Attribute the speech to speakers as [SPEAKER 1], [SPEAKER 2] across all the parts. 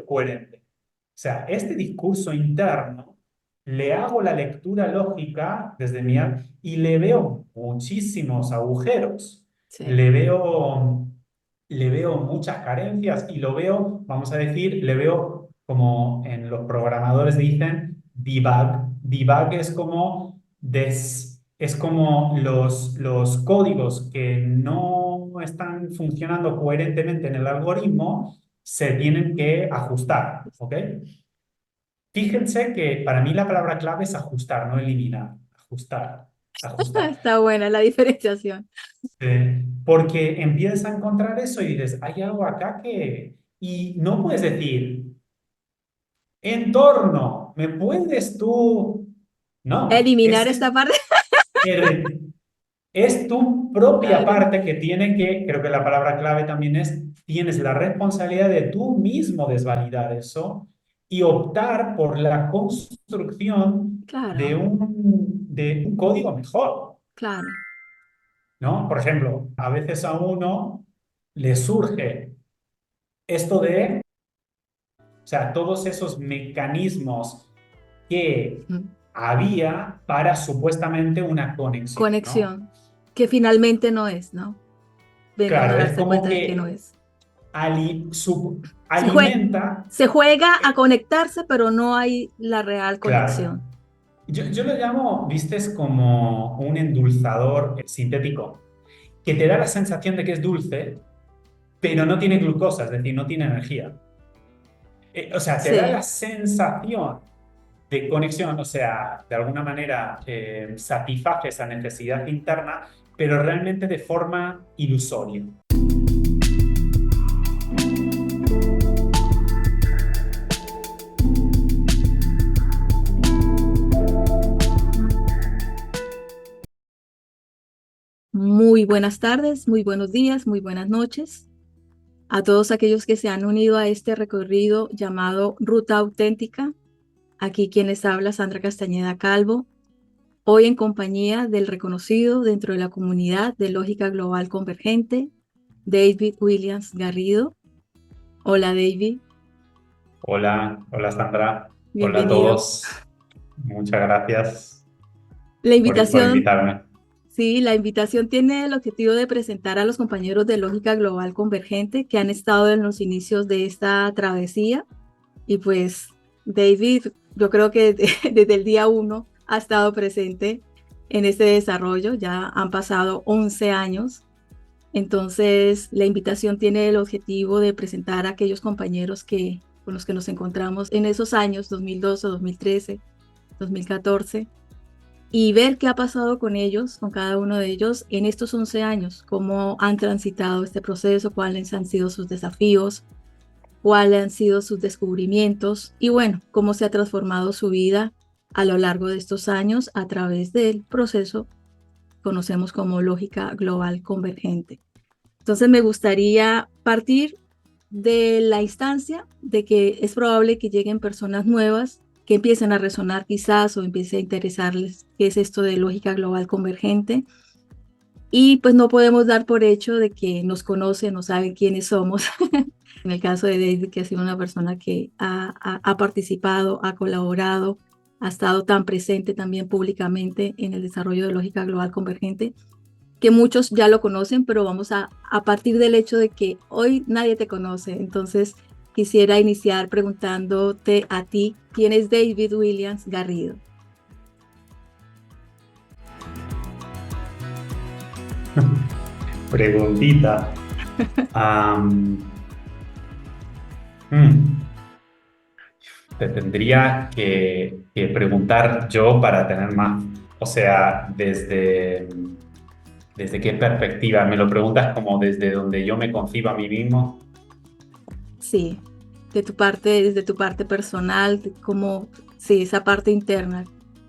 [SPEAKER 1] coherente. O sea, este discurso interno le hago la lectura lógica desde y le veo muchísimos agujeros,
[SPEAKER 2] Sí.
[SPEAKER 1] le veo, le veo muchas carencias y lo veo, vamos a decir, le veo como en los programadores dicen debug. Debug es como, es como los códigos que no están funcionando coherentemente en el algoritmo se tienen que ajustar, ¿ok? Fíjense que para mí la palabra clave es ajustar, no eliminar. Ajustar, ajustar.
[SPEAKER 2] Está buena la diferenciación.
[SPEAKER 1] Porque empiezas a encontrar eso y dices, hay algo acá que... Y no puedes decir, entorno, ¿me puedes tú? No,
[SPEAKER 2] Eliminar esta parte.
[SPEAKER 1] er- es tu propia
[SPEAKER 2] Claro,
[SPEAKER 1] parte que tiene que, creo que la palabra clave también es, tienes la responsabilidad de tú mismo desvalidar eso y optar por la construcción
[SPEAKER 2] claro,
[SPEAKER 1] de un código mejor,
[SPEAKER 2] claro.
[SPEAKER 1] ¿no? Por ejemplo, a veces a uno le surge esto de, o sea, todos esos mecanismos que
[SPEAKER 2] Mm.
[SPEAKER 1] había para supuestamente una conexión, ¿no?
[SPEAKER 2] Conexión, que finalmente no es, ¿no? Vengo a
[SPEAKER 1] Claro, es
[SPEAKER 2] darse
[SPEAKER 1] como
[SPEAKER 2] cuenta de que no
[SPEAKER 1] que
[SPEAKER 2] es. Se jue-
[SPEAKER 1] alimenta,
[SPEAKER 2] Se juega a conectarse, pero no hay la real
[SPEAKER 1] claro.
[SPEAKER 2] conexión.
[SPEAKER 1] Yo lo llamo, vistes, como un endulzador sintético, que te da la sensación de que es dulce, pero no tiene glucosa, es decir, no tiene energía. O sea, te da la
[SPEAKER 2] Sí.
[SPEAKER 1] sensación de conexión, o sea, de alguna manera satisface esa necesidad interna, pero realmente de forma ilusoria.
[SPEAKER 2] Muy buenas tardes, muy buenos días, muy buenas noches a todos aquellos que se han unido a este recorrido llamado Ruta Auténtica. Aquí quienes habla Sandra Castañeda Calvo, hoy en compañía del reconocido dentro de la comunidad de Lógica Global Convergente, David Williams Garrido. Hola David,
[SPEAKER 1] Hola, hola Sandra, hola a
[SPEAKER 2] bienvenido.
[SPEAKER 1] todos, muchas gracias
[SPEAKER 2] La
[SPEAKER 1] por
[SPEAKER 2] invitación,
[SPEAKER 1] invitarme.
[SPEAKER 2] sí, la invitación tiene el objetivo de presentar a los compañeros de Lógica Global Convergente que han estado en los inicios de esta travesía. Y pues David, yo creo que desde el día uno ha estado presente en este desarrollo, ya han pasado 11 años. Entonces, la invitación tiene el objetivo de presentar a aquellos compañeros con los que nos encontramos en esos años, 2012, 2013, 2014, y ver qué ha pasado con ellos, con cada uno de ellos en estos 11 años, cómo han transitado este proceso, cuáles han sido sus desafíos, cuáles han sido sus descubrimientos y bueno, cómo se ha transformado su vida a lo largo de estos años a través del proceso que conocemos como lógica global convergente. Entonces me gustaría partir de la instancia de que es probable que lleguen personas nuevas que empiecen a resonar quizás o empiece a interesarles qué es esto de lógica global convergente. Y pues no podemos dar por hecho de que nos conocen o saben quiénes somos. En el caso de David, que ha sido una persona que ha participado, ha colaborado, ha estado tan presente también públicamente en el desarrollo de lógica global convergente, que muchos ya lo conocen, pero vamos a partir del hecho de que hoy nadie te conoce. Entonces, quisiera iniciar preguntándote a ti, ¿quién es David Williams Garrido?
[SPEAKER 1] Preguntita. Am, hmm, Te tendría que preguntar yo para tener más, o sea, desde qué perspectiva. ¿Me lo preguntas como desde donde yo me concibo a mí mismo?
[SPEAKER 2] Sí, de tu parte, desde tu parte personal, cómo, sí, esa parte interna,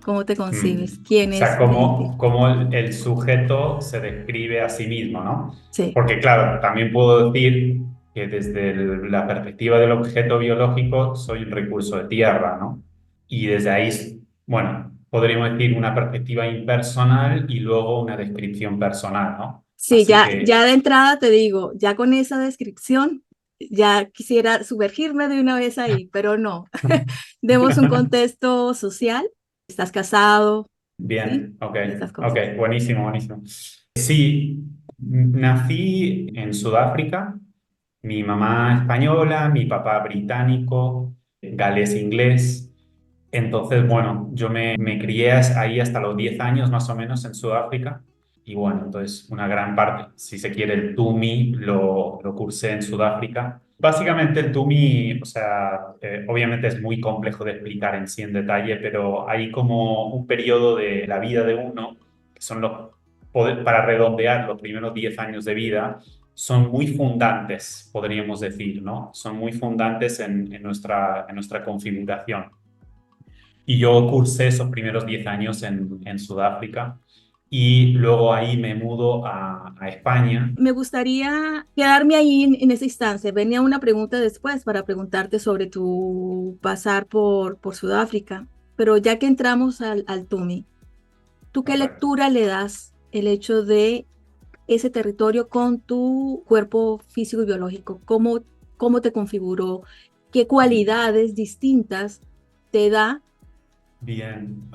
[SPEAKER 2] cómo te concibes, quién
[SPEAKER 1] O sea,
[SPEAKER 2] es David.
[SPEAKER 1] cómo el sujeto se describe a sí mismo, ¿no?
[SPEAKER 2] Sí,
[SPEAKER 1] Porque claro, también puedo decir que desde la perspectiva del objeto biológico soy un recurso de tierra, ¿no? Y desde ahí, bueno, podríamos decir una perspectiva impersonal y luego una descripción personal, ¿no?
[SPEAKER 2] sí,
[SPEAKER 1] Así
[SPEAKER 2] ya
[SPEAKER 1] que,
[SPEAKER 2] de entrada te digo, ya con esa descripción ya quisiera sumergirme de una vez ahí, pero no. Demos un contexto social. Estás casado, ¿sí?
[SPEAKER 1] Bien, ok,
[SPEAKER 2] Esas
[SPEAKER 1] ok,
[SPEAKER 2] cosas.
[SPEAKER 1] buenísimo, buenísimo. Sí, nací en Sudáfrica, mi mamá española, mi papá británico, galés inglés. Entonces, bueno, yo me crié ahí hasta los 10 años más o menos en Sudáfrica. Y bueno, entonces una gran parte, si se quiere, el TUMI lo cursé en Sudáfrica. Básicamente el TUMI, o sea, obviamente es muy complejo de explicar en sí en detalle, pero hay como un periodo de la vida de uno, que son para redondear los primeros 10 años de vida, son muy fundantes, podríamos decir, ¿no? Son muy fundantes en nuestra configuración. Y yo cursé esos primeros 10 años en Sudáfrica y luego ahí me mudo a España.
[SPEAKER 2] Me gustaría quedarme ahí en esa instancia. Venía una pregunta después para preguntarte sobre tu pasar por Sudáfrica, pero ya que entramos al TUMI, ¿tú qué
[SPEAKER 1] Correcto.
[SPEAKER 2] lectura le das el hecho de ese territorio con tu cuerpo físico y biológico? ¿Cómo te configuró? ¿Qué cualidades distintas te da?
[SPEAKER 1] Bien.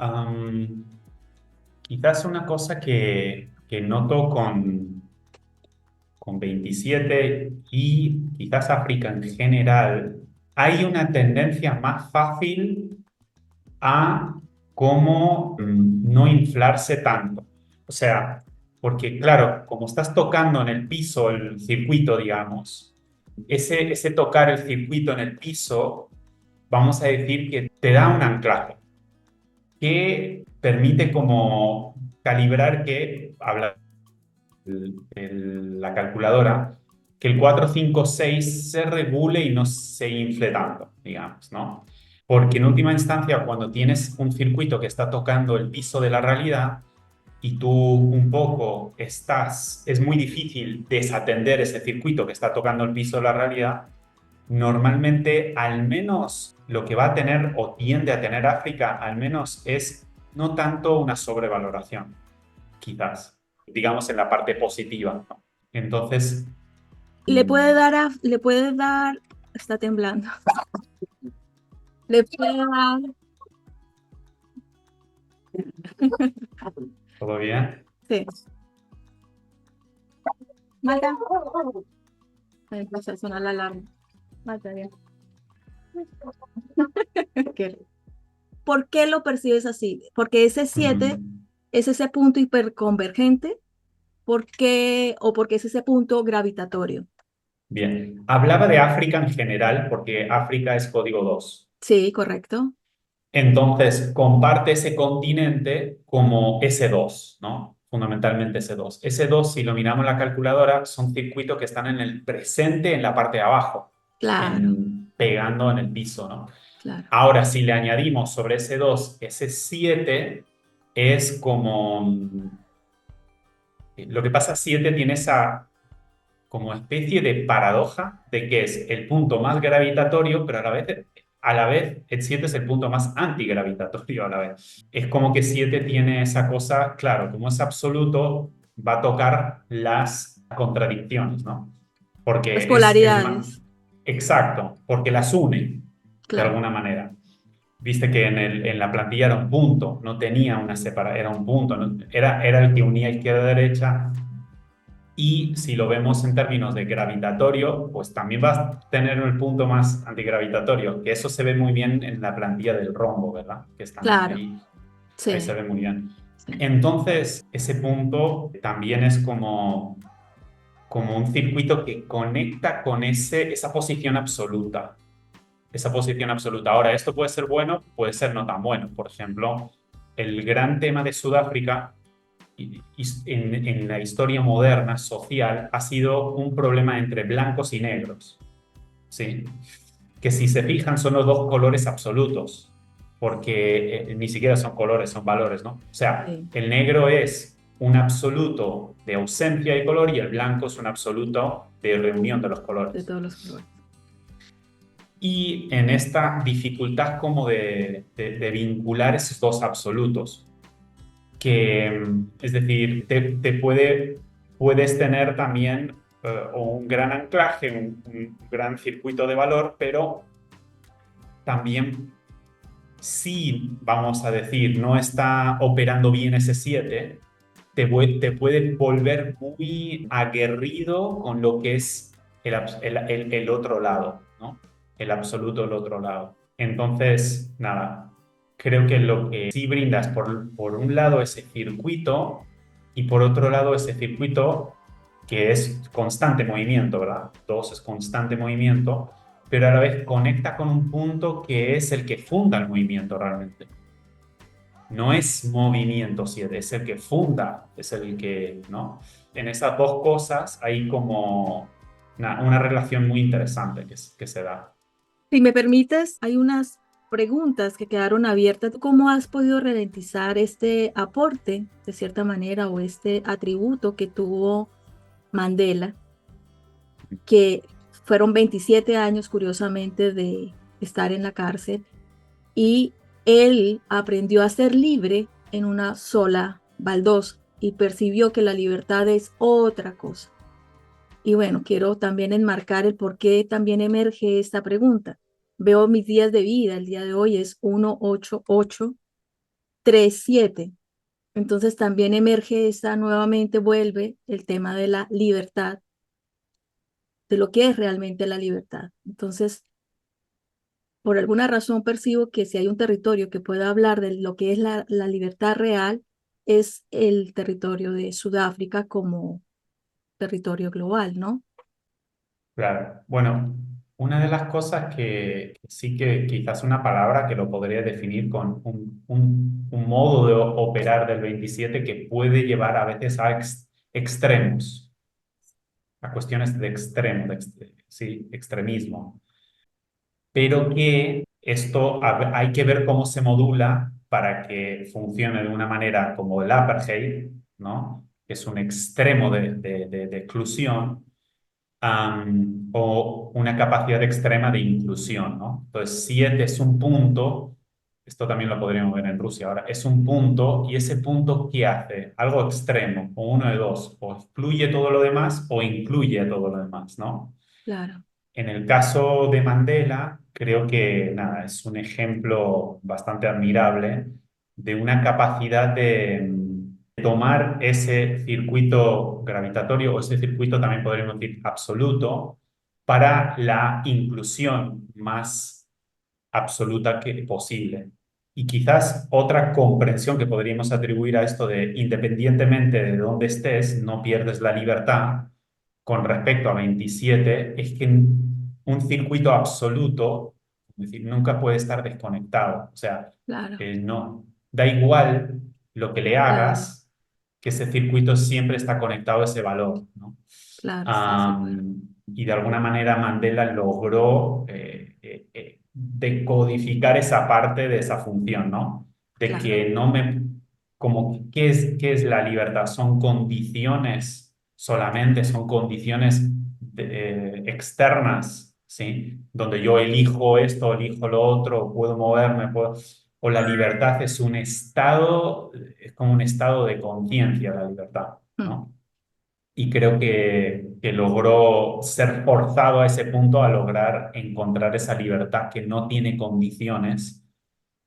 [SPEAKER 1] Quizás una cosa que noto con 27 y quizás África en general, hay una tendencia más fácil a cómo no inflarse tanto. O sea, porque claro, como estás tocando en el piso el circuito, digamos, ese tocar el circuito en el piso, vamos a decir que te da un anclaje que permite como calibrar que, habla la calculadora, que el 456 se regule y no se infle tanto, digamos, ¿no? Porque en última instancia, cuando tienes un circuito que está tocando el piso de la realidad y tú un poco es muy difícil desatender ese circuito que está tocando el piso de la realidad, normalmente al menos lo que va a tener o tiende a tener África, al menos es no tanto una sobrevaloración, quizás, digamos en la parte positiva, ¿no? Entonces,
[SPEAKER 2] Le puede dar, está temblando, le puede dar,
[SPEAKER 1] ¿todo bien?
[SPEAKER 2] sí, Marta, empezó a sonar la alarma. Marta, bien. ¿Qué? ¿Por qué lo percibes así? Porque ese 7
[SPEAKER 1] Mm,
[SPEAKER 2] es ese punto hiperconvergente. ¿Por qué? ¿O porque es ese punto gravitatorio?
[SPEAKER 1] bien. Hablaba de África en general porque África es código 2.
[SPEAKER 2] Sí, correcto.
[SPEAKER 1] Entonces, comparte ese continente como S2, ¿no? Fundamentalmente S2. S2, si lo miramos en la calculadora, son circuitos que están en el presente, en la parte de abajo,
[SPEAKER 2] Claro,
[SPEAKER 1] pegando en el piso, ¿no?
[SPEAKER 2] claro.
[SPEAKER 1] Ahora, si le añadimos sobre S2 ese 7, es como... Lo que pasa, 7 tiene esa como especie de paradoja de que es el punto más gravitatorio, pero a la vez el 7 es el punto más antigravitatorio a la vez. Es como que 7 tiene esa cosa, claro, como es absoluto, va a tocar las contradicciones, ¿no?
[SPEAKER 2] Las
[SPEAKER 1] Porque es el más...
[SPEAKER 2] polaridades,
[SPEAKER 1] Exacto, porque las une de
[SPEAKER 2] claro.
[SPEAKER 1] alguna manera. Viste que en la plantilla era un punto, no tenía una separación, era un punto, era el que unía izquierda-derecha. Y si lo vemos en términos de gravitatorio, pues también va a tener el punto más antigravitatorio, que eso se ve muy bien en la plantilla del rombo, ¿verdad? Que están
[SPEAKER 2] Claro,
[SPEAKER 1] ahí se
[SPEAKER 2] sí,
[SPEAKER 1] ve muy bien.
[SPEAKER 2] sí.
[SPEAKER 1] Entonces, ese punto también es como un circuito que conecta con esa posición absoluta. Esa posición absoluta. Ahora, esto puede ser bueno, puede ser no tan bueno. Por ejemplo, el gran tema de Sudáfrica en la historia moderna social ha sido un problema entre blancos y negros, ¿sí? Que si se fijan son los dos colores absolutos, porque ni siquiera son colores, son valores, ¿no? O sea,
[SPEAKER 2] Sí,
[SPEAKER 1] el negro es un absoluto de ausencia de color y el blanco es un absoluto de reunión de los
[SPEAKER 2] de
[SPEAKER 1] colores.
[SPEAKER 2] todos los colores.
[SPEAKER 1] Y en esta dificultad como de vincular esos dos absolutos, que es decir, puedes tener también, o un gran anclaje, un gran circuito de valor, pero también si, vamos a decir, no está operando bien ese 7 te puede volver muy aguerrido con lo que es el otro lado, ¿no? El absoluto del otro lado. Entonces, nada, creo que lo que sí brindas por un lado ese circuito y por otro lado ese circuito que es constante movimiento, ¿verdad? Dos es constante movimiento, pero a la vez conecta con un punto que es el que funda el movimiento realmente. No es movimiento 7, es el que funda, es el que, ¿no? En esas dos cosas hay como una relación muy interesante que se da.
[SPEAKER 2] Si me permites, hay unas preguntas que quedaron abiertas. ¿Cómo has podido ralentizar este aporte, de cierta manera, o este atributo que tuvo Mandela, que fueron 27 años, curiosamente, de estar en la cárcel, y él aprendió a ser libre en una sola baldosa y percibió que la libertad es otra cosa? Y bueno, quiero también enmarcar el por qué también emerge esta pregunta. Veo mis días de vida, el día de hoy es 18837. Entonces también emerge esta, nuevamente vuelve el tema de la libertad, de lo que es realmente la libertad. Entonces, por alguna razón percibo que si hay un territorio que pueda hablar de lo que es la libertad real, es el territorio de Sudáfrica como territorio global, ¿no?
[SPEAKER 1] Claro. Bueno, una de las cosas que sí que quizás una palabra que lo podría definir con un modo de operar del 27 que puede llevar a veces a extremos, a cuestiones de extremo, sí, extremismo, pero que esto hay que ver cómo se modula para que funcione de una manera como el apartheid, ¿no? Que es un extremo de exclusión, o una capacidad extrema de inclusión, ¿no? Entonces, 7 es un punto, esto también lo podríamos ver en Rusia ahora, es un punto y ese punto, ¿qué hace? Algo extremo, o uno de dos, o excluye todo lo demás o incluye todo lo demás, ¿no?
[SPEAKER 2] Claro,
[SPEAKER 1] En el caso de Mandela, creo que nada, es un ejemplo bastante admirable de una capacidad de tomar ese circuito gravitatorio o ese circuito también podríamos decir absoluto para la inclusión más absoluta que posible. Y quizás otra comprensión que podríamos atribuir a esto de independientemente de dónde estés, no pierdes la libertad con respecto a 27 es que un circuito absoluto, es decir, nunca puede estar desconectado. O sea,
[SPEAKER 2] claro,
[SPEAKER 1] no, da igual lo que le
[SPEAKER 2] claro,
[SPEAKER 1] hagas, que ese circuito siempre está conectado a ese valor, ¿no?
[SPEAKER 2] claro, estás de acuerdo.
[SPEAKER 1] Y de alguna manera Mandela logró decodificar esa parte de esa función, ¿no? De
[SPEAKER 2] Claro.
[SPEAKER 1] que no me, como, qué es la libertad? Son condiciones solamente, son condiciones externas, ¿sí? Donde yo elijo esto, elijo lo otro, puedo moverme, puedo... O la libertad es un estado, es como un estado de conciencia, la libertad,
[SPEAKER 2] Mm,
[SPEAKER 1] ¿no? Y creo que logró ser forzado a ese punto a lograr encontrar esa libertad que no tiene condiciones,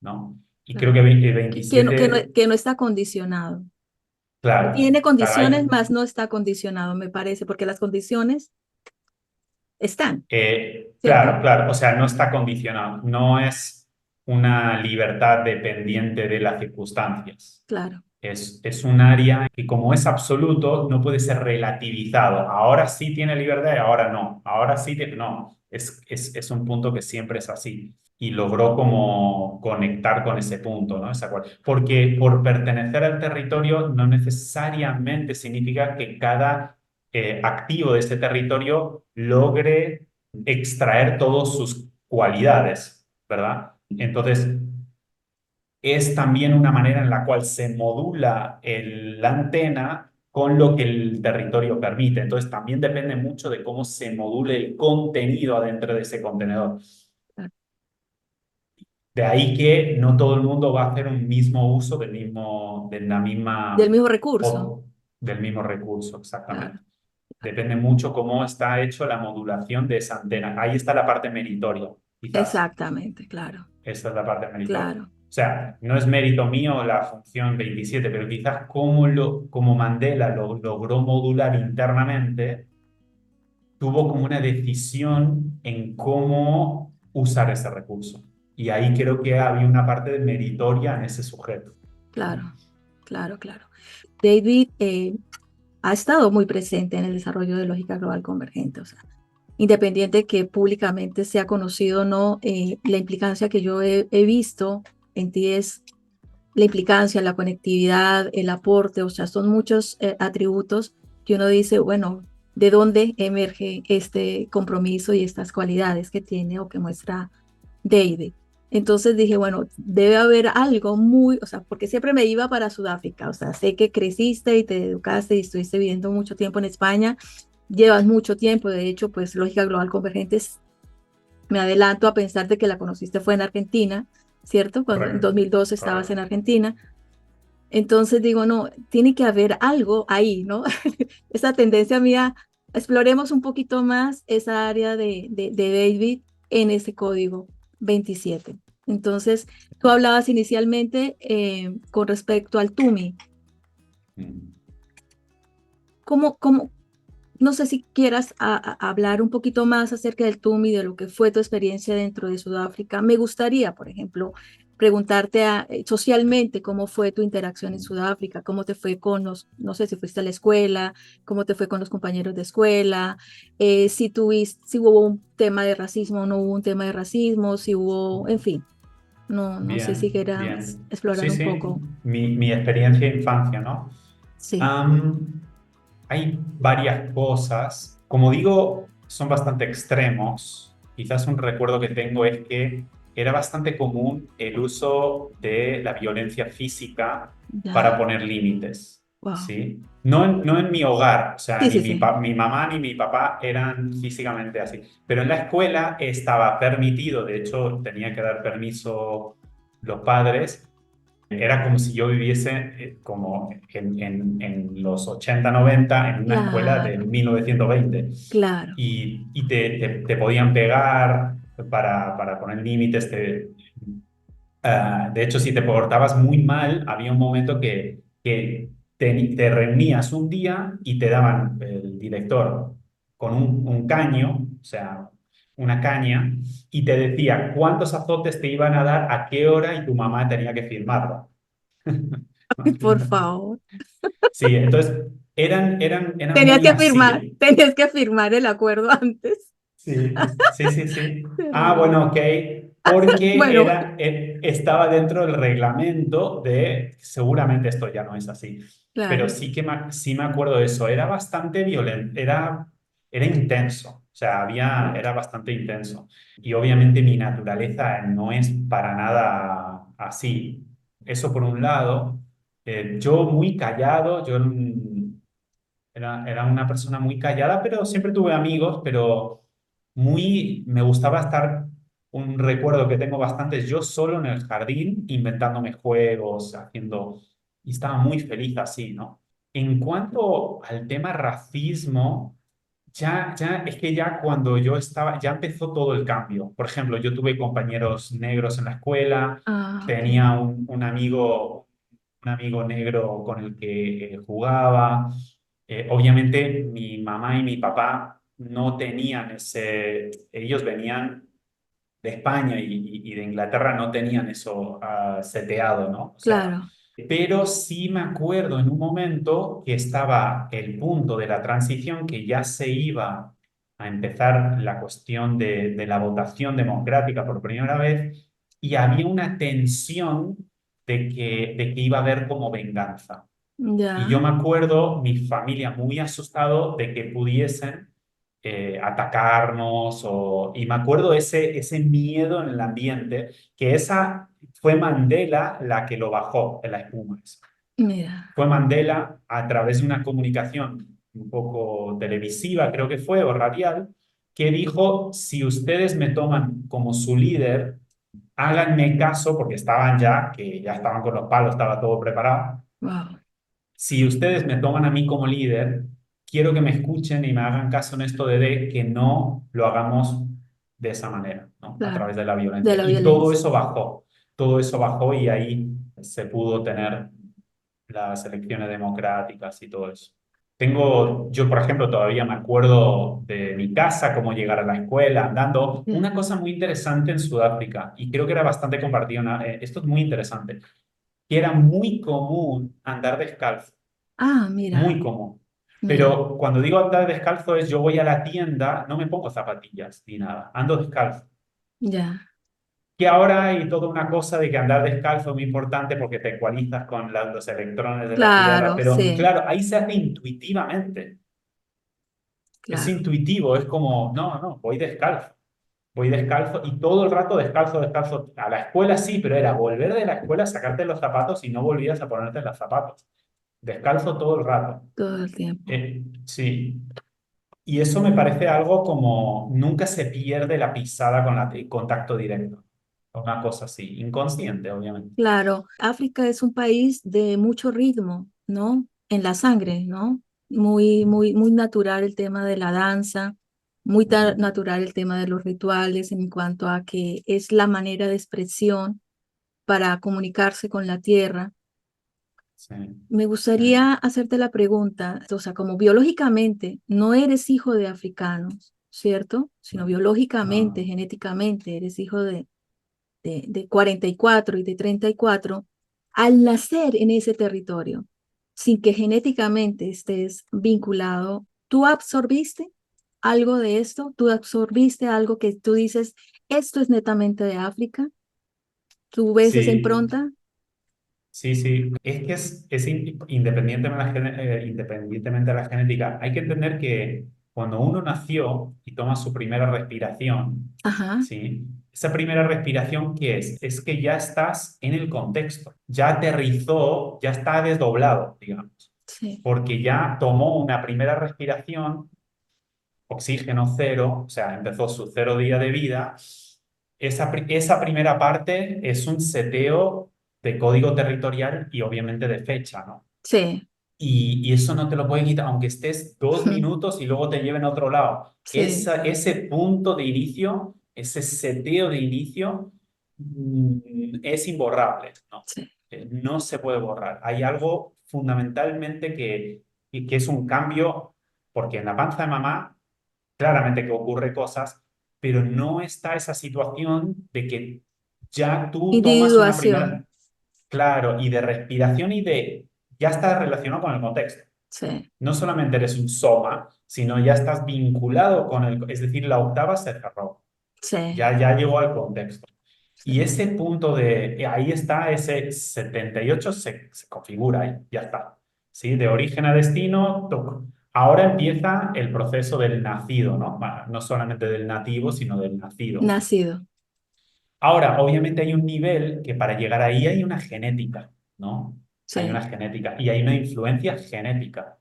[SPEAKER 1] ¿no? Y creo que
[SPEAKER 2] claro.
[SPEAKER 1] el 27,
[SPEAKER 2] Que no está condicionado.
[SPEAKER 1] claro,
[SPEAKER 2] Tiene
[SPEAKER 1] claro,
[SPEAKER 2] condiciones, más no está condicionado, me parece, porque las condiciones están, ¿cierto?
[SPEAKER 1] claro, claro, o sea, no está condicionado, no es una libertad dependiente de las circunstancias.
[SPEAKER 2] Claro.
[SPEAKER 1] Es un área que como es absoluto no puede ser relativizado. Ahora sí tiene libertad y ahora no. Ahora sí tiene... No, es un punto que siempre es así. Y logró como conectar con ese punto, ¿no? Porque por pertenecer al territorio no necesariamente significa que cada activo de ese territorio logre extraer todas sus cualidades, ¿verdad? Entonces, es también una manera en la cual se modula la antena con lo que el territorio permite. Entonces, también depende mucho de cómo se module el contenido adentro de ese contenedor.
[SPEAKER 2] Claro.
[SPEAKER 1] De ahí que no todo el mundo va a hacer un mismo uso de la
[SPEAKER 2] Del
[SPEAKER 1] misma,
[SPEAKER 2] mismo recurso.
[SPEAKER 1] del mismo recurso,
[SPEAKER 2] Claro.
[SPEAKER 1] exactamente. Depende mucho cómo está hecho la modulación de esa antena. Ahí está la parte meritoria, quizás.
[SPEAKER 2] Exactamente, claro,
[SPEAKER 1] Esa es la parte meritoria.
[SPEAKER 2] claro,
[SPEAKER 1] O sea, no es mérito mío la función 27, pero quizás como Mandela lo logró modular internamente, tuvo como una decisión en cómo usar ese recurso. Y ahí creo que había una parte de meritoria en ese sujeto.
[SPEAKER 2] claro, claro, claro. David ha estado muy presente en el desarrollo de lógica global convergente, o sea, independiente que públicamente sea conocido o no, la implicancia que yo he visto en ti es la implicancia, la conectividad, el aporte, o sea, son muchos atributos que uno dice, bueno, ¿de dónde emerge este compromiso y estas cualidades que tiene o que muestra David? Entonces dije, bueno, debe haber algo muy, o sea, porque siempre me iba para Sudáfrica, o sea, sé que creciste y te educaste y estuviste viviendo mucho tiempo en España, llevas mucho tiempo, de hecho, pues Lógica Global Convergente, me adelanto a pensar de que la conociste fue en Argentina, ¿cierto? Cuando en
[SPEAKER 1] Correcto,
[SPEAKER 2] 2012 estabas en
[SPEAKER 1] correcto.
[SPEAKER 2] Argentina. Entonces digo, no, tiene que haber algo ahí, ¿no? Esa tendencia mía, exploremos un poquito más esa área de David en ese código 27. Entonces, tú hablabas inicialmente con respecto al TUMI.
[SPEAKER 1] Mm.
[SPEAKER 2] ¿Cómo, no sé si quieras hablar un poquito más acerca del TUMI, de lo que fue tu experiencia dentro de Sudáfrica? Me gustaría, por ejemplo, preguntarte socialmente cómo fue tu interacción en Sudáfrica, cómo te fue con los, no sé si fuiste a la escuela, cómo te fue con los compañeros de escuela, si tuviste, si hubo un tema de racismo o no hubo un tema de racismo, si hubo, en fin, no sé si
[SPEAKER 1] Bien,
[SPEAKER 2] quieras
[SPEAKER 1] bien.
[SPEAKER 2] explorar
[SPEAKER 1] Sí,
[SPEAKER 2] un
[SPEAKER 1] sí,
[SPEAKER 2] poco.
[SPEAKER 1] mi experiencia de infancia, ¿no?
[SPEAKER 2] Sí,
[SPEAKER 1] Am, Hay varias cosas. Como digo, son bastante extremos. Quizás un recuerdo que tengo es que era bastante común el uso de la violencia física para
[SPEAKER 2] ya,
[SPEAKER 1] poner límites,
[SPEAKER 2] wow.
[SPEAKER 1] ¿sí? No en mi hogar, o sea,
[SPEAKER 2] Sí,
[SPEAKER 1] ni
[SPEAKER 2] sí, sí,
[SPEAKER 1] mi mamá ni mi papá eran físicamente así, pero en la escuela estaba permitido, de hecho, tenía que dar permiso los padres. Era como si yo viviese como en los 80 90 en una escuela de
[SPEAKER 2] claro,
[SPEAKER 1] 1920
[SPEAKER 2] claro.
[SPEAKER 1] y te podían pegar para poner límites. De hecho, si te portabas muy mal, había un momento que te reunías un día y te daban el director con un caño, o sea, una caña, y te decía cuántos azotes te iban a dar, a qué hora y tu mamá tenía que firmarlo.
[SPEAKER 2] Por favor.
[SPEAKER 1] Sí, entonces eran muy así.
[SPEAKER 2] Tenías que firmar el acuerdo antes.
[SPEAKER 1] Sí, sí, sí, sí. Ah,
[SPEAKER 2] Terrible.
[SPEAKER 1] bueno, ok. Porque
[SPEAKER 2] Bueno,
[SPEAKER 1] estaba dentro del reglamento de, seguramente esto ya no es así, pero
[SPEAKER 2] claro,
[SPEAKER 1] sí me acuerdo de eso. Era bastante violento, era intenso. O sea, era bastante intenso. Y obviamente mi naturaleza no es para nada así. Eso por un lado. Yo muy callado, yo era una persona muy callada, pero siempre tuve amigos, pero me gustaba estar, un recuerdo que tengo bastante, es yo solo en el jardín inventándome juegos, y estaba muy feliz así, ¿no? En cuanto al tema racismo, es que ya cuando yo estaba, ya empezó todo el cambio. Por ejemplo, yo tuve compañeros negros en la escuela,
[SPEAKER 2] ok,
[SPEAKER 1] tenía un amigo negro con el que jugaba. Obviamente mi mamá y mi papá no tenían ellos venían de España y de Inglaterra, no tenían eso seteado, ¿no? O sea,
[SPEAKER 2] claro,
[SPEAKER 1] pero sí me acuerdo en un momento que estaba el punto de la transición, que ya se iba a empezar la cuestión de la votación democrática por primera vez, y había una tensión de que iba a haber como venganza. Y yo
[SPEAKER 2] ya,
[SPEAKER 1] me acuerdo, mi familia muy asustado de que pudiesen atacarnos, y me acuerdo ese miedo en el ambiente, que esa fue Mandela la que lo bajó en la espuma.
[SPEAKER 2] mira,
[SPEAKER 1] Fue Mandela a través de una comunicación un poco televisiva, creo que fue, o radial, que dijo, si ustedes me toman como su líder, háganme caso, porque que ya estaban con los palos, estaba todo preparado.
[SPEAKER 2] wow,
[SPEAKER 1] Si ustedes me toman a mí como líder, quiero que me escuchen y me hagan caso en esto de que no lo hagamos de esa manera, ¿no? A
[SPEAKER 2] claro,
[SPEAKER 1] través de la
[SPEAKER 2] de
[SPEAKER 1] violencia.
[SPEAKER 2] la
[SPEAKER 1] Y
[SPEAKER 2] violencia.
[SPEAKER 1] todo eso bajó y ahí se pudo tener las elecciones democráticas y todo eso. Yo por ejemplo, todavía me acuerdo de mi casa, cómo llegar a la escuela, andando.
[SPEAKER 2] Sí.
[SPEAKER 1] Una cosa muy interesante en Sudáfrica, y creo que era bastante compartido, esto es muy interesante, que era muy común andar descalzo,
[SPEAKER 2] Ah, mira,
[SPEAKER 1] muy común.
[SPEAKER 2] mira,
[SPEAKER 1] Pero cuando digo andar descalzo es yo voy a la tienda, no me pongo zapatillas ni nada, ando descalzo.
[SPEAKER 2] ya,
[SPEAKER 1] Que ahora hay toda una cosa de que andar descalzo es muy importante porque te ecualizas con los electrones de la tierra,
[SPEAKER 2] claro,
[SPEAKER 1] pero
[SPEAKER 2] sí,
[SPEAKER 1] claro, ahí se hace intuitivamente. Es
[SPEAKER 2] claro,
[SPEAKER 1] intuitivo, es como, no, no, voy descalzo y todo el rato descalzo, descalzo. A la escuela sí, pero era volver de la escuela, sacarte los zapatos y no volvías a ponerte los zapatos. Descalzo todo el rato.
[SPEAKER 2] todo el tiempo.
[SPEAKER 1] Sí. Y eso me parece algo como nunca se pierde la pisada con el contacto directo. Una cosa así, inconsciente, obviamente.
[SPEAKER 2] Claro, África es un país de mucho ritmo, ¿no? En la sangre, ¿no? Muy, muy, muy natural el tema de la danza, muy natural el tema de los rituales en cuanto a que es la manera de expresión para comunicarse con la tierra.
[SPEAKER 1] Sí,
[SPEAKER 2] Me
[SPEAKER 1] sí,
[SPEAKER 2] gustaría hacerte la pregunta, o sea, como biológicamente no eres hijo de africanos, ¿cierto? Sino
[SPEAKER 1] no,
[SPEAKER 2] biológicamente,
[SPEAKER 1] no,
[SPEAKER 2] genéticamente, eres hijo de 44 y de 34, al nacer en ese territorio, sin que genéticamente estés vinculado, ¿tú absorbiste algo de esto? ¿Tú absorbiste algo que tú dices, esto es netamente de África? ¿Tú ves esa
[SPEAKER 1] sí,
[SPEAKER 2] impronta?
[SPEAKER 1] sí, sí. Es que independientemente de independientemente de la genética, hay que entender que cuando uno nació y toma su primera respiración,
[SPEAKER 2] Ajá,
[SPEAKER 1] ¿sí? Esa primera respiración, ¿qué es? Es que ya estás en el contexto, ya aterrizó, ya está desdoblado, digamos,
[SPEAKER 2] sí,
[SPEAKER 1] porque ya tomó una primera respiración, oxígeno cero, o sea, empezó su 0 día de vida. Esa primera parte es un seteo de código territorial y obviamente de fecha, ¿no?
[SPEAKER 2] sí,
[SPEAKER 1] Y eso no te lo pueden quitar, aunque estés 2 minutos y luego te lleven a otro lado.
[SPEAKER 2] sí,
[SPEAKER 1] Ese punto de inicio, ese seteo de inicio, es imborrable, ¿no?
[SPEAKER 2] sí.
[SPEAKER 1] No se puede borrar. Hay algo fundamentalmente que es un cambio, porque en la panza de mamá claramente que ocurre cosas, pero no está esa situación de que ya tú tomas una
[SPEAKER 2] Individuación,
[SPEAKER 1] primera, claro, y de respiración ya estás relacionado con el contexto.
[SPEAKER 2] sí,
[SPEAKER 1] No solamente eres un soma, sino ya estás vinculado con es decir, la octava se cerró,
[SPEAKER 2] sí,
[SPEAKER 1] ya llegó al contexto. Y
[SPEAKER 2] sí.
[SPEAKER 1] ese punto ahí está, ese 78 se configura ahí, ya está. ¿Sí? De origen a destino, toco. Ahora empieza el proceso del nacido, ¿no? Bueno, no solamente del nativo, sino del nacido.
[SPEAKER 2] Nacido,
[SPEAKER 1] Ahora, obviamente hay un nivel que para llegar ahí hay una genética, ¿no? Hay una
[SPEAKER 2] sí,
[SPEAKER 1] genética y hay una influencia genética,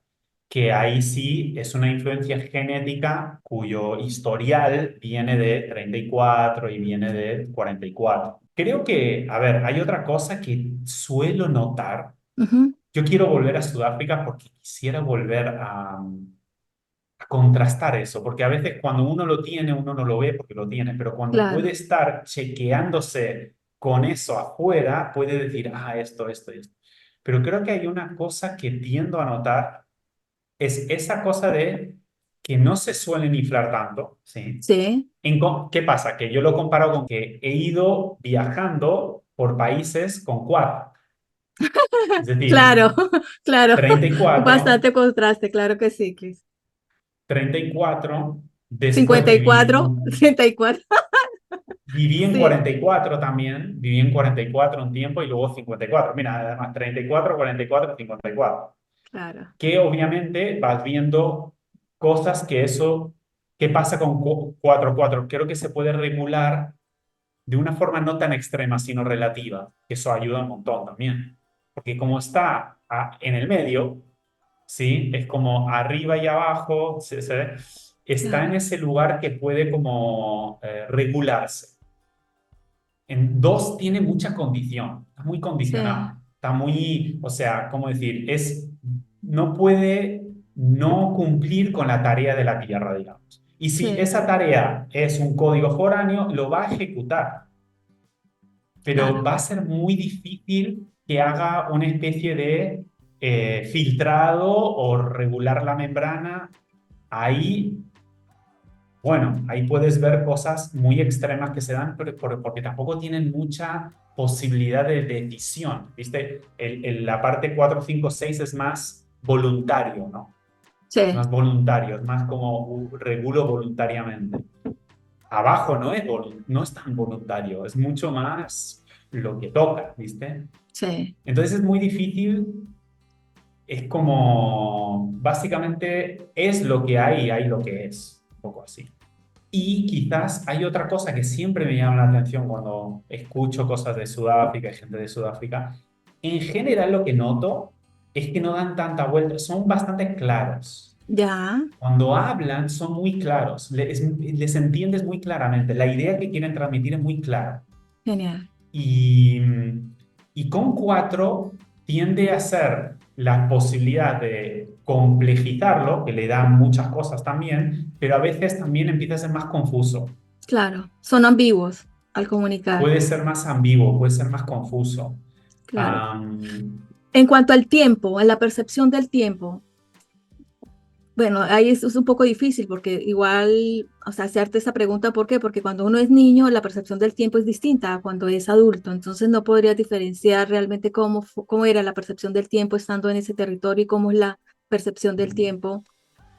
[SPEAKER 1] que ahí sí es una influencia genética cuyo historial viene de 34 y viene de 44. Creo que, a ver, hay otra cosa que suelo notar.
[SPEAKER 2] ujú,
[SPEAKER 1] Yo quiero volver a Sudáfrica porque quisiera volver a contrastar eso, porque a veces cuando uno lo tiene, uno no lo ve porque lo tiene, pero cuando puede
[SPEAKER 2] claro,
[SPEAKER 1] estar chequeándose con eso afuera, puede decir, ah, esto y esto. Pero creo que hay una cosa que tiendo a notar, es esa cosa de que no se suelen inflar tanto, ¿sí?
[SPEAKER 2] sí,
[SPEAKER 1] ¿Qué pasa? Que yo lo comparo con que he ido viajando por países con quad, es decir,
[SPEAKER 2] claro, claro,
[SPEAKER 1] 34,
[SPEAKER 2] bastante contraste, claro que sí, Cris.
[SPEAKER 1] 34, después
[SPEAKER 2] 54, 34,
[SPEAKER 1] viví en
[SPEAKER 2] sí,
[SPEAKER 1] 44 también, viví en 44 un tiempo y luego 54. Mira, además 34, 44, 54.
[SPEAKER 2] claro,
[SPEAKER 1] Que obviamente vas viendo cosas ¿qué pasa con 4-4? Creo que se puede regular de una forma no tan extrema, sino relativa, que eso ayuda un montón también. Porque como está en el medio, ¿sí? Es como arriba y abajo, está en
[SPEAKER 2] claro,
[SPEAKER 1] ese lugar que puede como regularse. En dos tiene mucha condición, está muy
[SPEAKER 2] sí,
[SPEAKER 1] condicionado, está muy, o sea, ¿cómo decir? No puede, no cumplir con la tarea de la tierra, digamos. Y si
[SPEAKER 2] Sí,
[SPEAKER 1] esa tarea es un código foráneo, lo va a ejecutar, pero
[SPEAKER 2] claro.
[SPEAKER 1] va a ser muy difícil que haga una especie de filtrado o regular la membrana. Ahí, bueno, ahí puedes ver cosas muy extremas que se dan porque tampoco tienen mucha posibilidad de decisión. ¿Viste? La parte 4 5 6 es más voluntario, ¿no? Es
[SPEAKER 2] Sí,
[SPEAKER 1] más voluntario, es más como regulo voluntariamente. Abajo no es tan voluntario, es mucho más lo que toca, ¿viste?
[SPEAKER 2] sí,
[SPEAKER 1] Entonces es muy difícil, es como, básicamente es lo que hay lo que es, un poco así. Y quizás hay otra cosa que siempre me llama la atención cuando escucho cosas de Sudáfrica y gente de Sudáfrica. En general lo que noto es que no dan tanta vuelta, son bastante claros.
[SPEAKER 2] ya,
[SPEAKER 1] Cuando hablan son muy claros, les entiendes muy claramente, la idea que quieren transmitir es muy clara.
[SPEAKER 2] genial.
[SPEAKER 1] Y, y con cuatro tiende a ser la posibilidad de complejizarlo, que le da muchas cosas también, pero a veces también empieza a ser más confuso.
[SPEAKER 2] Claro, son ambiguos al comunicar,
[SPEAKER 1] Puede ser más ambiguo, puede ser más confuso.
[SPEAKER 2] claro.
[SPEAKER 1] Am,
[SPEAKER 2] En cuanto al tiempo, en la percepción del tiempo, bueno, ahí es un poco difícil porque igual, o sea, hacerte esa pregunta, ¿por qué? Porque cuando uno es niño, la percepción del tiempo es distinta a cuando es adulto, entonces no podrías diferenciar realmente cómo era la percepción del tiempo estando en ese territorio y cómo es la percepción del tiempo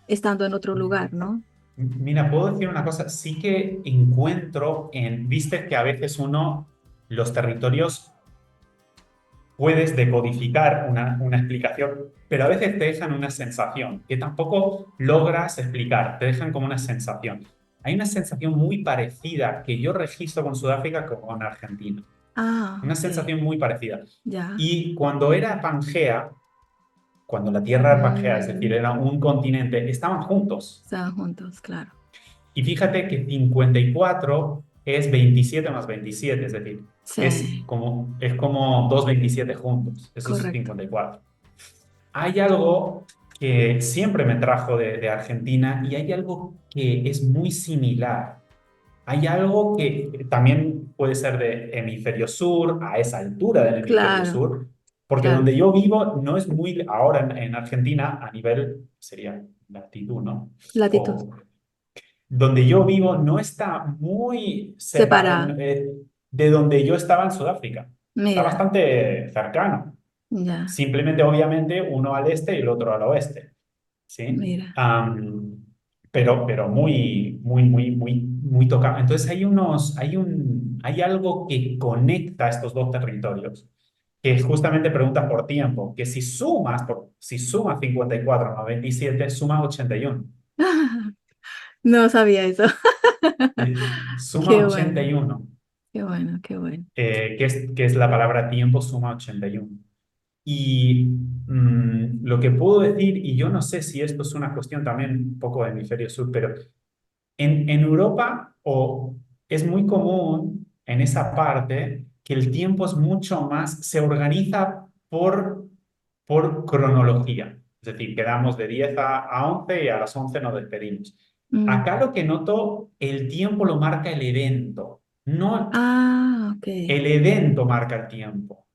[SPEAKER 2] estando en otro lugar, ¿no?
[SPEAKER 1] Mira, puedo decir una cosa, sí que encuentro viste que a veces los territorios puedes decodificar una explicación, pero a veces te dejan una sensación que tampoco logras explicar, te dejan como una sensación. Hay una sensación muy parecida que yo registro con Sudáfrica como con Argentina,
[SPEAKER 2] Ah,
[SPEAKER 1] una
[SPEAKER 2] ok,
[SPEAKER 1] sensación muy parecida.
[SPEAKER 2] ya,
[SPEAKER 1] Y cuando era Pangea, cuando la Tierra era Pangea, es decir,
[SPEAKER 2] mm,
[SPEAKER 1] era un continente, estaban juntos.
[SPEAKER 2] estaban juntos, claro.
[SPEAKER 1] Y fíjate que 54 es 27 más 27, es decir,
[SPEAKER 2] Sí,
[SPEAKER 1] es como dos 27 juntos, eso es
[SPEAKER 2] correcto.
[SPEAKER 1] 54. Hay algo que siempre me trajo de Argentina y hay algo que es muy similar. Hay algo que también puede ser de hemisferio sur, a esa altura del hemisferio
[SPEAKER 2] Claro,
[SPEAKER 1] sur, porque
[SPEAKER 2] claro.
[SPEAKER 1] donde yo vivo no es muy, ahora en Argentina, a nivel, sería latitud, ¿no?
[SPEAKER 2] Latitud.
[SPEAKER 1] O donde yo vivo no está muy
[SPEAKER 2] Separada.
[SPEAKER 1] de donde yo estaba en Sudáfrica. Está
[SPEAKER 2] Mira,
[SPEAKER 1] bastante cercano.
[SPEAKER 2] ya,
[SPEAKER 1] Simplemente, obviamente, uno al este y el otro al oeste. ¿Sí?
[SPEAKER 2] mira.
[SPEAKER 1] Pero muy tocado. Entonces hay algo que conecta estos dos territorios, que justamente pregunta por tiempo, que si sumas 54 más 27 suma 81.
[SPEAKER 2] No sabía eso.
[SPEAKER 1] Suma
[SPEAKER 2] Qué
[SPEAKER 1] ochenta
[SPEAKER 2] bueno,
[SPEAKER 1] y uno
[SPEAKER 2] qué bueno, qué bueno.
[SPEAKER 1] que es la palabra tiempo, suma 81. Y lo que puedo decir, y yo no sé si esto es una cuestión también un poco de hemisferio sur, pero en Europa es muy común en esa parte que el tiempo es mucho más, se organiza por cronología. Es decir, quedamos de 10 a 11 y a las 11 nos despedimos.
[SPEAKER 2] Mm.
[SPEAKER 1] Acá lo que noto, el tiempo lo marca el evento, no
[SPEAKER 2] Ah, ok,
[SPEAKER 1] el evento marca el tiempo.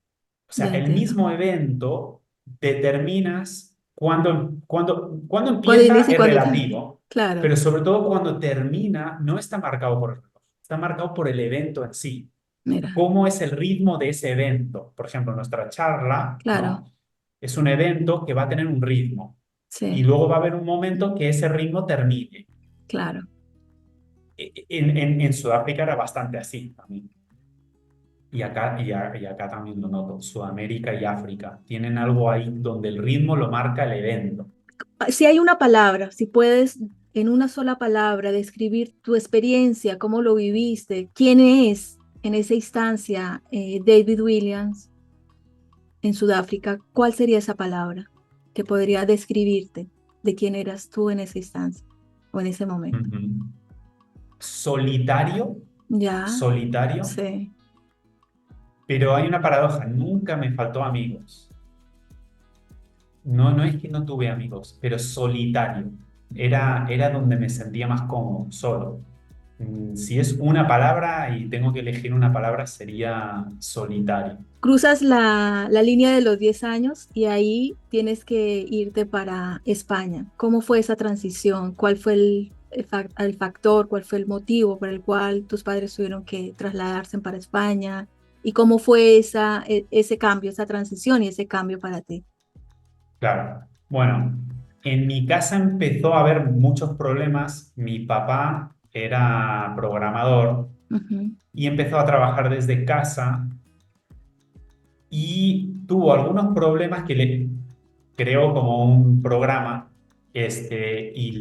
[SPEAKER 1] O sea,
[SPEAKER 2] ya
[SPEAKER 1] el
[SPEAKER 2] entiendo.
[SPEAKER 1] mismo evento determinas cuando
[SPEAKER 2] Cuando
[SPEAKER 1] empieza
[SPEAKER 2] inicia y
[SPEAKER 1] es
[SPEAKER 2] cuando
[SPEAKER 1] relativo,
[SPEAKER 2] claro,
[SPEAKER 1] pero sobre todo cuando termina no está marcado por el reloj, está marcado por el evento en sí.
[SPEAKER 2] mira,
[SPEAKER 1] ¿Cómo es el ritmo de ese evento? Por ejemplo, nuestra charla,
[SPEAKER 2] claro,
[SPEAKER 1] ¿no? Es un evento que va a tener un ritmo y
[SPEAKER 2] sí,
[SPEAKER 1] luego va a haber un momento que ese ritmo termine.
[SPEAKER 2] claro.
[SPEAKER 1] En Sudáfrica era bastante así también. Y acá también lo noto, Sudamérica y África tienen algo ahí donde el ritmo lo marca el evento.
[SPEAKER 2] Si hay una palabra, si puedes en una sola palabra describir tu experiencia, cómo lo viviste, quién es en esa instancia David Williams en Sudáfrica, ¿cuál sería esa palabra que podría describirte de quién eras tú en esa instancia o en ese momento?
[SPEAKER 1] Ujú. Solitario,
[SPEAKER 2] Ya,
[SPEAKER 1] solitario,
[SPEAKER 2] sí.
[SPEAKER 1] pero hay una paradoja, nunca me faltó amigos. no es que no tuve amigos, pero solitario. Era donde me sentía más cómodo, solo. Si es una palabra y tengo que elegir una palabra, sería solitario.
[SPEAKER 2] Cruzas la línea de los 10 años y ahí tienes que irte para España. ¿Cómo fue esa transición? ¿Cuál fue el factor, cuál fue el motivo por el cual tus padres tuvieron que trasladarse para España? ¿Y cómo fue ese cambio, esa transición y ese cambio para ti?
[SPEAKER 1] Claro. Bueno, en mi casa empezó a haber muchos problemas. Mi papá era programador
[SPEAKER 2] Ujú.
[SPEAKER 1] y empezó a trabajar desde casa y tuvo algunos problemas que le creó como un programa, y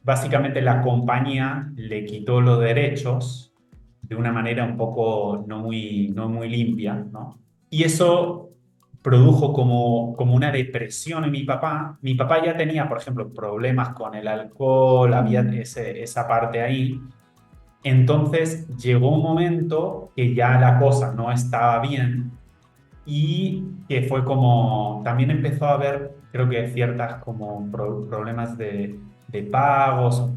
[SPEAKER 1] básicamente la compañía le quitó los derechos de una manera un poco no muy limpia, ¿no? Y eso produjo como una depresión en mi papá. Mi papá ya tenía, por ejemplo, problemas con el alcohol, había
[SPEAKER 2] Mm.
[SPEAKER 1] esa parte ahí. Entonces llegó un momento que ya la cosa no estaba bien y que fue como, también empezó a haber, creo que ciertas como problemas de pagos,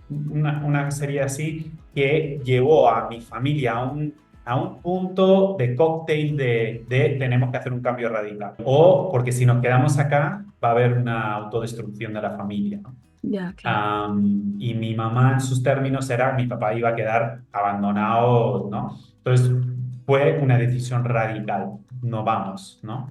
[SPEAKER 1] una serie así, que llevó a mi familia a un punto de cóctel de tenemos que hacer un cambio radical. O porque si nos quedamos acá va a haber una autodestrucción de la familia, ¿no?
[SPEAKER 2] Ya, claro.
[SPEAKER 1] Y mi mamá, en sus términos, era mi papá iba a quedar abandonado, ¿no? Entonces fue una decisión radical, no vamos, ¿no?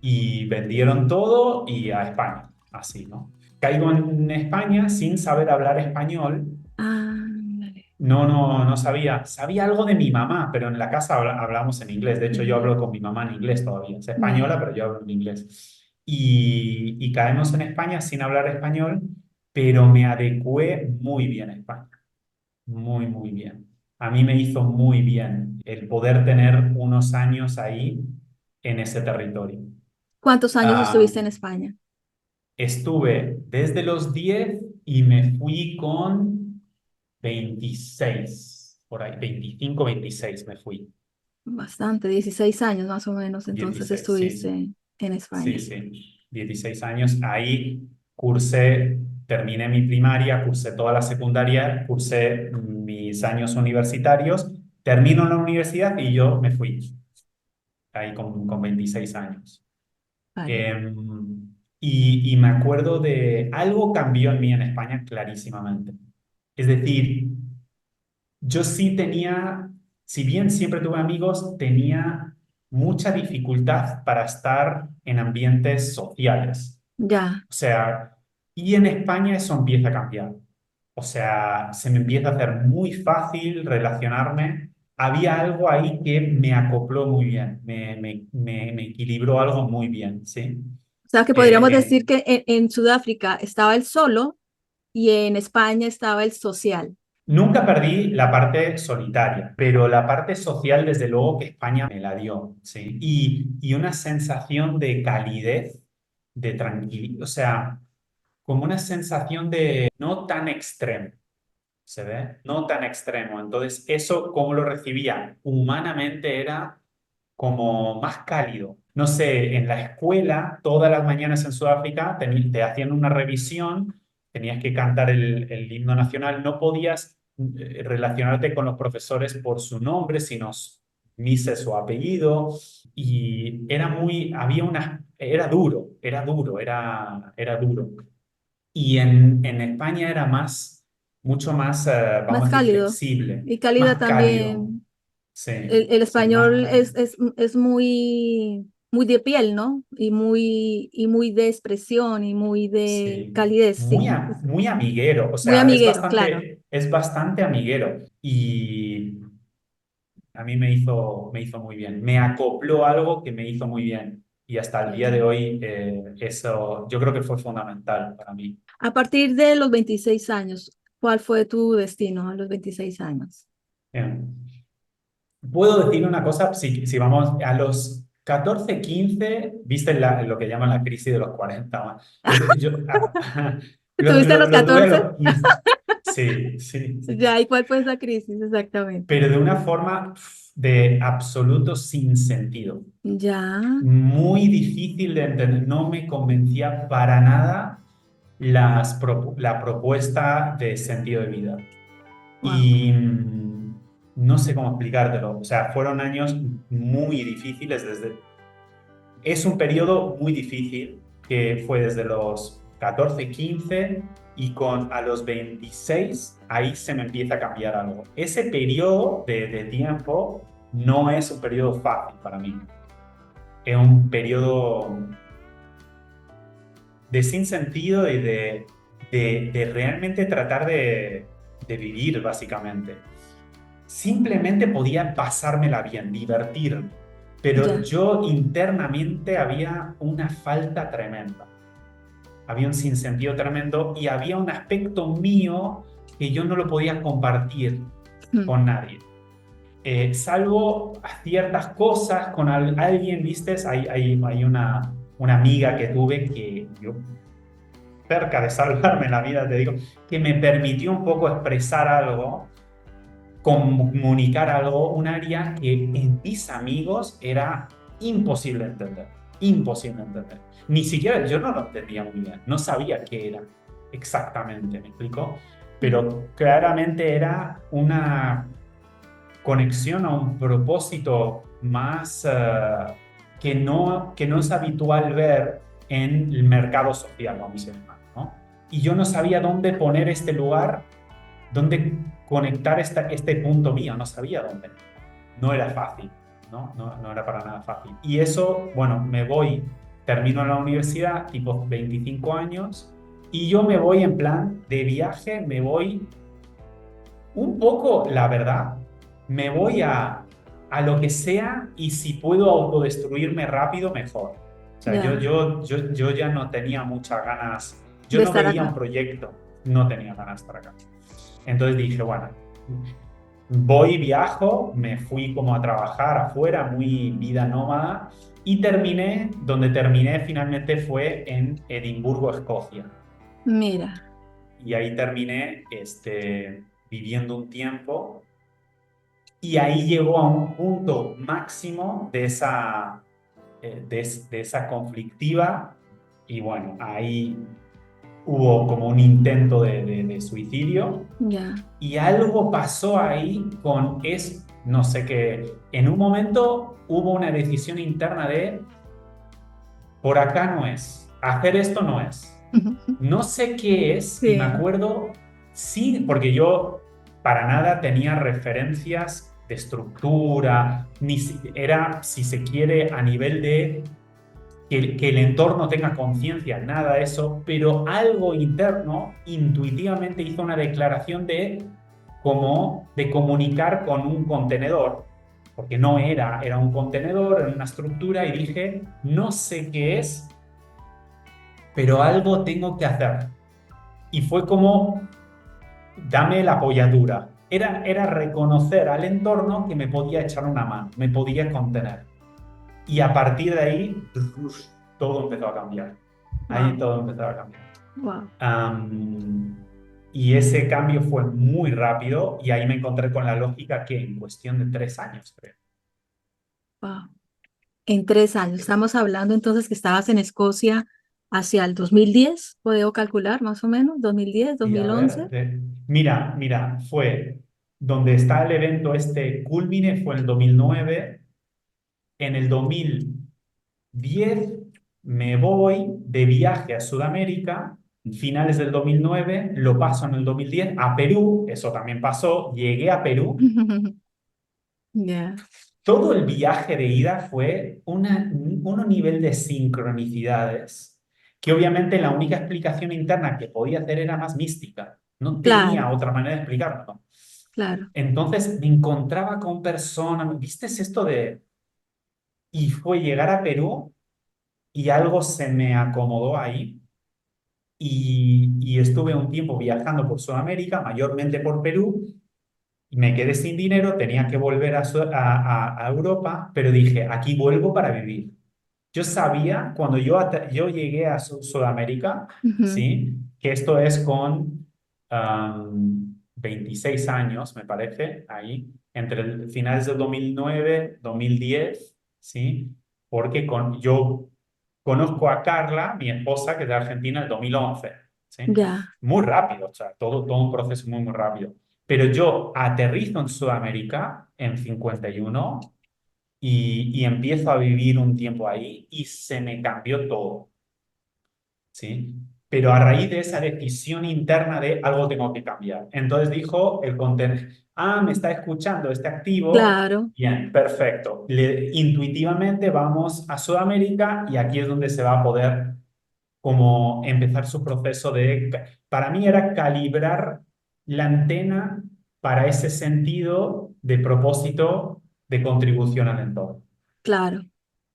[SPEAKER 1] Y vendieron todo y a España, así, ¿no? Caigo en España sin saber hablar español.
[SPEAKER 2] Ah, dale.
[SPEAKER 1] No sabía. Sabía algo de mi mamá, pero en la casa hablamos en inglés. De hecho, yo
[SPEAKER 2] Ujú.
[SPEAKER 1] hablo con mi mamá en inglés todavía. Es
[SPEAKER 2] Ya.
[SPEAKER 1] española, pero yo hablo en inglés. Y caemos en España sin hablar español, pero me adecué muy bien a España. Muy, muy bien. A mí me hizo muy bien el poder tener unos años ahí en ese territorio.
[SPEAKER 2] ¿Cuántos años
[SPEAKER 1] Ah,
[SPEAKER 2] estuviste en España?
[SPEAKER 1] estuve desde los 10 y me fui con 26 por ahí, 25 26 me fui.
[SPEAKER 2] Bastante, 16 años más o menos, entonces
[SPEAKER 1] 16
[SPEAKER 2] estuviste
[SPEAKER 1] sí,
[SPEAKER 2] en
[SPEAKER 1] sí,
[SPEAKER 2] España.
[SPEAKER 1] sí. 16 años. Ahí cursé, terminé mi primaria, cursé toda la secundaria, cursé mis años universitarios, termino la universidad y yo me fui, ahí con 26 años.
[SPEAKER 2] Vale.
[SPEAKER 1] Y me acuerdo de algo cambió en mí en España clarísimamente. Es decir, yo sí tenía, si bien siempre tuve amigos, tenía mucha dificultad para estar en ambientes sociales.
[SPEAKER 2] Ya.
[SPEAKER 1] O sea, y en España eso empieza a cambiar. O sea, se me empieza a hacer muy fácil relacionarme. Había algo ahí que me acopló muy bien, me equilibró algo muy bien, ¿sí?
[SPEAKER 2] O sea que podríamos decir
[SPEAKER 1] Eh,
[SPEAKER 2] que en Sudáfrica estaba el solo y en España estaba el social.
[SPEAKER 1] Nunca perdí la parte solitaria, pero la parte social, desde luego que España me la dio, ¿sí? Y una sensación de calidez, de tranquilidad, o sea, como una sensación de no tan extremo, ¿se ve? No tan extremo. Entonces, eso, ¿cómo lo recibía? Humanamente era como más cálido. No sé, en la escuela, todas las mañanas en Sudáfrica, te hacían una revisión, tenías que cantar el himno nacional, no podías relacionarte con los profesores por su nombre, sino Mises o apellido, y había era duro. Y en España era mucho más, vamos
[SPEAKER 2] Más
[SPEAKER 1] a decir,
[SPEAKER 2] cálido
[SPEAKER 1] flexible,
[SPEAKER 2] y cálida
[SPEAKER 1] más cálido.
[SPEAKER 2] también.
[SPEAKER 1] Sí,
[SPEAKER 2] El
[SPEAKER 1] sí, más
[SPEAKER 2] español
[SPEAKER 1] cálido.
[SPEAKER 2] es muy, muy de piel, ¿no? Y muy de expresión y muy de
[SPEAKER 1] Sí,
[SPEAKER 2] calidez, sí.
[SPEAKER 1] muy amiguero, o
[SPEAKER 2] Muy
[SPEAKER 1] sea,
[SPEAKER 2] amiguero, claro.
[SPEAKER 1] es bastante amiguero y a mí me hizo muy bien, me acopló algo que me hizo muy bien y hasta el día de
[SPEAKER 2] Bien.
[SPEAKER 1] hoy eso yo creo que fue fundamental para mí.
[SPEAKER 2] A partir de los 26 años, ¿cuál fue tu destino a los 26 años?
[SPEAKER 1] Bien. Puedo decir una cosa, si vamos a los 14 15 viste lo que llaman la crisis de los 40. ¿No? Yo
[SPEAKER 2] ¿Estuviste a los
[SPEAKER 1] lo tuve a
[SPEAKER 2] 14?
[SPEAKER 1] los 15. Sí, sí, sí.
[SPEAKER 2] Ya, ¿y cuál fue esa crisis exactamente?
[SPEAKER 1] Pero de una forma de absoluto sinsentido.
[SPEAKER 2] Ya,
[SPEAKER 1] Muy difícil de entender. No me convencía para nada la propuesta de sentido de vida.
[SPEAKER 2] wow,
[SPEAKER 1] Y no sé cómo explicártelo. O sea, fueron años muy difíciles Es un periodo muy difícil que fue desde los 14 15 y a los 26 ahí se me empieza a cambiar algo. Ese periodo de tiempo no es un periodo fácil para mí. Es un periodo de sinsentido y de realmente tratar de vivir, básicamente. Simplemente podía pasármela bien, divertirme, pero
[SPEAKER 2] ya,
[SPEAKER 1] yo internamente había una falta tremenda, había un sinsentido tremendo y había un aspecto mío que yo no lo podía compartir
[SPEAKER 2] mm,
[SPEAKER 1] con nadie. Salvo ciertas cosas con alguien, ¿viste? Hay una amiga que tuve que yo, cerca de salvarme la vida, te digo, que me permitió un poco expresar algo, comunicar algo, un área que en mis amigos era imposible entender, imposible entender. Ni siquiera yo no lo entendía muy bien, no sabía qué era exactamente, ¿me explico?
[SPEAKER 2] mm,
[SPEAKER 1] Pero claramente era una conexión a un propósito más que no es habitual ver en el mercado social, vamos a llamar, ¿no? Y yo no sabía dónde poner este lugar, dónde conectar este punto mío, no sabía dónde. No era fácil, ¿no? No era para nada fácil. Y eso, bueno, termino la universidad, tipo 25 años, y yo me voy en plan de viaje, me voy un poco, la verdad, me voy a lo que sea y si puedo autodestruirme rápido, mejor. O sea,
[SPEAKER 2] ya,
[SPEAKER 1] yo ya no tenía muchas ganas, yo
[SPEAKER 2] de
[SPEAKER 1] no
[SPEAKER 2] estar
[SPEAKER 1] veía un
[SPEAKER 2] acá.
[SPEAKER 1] proyecto, no tenía ganas para acá. Entonces dije, bueno, voy, viajo, me fui como a trabajar afuera, muy vida nómada, y donde terminé finalmente fue en Edimburgo, Escocia.
[SPEAKER 2] Mira,
[SPEAKER 1] Y ahí terminé viviendo un tiempo y ahí llegó a un punto máximo de esa conflictiva y bueno, ahí hubo como un intento de suicidio
[SPEAKER 2] ya,
[SPEAKER 1] y algo pasó ahí no sé qué, en un momento hubo una decisión interna de por acá no es, hacer esto no es. No sé qué es y me
[SPEAKER 2] sí,
[SPEAKER 1] acuerdo, sí, porque yo para nada tenía referencias de estructura, era, si se quiere, a nivel de que el entorno tenga conciencia, nada de eso, pero algo interno intuitivamente hizo una declaración como de comunicar con un contenedor, porque no era un contenedor, era una estructura, y dije, no sé qué es, pero algo tengo que hacer. Y fue como, dame la apoyadura. Era reconocer al entorno que me podía echar una mano, me podía contener. Y a partir de ahí, todo empezó a cambiar. Ahí
[SPEAKER 2] wow,
[SPEAKER 1] todo empezó a cambiar.
[SPEAKER 2] wow,
[SPEAKER 1] Y ese cambio fue muy rápido y ahí me encontré con la lógica que en cuestión de 3 años, creo.
[SPEAKER 2] wow. En 3 años, estamos hablando entonces que estabas en Escocia hacia el 2010, puedo calcular más o menos, 2010,
[SPEAKER 1] Y a
[SPEAKER 2] 2011.
[SPEAKER 1] ver, mira, fue donde está el evento culmine, fue en el 2009. En el 2010 me voy de viaje a Sudamérica, finales del 2009 lo paso en el 2010 a Perú, eso también pasó, llegué a Perú.
[SPEAKER 2] Ya,
[SPEAKER 1] Todo el viaje de ida fue un nivel de sincronicidades que obviamente la única explicación interna que podía hacer era más mística. No
[SPEAKER 2] claro,
[SPEAKER 1] tenía otra manera de explicarlo.
[SPEAKER 2] claro.
[SPEAKER 1] Entonces me encontraba con personas, ¿viste esto de... Y fue llegar a Perú y algo se me acomodó ahí y estuve un tiempo viajando por Sudamérica, mayormente por Perú, y me quedé sin dinero, tenía que volver a Europa, pero dije, aquí vuelvo para vivir. Yo sabía cuando yo llegué a Sudamérica,
[SPEAKER 2] Ujú,
[SPEAKER 1] ¿sí? Que esto es 26 años, me parece, ahí, entre finales de 2009, 2010, ¿sí? Porque yo conozco a Carla, mi esposa, que es de Argentina, en el 2011, ¿sí?
[SPEAKER 2] ya,
[SPEAKER 1] Muy rápido, o sea, todo un proceso muy, muy rápido. Pero yo aterrizo en Sudamérica en 51 y empiezo a vivir un tiempo ahí y se me cambió todo, ¿sí? Pero a raíz de esa decisión interna de algo tengo que cambiar. Entonces dijo el contenedor, me está escuchando este activo,
[SPEAKER 2] claro,
[SPEAKER 1] bien, perfecto. Intuitivamente vamos a Sudamérica y aquí es donde se va a poder como empezar su proceso de, para mí era calibrar la antena para ese sentido de propósito de contribución al entorno.
[SPEAKER 2] claro,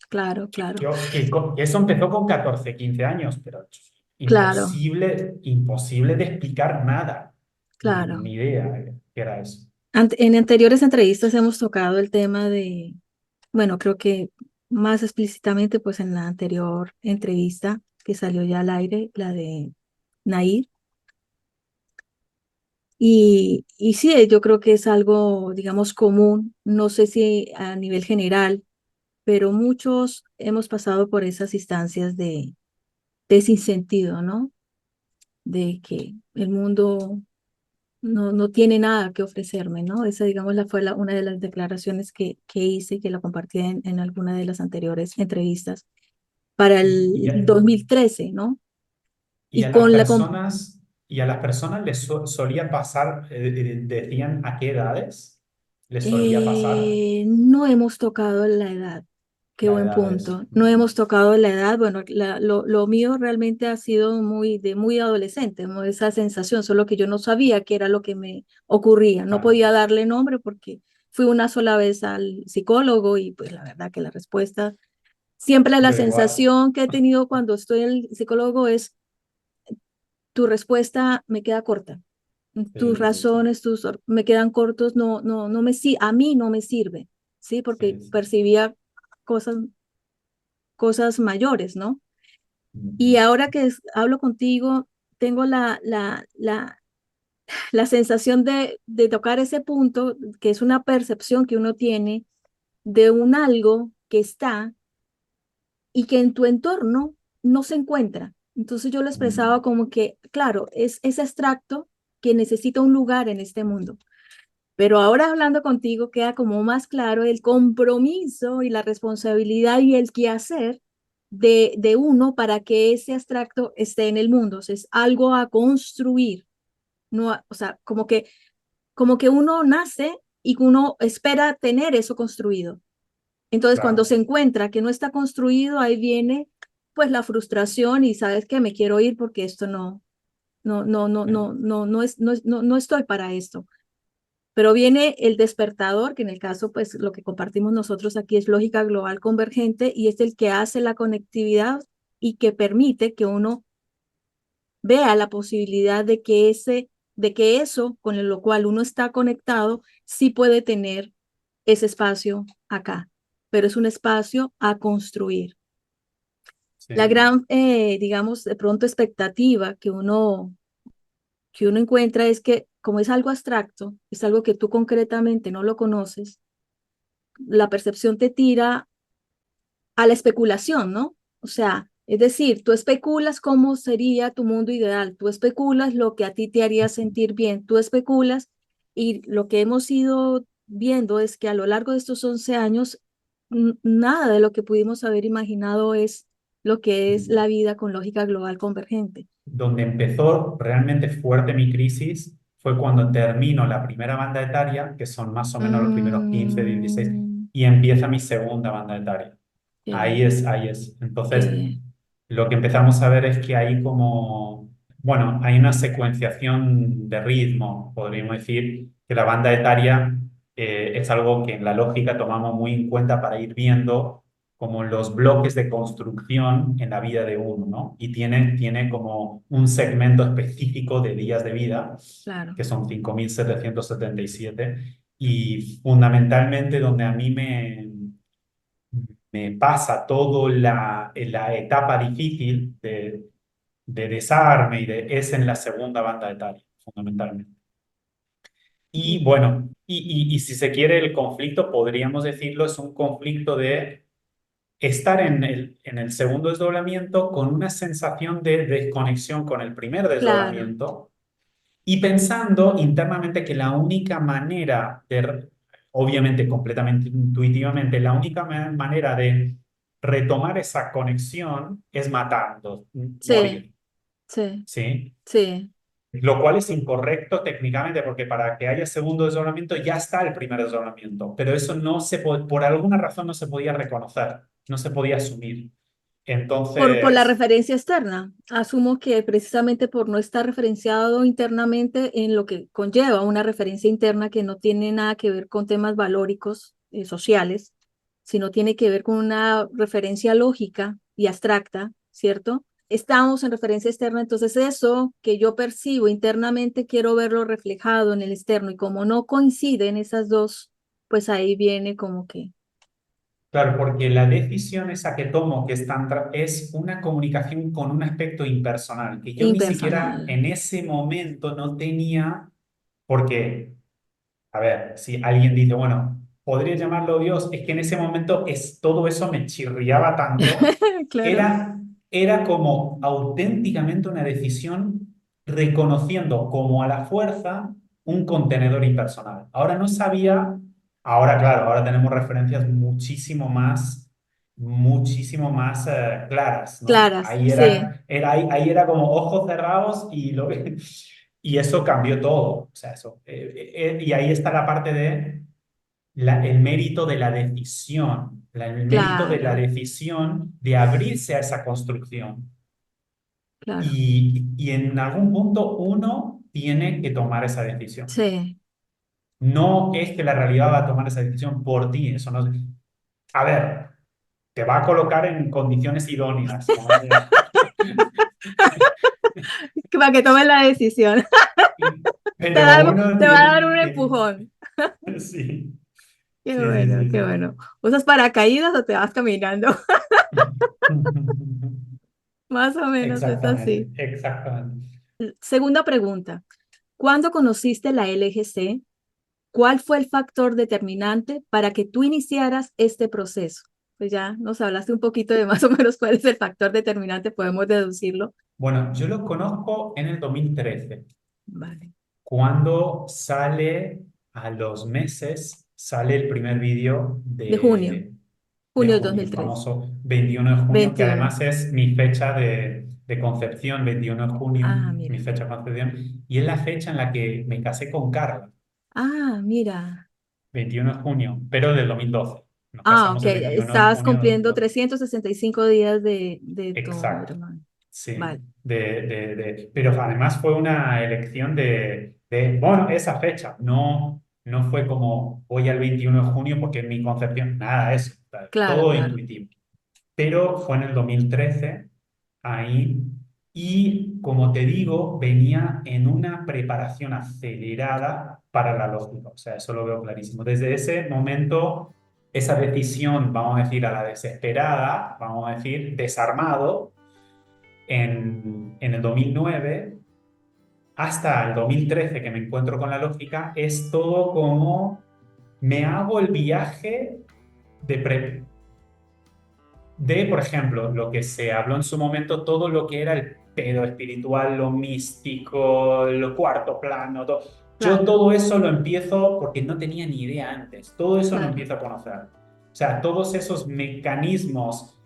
[SPEAKER 2] claro, claro,
[SPEAKER 1] Que eso empezó con 14 15 años, pero
[SPEAKER 2] claro,
[SPEAKER 1] imposible de explicar nada,
[SPEAKER 2] claro.
[SPEAKER 1] ni idea qué era eso.
[SPEAKER 2] En anteriores entrevistas hemos tocado el tema de, bueno, creo que más explícitamente, pues en la anterior entrevista que salió ya al aire, la de Nair. Y sí, yo creo que es algo, digamos, común, no sé si a nivel general, pero muchos hemos pasado por esas instancias de sinsentido, ¿no? De que el mundo no tiene nada que ofrecerme, ¿no? Esa, digamos, una de las declaraciones que hice y que la compartí en alguna de las anteriores entrevistas para
[SPEAKER 1] Y,
[SPEAKER 2] el
[SPEAKER 1] y,
[SPEAKER 2] 2013, ¿no?
[SPEAKER 1] y
[SPEAKER 2] Y con la... com-
[SPEAKER 1] y a las personas les solía pasar, decían a qué edades les solía pasar
[SPEAKER 2] no hemos tocado la edad. Qué
[SPEAKER 1] la
[SPEAKER 2] buen
[SPEAKER 1] edad de eso.
[SPEAKER 2] punto. No hemos tocado la edad. Bueno, lo mío realmente ha sido muy adolescente, ¿no? Esa sensación, solo que yo no sabía qué era lo que me ocurría. No
[SPEAKER 1] Claro.
[SPEAKER 2] podía darle nombre porque fui una sola vez al psicólogo y pues la verdad que la respuesta, siempre la
[SPEAKER 1] Yo igual.
[SPEAKER 2] sensación que he tenido cuando estoy en el psicólogo es, tu respuesta me queda corta. Tus
[SPEAKER 1] Sí, sí, sí.
[SPEAKER 2] razones, me quedan cortos, a mí no me sirve, ¿sí? Porque
[SPEAKER 1] Sí, sí.
[SPEAKER 2] percibía cosas, cosas mayores, ¿no? Y
[SPEAKER 1] Mm.
[SPEAKER 2] ahora que hablo contigo, tengo la sensación de tocar ese punto, que es una percepción que uno tiene de un algo que está y que en tu entorno no se encuentra. Entonces yo lo expresaba
[SPEAKER 1] Mm.
[SPEAKER 2] como que, claro, es abstracto que necesita un lugar en este mundo. Pero ahora hablando contigo queda como más claro el compromiso y la responsabilidad y el quehacer de uno para que ese abstracto esté en el mundo. O sea, es algo a construir, no, o sea, como que uno nace y uno espera tener eso construido. Entonces, cuando
[SPEAKER 1] Claro.
[SPEAKER 2] se encuentra que no está construido, ahí viene pues la frustración y sabes que me quiero ir porque esto no estoy para esto. Pero viene el despertador, que en el caso, pues lo que compartimos nosotros aquí es lógica global convergente y es el que hace la conectividad y que permite que uno vea la posibilidad de que eso con lo cual uno está conectado sí puede tener ese espacio acá, pero es un espacio a construir. La
[SPEAKER 1] Sí.
[SPEAKER 2] gran, digamos, de pronto expectativa que uno encuentra es que como es algo abstracto, es algo que tú concretamente no lo conoces, la percepción te tira a la especulación, ¿no? O sea, es decir, tú especulas cómo sería tu mundo ideal, tú especulas lo que a ti te haría sentir bien, tú especulas y lo que hemos ido viendo es que a lo largo de estos 11 años, nada de lo que pudimos haber imaginado es lo que es
[SPEAKER 1] Mm.
[SPEAKER 2] la vida con lógica global convergente.
[SPEAKER 1] Donde empezó realmente fuerte mi crisis fue cuando termino la primera banda etaria, que son más o menos los primeros 15 16
[SPEAKER 2] Mm,
[SPEAKER 1] y empieza mi segunda banda etaria.
[SPEAKER 2] qué bien,
[SPEAKER 1] Ahí es.
[SPEAKER 2] qué
[SPEAKER 1] Entonces,
[SPEAKER 2] bien.
[SPEAKER 1] lo que empezamos a ver es que hay como, bueno, hay una secuenciación de ritmo, podríamos decir que la banda etaria es algo que en la lógica tomamos muy en cuenta para ir viendo como los bloques de construcción en la vida de uno, ¿no? Y tiene como un segmento específico de días de vida,
[SPEAKER 2] Claro,
[SPEAKER 1] que son 5.777 y fundamentalmente donde a mí me pasa toda la etapa difícil de desarme es en la segunda banda etaria, fundamentalmente. Y bueno, y si se quiere el conflicto, podríamos decirlo, es un conflicto de estar en el segundo desdoblamiento con una sensación de desconexión con el primer
[SPEAKER 2] Claro,
[SPEAKER 1] desdoblamiento y pensando internamente que la única manera de, obviamente completamente intuitivamente, la única manera de retomar esa conexión es matando,
[SPEAKER 2] sí,
[SPEAKER 1] morir,
[SPEAKER 2] sí,
[SPEAKER 1] ¿sí?
[SPEAKER 2] sí,
[SPEAKER 1] Lo cual es incorrecto técnicamente porque para que haya segundo desdoblamiento ya está el primer desdoblamiento, pero eso no se por alguna razón no se podía reconocer, no se podía asumir.
[SPEAKER 2] por la
[SPEAKER 1] Entonces,
[SPEAKER 2] referencia externa. Asumo que precisamente por no estar referenciado internamente en lo que conlleva una referencia interna que no tiene nada que ver con temas valóricos sociales, sino tiene que ver con una referencia lógica y abstracta, ¿cierto? Estamos en referencia externa, entonces eso que yo percibo internamente quiero verlo reflejado en el externo y como no coinciden esas dos, pues ahí viene como que
[SPEAKER 1] claro, porque la decisión esa que tomo, que es, es una comunicación con un aspecto impersonal, que yo ni siquiera
[SPEAKER 2] impersonal.
[SPEAKER 1] en ese momento no tenía, porque, a ver, si alguien dice, bueno, podría llamarlo Dios, es que en ese momento todo eso me chirriaba tanto,
[SPEAKER 2] Claro,
[SPEAKER 1] era, era como auténticamente una decisión reconociendo como a la fuerza un contenedor impersonal. Ahora no sabía, ahora claro, ahora tenemos referencias muchísimo más claras, ¿no?
[SPEAKER 2] claras,
[SPEAKER 1] Ahí
[SPEAKER 2] sí,
[SPEAKER 1] ahí era como ojos cerrados y, y eso cambió todo. O sea, eso, y ahí está la parte de el mérito de la decisión, el mérito de la
[SPEAKER 2] claro,
[SPEAKER 1] decisión de abrirse a esa construcción.
[SPEAKER 2] claro,
[SPEAKER 1] Y en algún punto uno tiene que tomar esa decisión.
[SPEAKER 2] sí.
[SPEAKER 1] No es que la realidad va a tomar esa decisión por ti. Eso no es... A ver, te va a colocar en condiciones idóneas, como
[SPEAKER 2] Para que tomes la decisión.
[SPEAKER 1] pero uno
[SPEAKER 2] Te va a dar
[SPEAKER 1] tiene
[SPEAKER 2] un
[SPEAKER 1] que...
[SPEAKER 2] empujón.
[SPEAKER 1] Sí,
[SPEAKER 2] Qué
[SPEAKER 1] sí, sí,
[SPEAKER 2] bueno,
[SPEAKER 1] sí,
[SPEAKER 2] qué
[SPEAKER 1] sí.
[SPEAKER 2] bueno. ¿Usas paracaídas o te vas caminando? Más o menos es
[SPEAKER 1] Exactamente,
[SPEAKER 2] así.
[SPEAKER 1] exactamente.
[SPEAKER 2] Segunda pregunta. ¿Cuándo conociste la LGC? ¿Cuál fue el factor determinante para que tú iniciaras este proceso? Pues ya nos hablaste un poquito de más o menos cuál es el factor determinante, podemos deducirlo.
[SPEAKER 1] Bueno, yo lo conozco en el 2013
[SPEAKER 2] Vale.
[SPEAKER 1] cuando sale a los meses, sale el primer vídeo
[SPEAKER 2] De junio,
[SPEAKER 1] de
[SPEAKER 2] junio del
[SPEAKER 1] junio, el
[SPEAKER 2] 2003.
[SPEAKER 1] famoso 21 de junio, que
[SPEAKER 2] 21.
[SPEAKER 1] además es mi fecha de concepción, 21 de junio,
[SPEAKER 2] Ah,
[SPEAKER 1] mi
[SPEAKER 2] mira.
[SPEAKER 1] fecha de concepción, y es la fecha en la que me casé con Carla,
[SPEAKER 2] Ah, mira.
[SPEAKER 1] 21 de junio, pero del 2012. Nos
[SPEAKER 2] Ah, ok.
[SPEAKER 1] casamos el 21 de
[SPEAKER 2] Estabas
[SPEAKER 1] junio de
[SPEAKER 2] cumpliendo
[SPEAKER 1] 2012.
[SPEAKER 2] 365 días de tu
[SPEAKER 1] Exacto.
[SPEAKER 2] hermano.
[SPEAKER 1] Sí,
[SPEAKER 2] Vale,
[SPEAKER 1] pero además fue una elección bueno, esa fecha, no fue como voy al 21 de junio porque en mi concepción, nada de eso,
[SPEAKER 2] claro,
[SPEAKER 1] todo
[SPEAKER 2] claro.
[SPEAKER 1] intuitivo. Pero fue en el 2013, ahí, y como te digo, venía en una preparación acelerada para la lógica, o sea, eso lo veo clarísimo. Desde ese momento, esa decisión, vamos a decir, a la desesperada, vamos a decir, desarmado, en el 2009 hasta el 2013 que me encuentro con la lógica, es todo como me hago el viaje de, por ejemplo, lo que se habló en su momento, todo lo que era el pedo espiritual, lo místico, el cuarto plano, todo. Yo
[SPEAKER 2] Claro,
[SPEAKER 1] todo eso lo empiezo porque no tenía ni idea antes, todo eso lo
[SPEAKER 2] claro.
[SPEAKER 1] empiezo a conocer. O sea, todos esos mecanismos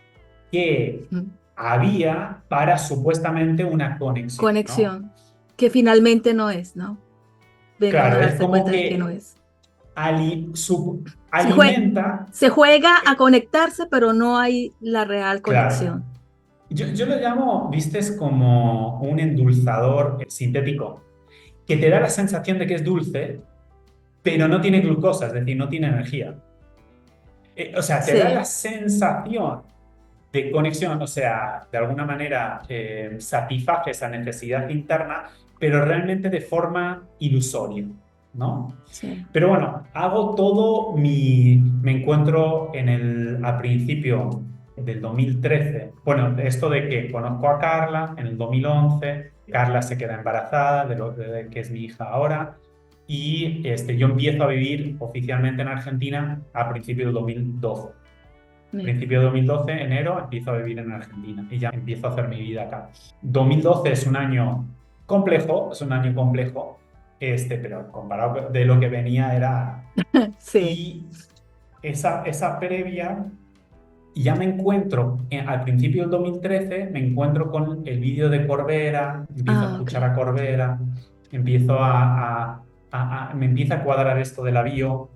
[SPEAKER 1] que
[SPEAKER 2] Mm.
[SPEAKER 1] había para supuestamente una conexión, ¿no?
[SPEAKER 2] Conexión, que finalmente no es, ¿no? Ven a
[SPEAKER 1] Claro, es
[SPEAKER 2] darse
[SPEAKER 1] como
[SPEAKER 2] cuenta de que no
[SPEAKER 1] que
[SPEAKER 2] es. Se jue-
[SPEAKER 1] alimenta,
[SPEAKER 2] Se juega a
[SPEAKER 1] eh,
[SPEAKER 2] conectarse, pero no hay la real
[SPEAKER 1] claro.
[SPEAKER 2] conexión.
[SPEAKER 1] Yo lo llamo, vistes, como un endulzador sintético, que te da la sensación de que es dulce, pero no tiene glucosa, es decir, no tiene energía. O sea, te da la
[SPEAKER 2] Sí,
[SPEAKER 1] sensación de conexión, o sea, de alguna manera satisface esa necesidad interna, pero realmente de forma ilusoria, ¿no?
[SPEAKER 2] sí.
[SPEAKER 1] Pero bueno, hago todo me encuentro a principio del 2013, bueno, esto de que conozco a Carla en el 2011, Carla se queda embarazada de que es mi hija ahora, y yo empiezo a vivir oficialmente en Argentina a principios del 2012.
[SPEAKER 2] Mira.
[SPEAKER 1] Principio de 2012, enero, empiezo a vivir en Argentina y ya empiezo a hacer mi vida acá. 2012 es un año complejo, es un año complejo, pero comparado de lo que venía era...
[SPEAKER 2] Sí.
[SPEAKER 1] Y esa previa, y ya me encuentro, al principio del 2013, me encuentro con el vídeo de Corbera, empiezo a
[SPEAKER 2] Ah, ok.
[SPEAKER 1] escuchar a Corbera, empiezo me empieza a cuadrar esto de la bio.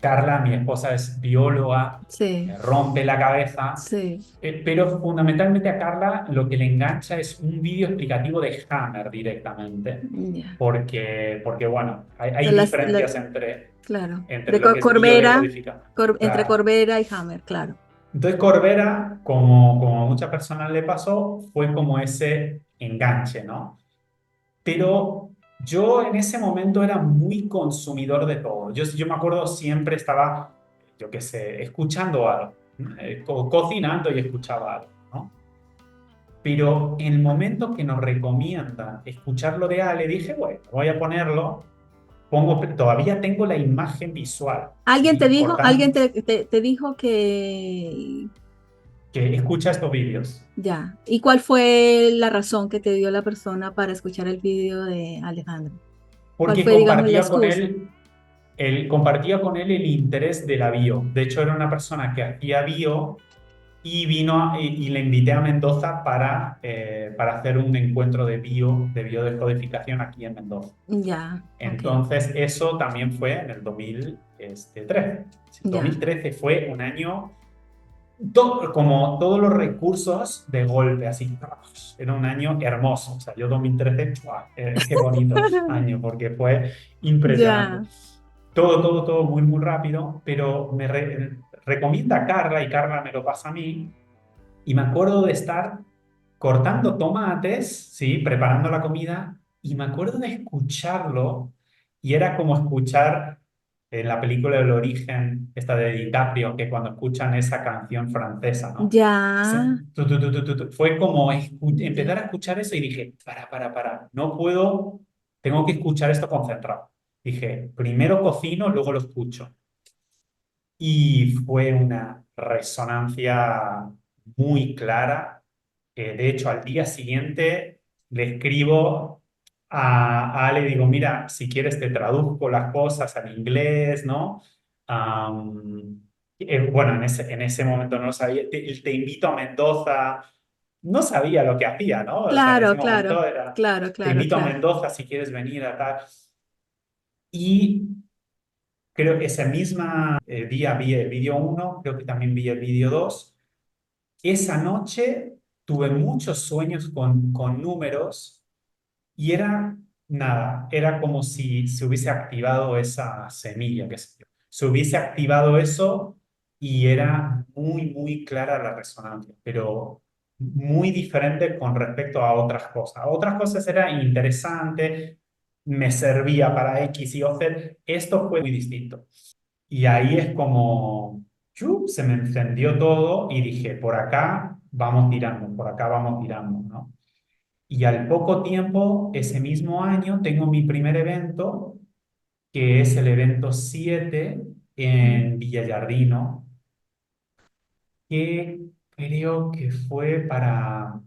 [SPEAKER 1] Carla, mi esposa, es bióloga,
[SPEAKER 2] Sí,
[SPEAKER 1] me rompe la cabeza,
[SPEAKER 2] sí.
[SPEAKER 1] pero fundamentalmente a Carla lo que le engancha es un vídeo explicativo de Hammer directamente,
[SPEAKER 2] Ya.
[SPEAKER 1] porque bueno, hay
[SPEAKER 2] De
[SPEAKER 1] diferencias entre,
[SPEAKER 2] claro.
[SPEAKER 1] entre
[SPEAKER 2] De
[SPEAKER 1] lo que es
[SPEAKER 2] Corbera,
[SPEAKER 1] biodecodificación.
[SPEAKER 2] entre
[SPEAKER 1] Claro.
[SPEAKER 2] Corbera y Hammer, claro.
[SPEAKER 1] Entonces Corbera, como a muchas personas le pasó, fue como ese enganche, ¿no? Pero yo en ese momento era muy consumidor de todo. Yo me acuerdo siempre estaba, yo qué sé, escuchando algo, ¿no? Cocinando y escuchaba algo, ¿no? Pero en el momento que nos recomiendan escucharlo de Ale, dije, bueno, voy a ponerlo, todavía tengo la imagen visual,
[SPEAKER 2] ¿Alguien te
[SPEAKER 1] ¿sí?
[SPEAKER 2] dijo,
[SPEAKER 1] Por
[SPEAKER 2] alguien
[SPEAKER 1] tanto,
[SPEAKER 2] te dijo que
[SPEAKER 1] que escucha estos vídeos.
[SPEAKER 2] ya? ¿Y cuál fue la razón que te dio la persona para escuchar el video de Alejandro? ¿Cuál
[SPEAKER 1] Porque
[SPEAKER 2] fue, digamos, la excusa?
[SPEAKER 1] él compartía con él el interés de la bio. De hecho, era una persona que hacía bio y y le invité a Mendoza para hacer un encuentro de biodescodificación aquí en Mendoza.
[SPEAKER 2] Ya, ok,
[SPEAKER 1] Entonces, eso también fue en el 2013. Sí,
[SPEAKER 2] ya,
[SPEAKER 1] 2013 fue un año, como todos los recursos de golpe, así. Era un año hermoso. O sea, yo 2013, ¡chua! Qué bonito año, porque fue impresionante.
[SPEAKER 2] ya,
[SPEAKER 1] Todo muy, muy rápido, pero recomienda a Carla y Carla me lo pasa a mí. Y me acuerdo de estar cortando tomates, ¿sí? Preparando la comida, y me acuerdo de escucharlo, y era como escuchar en la película El Origen, esta de DiCaprio, que cuando escuchan esa canción francesa, ¿no?
[SPEAKER 2] ya,
[SPEAKER 1] Fue como empezar
[SPEAKER 2] ya,
[SPEAKER 1] a escuchar eso y dije, para, no puedo, tengo que escuchar esto concentrado. Dije, primero cocino, luego lo escucho. Y fue una resonancia muy clara. De hecho, al día siguiente le escribo a Ale y digo, mira, si quieres te traduzco las cosas al inglés, ¿no? Am, bueno, en ese momento no lo sabía. Te invito a Mendoza. No sabía lo que hacía, ¿no? O sea, en ese
[SPEAKER 2] claro,
[SPEAKER 1] momento
[SPEAKER 2] claro,
[SPEAKER 1] era,
[SPEAKER 2] claro,
[SPEAKER 1] te
[SPEAKER 2] claro,
[SPEAKER 1] invito a
[SPEAKER 2] claro.
[SPEAKER 1] Mendoza si quieres venir a tal. Y creo que ese misma día vi el vídeo uno, creo que también vi el vídeo 2. Esa noche tuve muchos sueños con números y era nada, era como si se hubiese activado esa semilla, qué sé yo. Se hubiese activado eso y era muy, muy clara la resonancia, pero muy diferente con respecto a otras cosas. Otras cosas era interesante, me servía para X y O, Z. Esto fue muy distinto. Y ahí es como, ¡chup! Se me encendió todo y dije, por acá vamos tirando, por acá vamos tirando, ¿no? Y al poco tiempo, ese mismo año, tengo mi primer evento, que es el evento 7
[SPEAKER 2] Mm.
[SPEAKER 1] en Villallardino, que creo que fue para,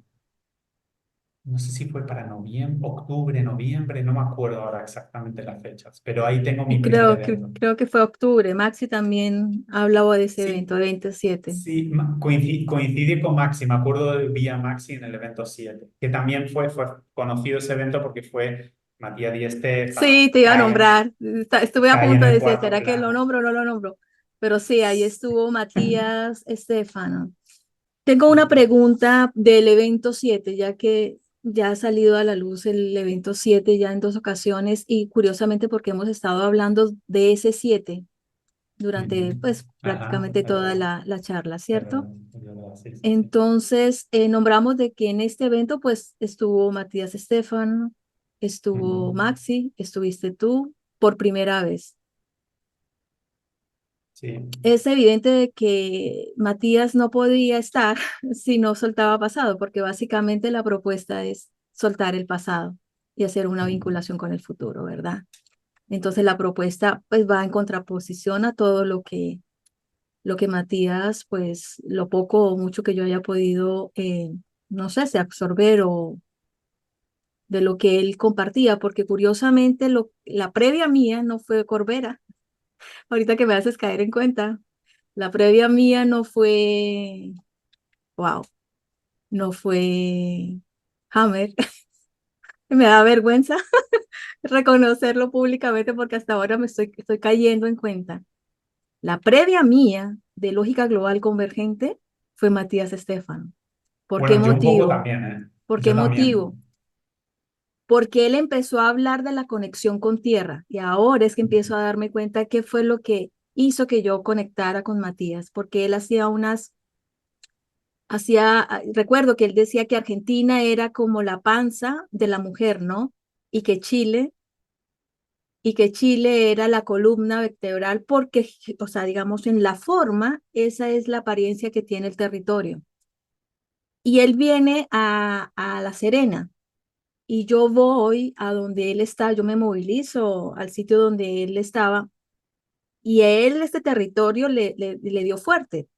[SPEAKER 1] no sé si fue para noviembre, octubre, noviembre, no me acuerdo ahora exactamente las fechas, pero ahí tengo mi primer evento.
[SPEAKER 2] Creo que fue octubre. Maxi también hablaba de ese evento,
[SPEAKER 1] Sí,
[SPEAKER 2] 27.
[SPEAKER 1] sí, coincidí con Maxi, me acuerdo de Vía Maxi en el evento 7 que también fue conocido ese evento porque fue Matías Di Stéfano,
[SPEAKER 2] Sí, te iba a nombrar. Estuve a
[SPEAKER 1] cae
[SPEAKER 2] punto
[SPEAKER 1] en
[SPEAKER 2] de
[SPEAKER 1] el
[SPEAKER 2] decir,
[SPEAKER 1] cuarto
[SPEAKER 2] ¿será que lo
[SPEAKER 1] plano.
[SPEAKER 2] nombro o no lo nombro? Pero sí, ahí estuvo Matías Estefano. Tengo una pregunta del evento 7, ya que ya ha salido a la luz el evento 7 ya en dos ocasiones y curiosamente porque hemos estado hablando de ese 7 durante
[SPEAKER 1] Ujú.
[SPEAKER 2] pues
[SPEAKER 1] Ajá,
[SPEAKER 2] prácticamente
[SPEAKER 1] es
[SPEAKER 2] toda
[SPEAKER 1] verdad,
[SPEAKER 2] la charla,
[SPEAKER 1] es
[SPEAKER 2] ¿cierto?
[SPEAKER 1] verdad, es verdad, sí, sí, sí.
[SPEAKER 2] Entonces, nombramos de que en este evento pues estuvo Matías Estefan, estuvo
[SPEAKER 1] Ujú.
[SPEAKER 2] Maxi, estuviste tú por primera vez.
[SPEAKER 1] Sí.
[SPEAKER 2] Es evidente de que Matías no podía estar si no soltaba pasado, porque básicamente la propuesta es soltar el pasado y hacer una
[SPEAKER 1] Ujú.
[SPEAKER 2] vinculación con el futuro, ¿verdad? Entonces la propuesta pues va en contraposición a todo lo que Matías, pues lo poco o mucho que yo haya podido, no sé, si absorber o de lo que él compartía, porque curiosamente la previa mía no fue Corbera, ahorita que me haces caer en cuenta, la previa mía no fue, wow, no fue Hammer. Me da vergüenza reconocerlo públicamente porque hasta ahora estoy cayendo en cuenta. La previa mía de lógica global convergente fue Matías Estefano. ¿Por qué
[SPEAKER 1] Bueno, yo un poco
[SPEAKER 2] motivo?
[SPEAKER 1] también, ¿eh?
[SPEAKER 2] ¿Por qué
[SPEAKER 1] Yo
[SPEAKER 2] motivo?
[SPEAKER 1] también.
[SPEAKER 2] Porque él empezó a hablar de la conexión con tierra y ahora es que empiezo a darme cuenta qué fue lo que hizo que yo conectara con Matías, porque él recuerdo que él decía que Argentina era como la panza de la mujer, ¿no? Y que Chile, y que Chile era la columna vertebral porque, o sea, digamos, en la forma, esa es la apariencia que tiene el territorio. Y él viene a La Serena y yo voy a donde él está, yo me movilizo al sitio donde él estaba y a él este territorio le dio fuerte.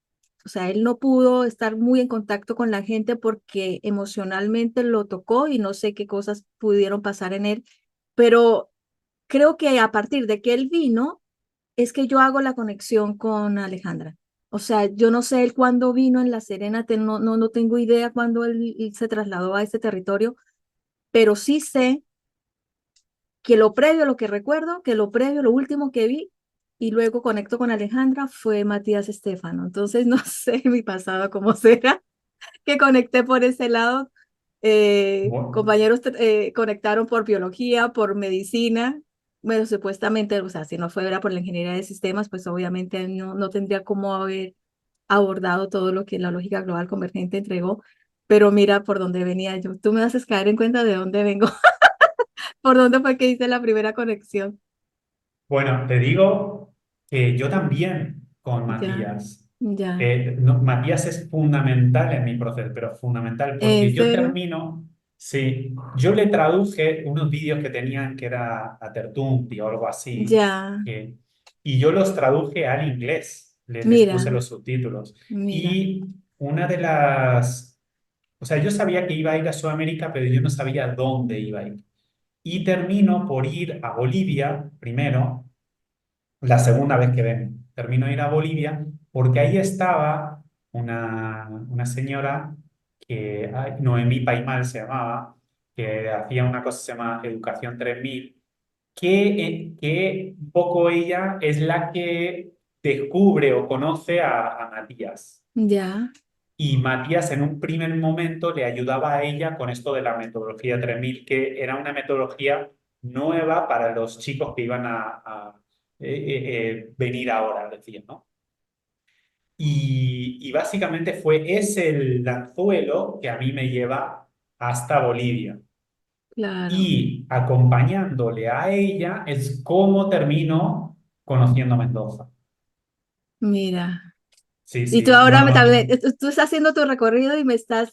[SPEAKER 2] O sea, él no pudo estar muy en contacto con la gente porque emocionalmente lo tocó y no sé qué cosas pudieron pasar en él, pero creo que a partir de que él vino es que yo hago la conexión con Alejandra. O sea, yo no sé él cuándo vino en La Serena, no tengo idea cuándo él se trasladó a este territorio, pero sí sé que lo previo, lo que recuerdo, que lo previo, lo último que vi y luego conecto con Alejandra fue Matías Estefano. Entonces no sé mi pasado cómo será, que conecté por ese lado.
[SPEAKER 1] Bueno,
[SPEAKER 2] Compañeros conectaron por biología, por medicina. Bueno, supuestamente, o sea, si no fuera por la ingeniería de sistemas, pues obviamente no tendría cómo haber abordado todo lo que la lógica global convergente entregó. Pero mira por dónde venía yo. Tú me haces caer en cuenta de dónde vengo, por dónde fue que hice la primera conexión.
[SPEAKER 1] bueno, te digo que yo también con
[SPEAKER 2] Ya,
[SPEAKER 1] Matías.
[SPEAKER 2] ya.
[SPEAKER 1] Matías es fundamental en mi proceso, pero fundamental
[SPEAKER 2] ¿En
[SPEAKER 1] porque yo
[SPEAKER 2] serio?
[SPEAKER 1] termino, sí, yo le traduje unos vídeos que tenían que era a Tertunti o algo así,
[SPEAKER 2] Ya.
[SPEAKER 1] que- y yo los traduje al inglés, les puse
[SPEAKER 2] Mira,
[SPEAKER 1] los subtítulos.
[SPEAKER 2] mira.
[SPEAKER 1] Y una de las, o sea, yo sabía que iba a ir a Sudamérica, pero yo no sabía dónde iba a ir. Y termino por ir a Bolivia primero, la segunda vez que vengo. Termino de ir a Bolivia porque ahí estaba una señora que, ay, Noemí Paimal se llamaba, que hacía una cosa que se llama Educación 3000, que un poco ella es la que descubre o conoce a Matías.
[SPEAKER 2] Ya,
[SPEAKER 1] Y Matías en un primer momento le ayudaba a ella con esto de la metodología 3000, que era una metodología nueva para los chicos que iban a venir ahora, decía, ¿no? Y básicamente fue ese el anzuelo que a mí me lleva hasta Bolivia.
[SPEAKER 2] claro.
[SPEAKER 1] Y acompañándole a ella es como termino conociendo Mendoza.
[SPEAKER 2] Mira.
[SPEAKER 1] Sí,
[SPEAKER 2] Y tú
[SPEAKER 1] sí,
[SPEAKER 2] ahora
[SPEAKER 1] no, no.
[SPEAKER 2] tú estás haciendo tu recorrido y me estás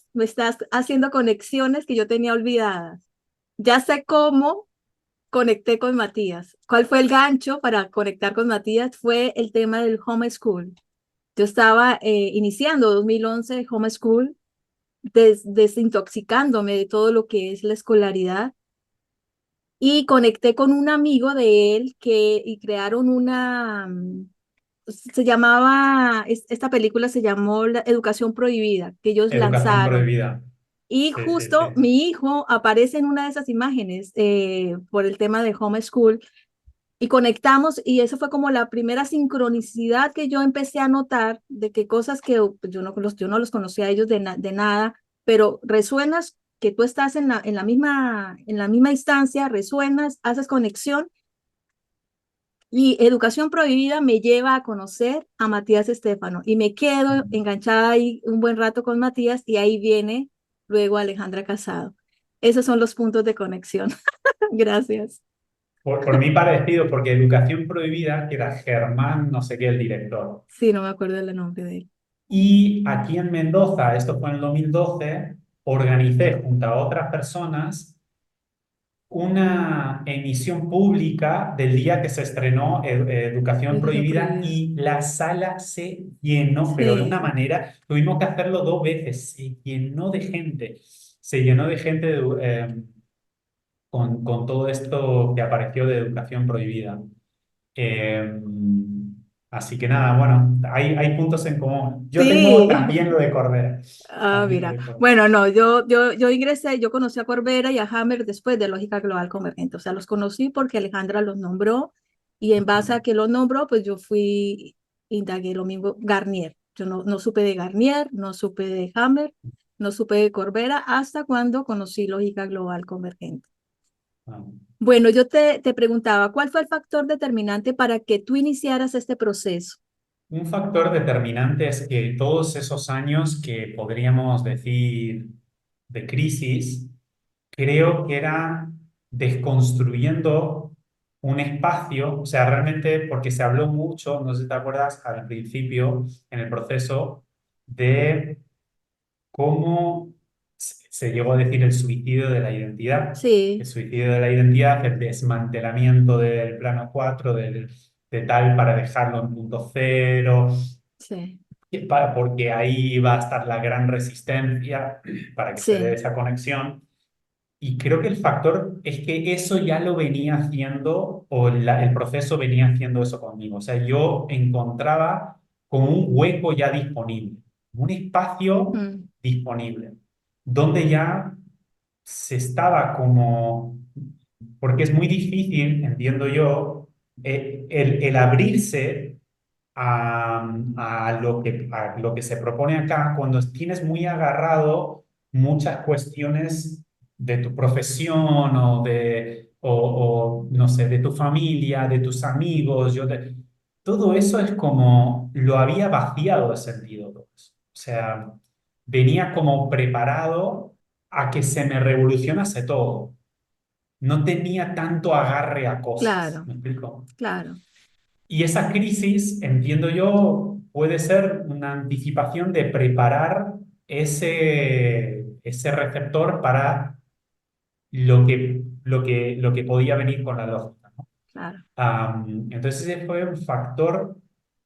[SPEAKER 2] haciendo conexiones que yo tenía olvidadas. Ya sé cómo conecté con Matías. ¿Cuál fue el gancho para conectar con Matías? Fue el tema del homeschool. Yo estaba iniciando 2011 homeschool, desintoxicándome de todo lo que es la escolaridad y conecté con un amigo de él y crearon se llamaba, esta película se llamó La Educación Prohibida, que ellos
[SPEAKER 1] Educación
[SPEAKER 2] lanzaron.
[SPEAKER 1] prohibida.
[SPEAKER 2] Y
[SPEAKER 1] Sí, sí,
[SPEAKER 2] justo
[SPEAKER 1] sí.
[SPEAKER 2] mi hijo aparece en una de esas imágenes por el tema de homeschool y conectamos y eso fue como la primera sincronicidad que yo empecé a notar de que cosas que pues, yo no los conocía a ellos de nada, pero resuenas que tú estás en la misma instancia, resuenas, haces conexión y Educación Prohibida me lleva a conocer a Matías Estefano y me quedo enganchada ahí un buen rato con Matías y ahí viene luego Alejandra Casado. Esos son los puntos de conexión. Gracias.
[SPEAKER 1] Por mí parecido, porque Educación Prohibida, que era Germán, no sé qué, el director.
[SPEAKER 2] Sí, no me acuerdo el nombre de él.
[SPEAKER 1] Y aquí en Mendoza, esto fue en el 2012, organicé junto a otras personas una emisión pública del día que se estrenó Educación
[SPEAKER 2] Educación
[SPEAKER 1] Prohibida
[SPEAKER 2] prohibida.
[SPEAKER 1] y la sala se llenó, pero de una
[SPEAKER 2] Sí,
[SPEAKER 1] manera, tuvimos que hacerlo dos veces, se llenó de gente con todo esto que apareció de Educación Prohibida. Eh, Así que nada, bueno, hay puntos en común. Yo tengo
[SPEAKER 2] sí.
[SPEAKER 1] también lo de Corbera,
[SPEAKER 2] Ah,
[SPEAKER 1] también lo
[SPEAKER 2] mira.
[SPEAKER 1] de Corbera.
[SPEAKER 2] Bueno, no, yo ingresé, yo conocí a Corbera y a Hammer después de Lógica Global Convergente. O sea, los conocí porque Alejandra los nombró y en base a que los nombró, pues yo fui, indagué lo mismo, Garnier. Yo no supe de Garnier, no supe de Hammer, no supe de Corbera hasta cuando conocí Lógica Global Convergente.
[SPEAKER 1] Ah.
[SPEAKER 2] Bueno, yo te preguntaba, ¿cuál fue el factor determinante para que tú iniciaras este proceso?
[SPEAKER 1] Un factor determinante es que todos esos años que podríamos decir de crisis, creo que era desconstruyendo un espacio, o sea, realmente porque se habló mucho, no sé si te acuerdas, al principio, en el proceso, de cómo se llegó a decir el suicidio de la identidad. El
[SPEAKER 2] Sí,
[SPEAKER 1] suicidio de la identidad, el desmantelamiento del plano 4 de tal para dejarlo en punto cero,
[SPEAKER 2] sí,
[SPEAKER 1] porque ahí va a estar la gran resistencia para que se dé
[SPEAKER 2] sí.
[SPEAKER 1] esa conexión. Y creo que el factor es que eso ya lo venía haciendo, o el proceso venía haciendo eso conmigo. O sea, yo encontraba como un hueco ya disponible, un espacio
[SPEAKER 2] Mm,
[SPEAKER 1] disponible, donde ya se estaba como, porque es muy difícil, entiendo yo, el abrirse a lo que se propone acá cuando tienes muy agarrado muchas cuestiones de tu profesión no sé, de tu familia, de tus amigos. Todo eso es como lo había vaciado de sentido todo eso. O sea, venía como preparado a que se me revolucionase todo. No tenía tanto agarre a cosas.
[SPEAKER 2] claro,
[SPEAKER 1] ¿Me explico?
[SPEAKER 2] claro.
[SPEAKER 1] Y esa crisis, entiendo yo, puede ser una anticipación de preparar ese receptor para lo que podía venir con la lógica, ¿no?
[SPEAKER 2] Claro.
[SPEAKER 1] Entonces ese fue un factor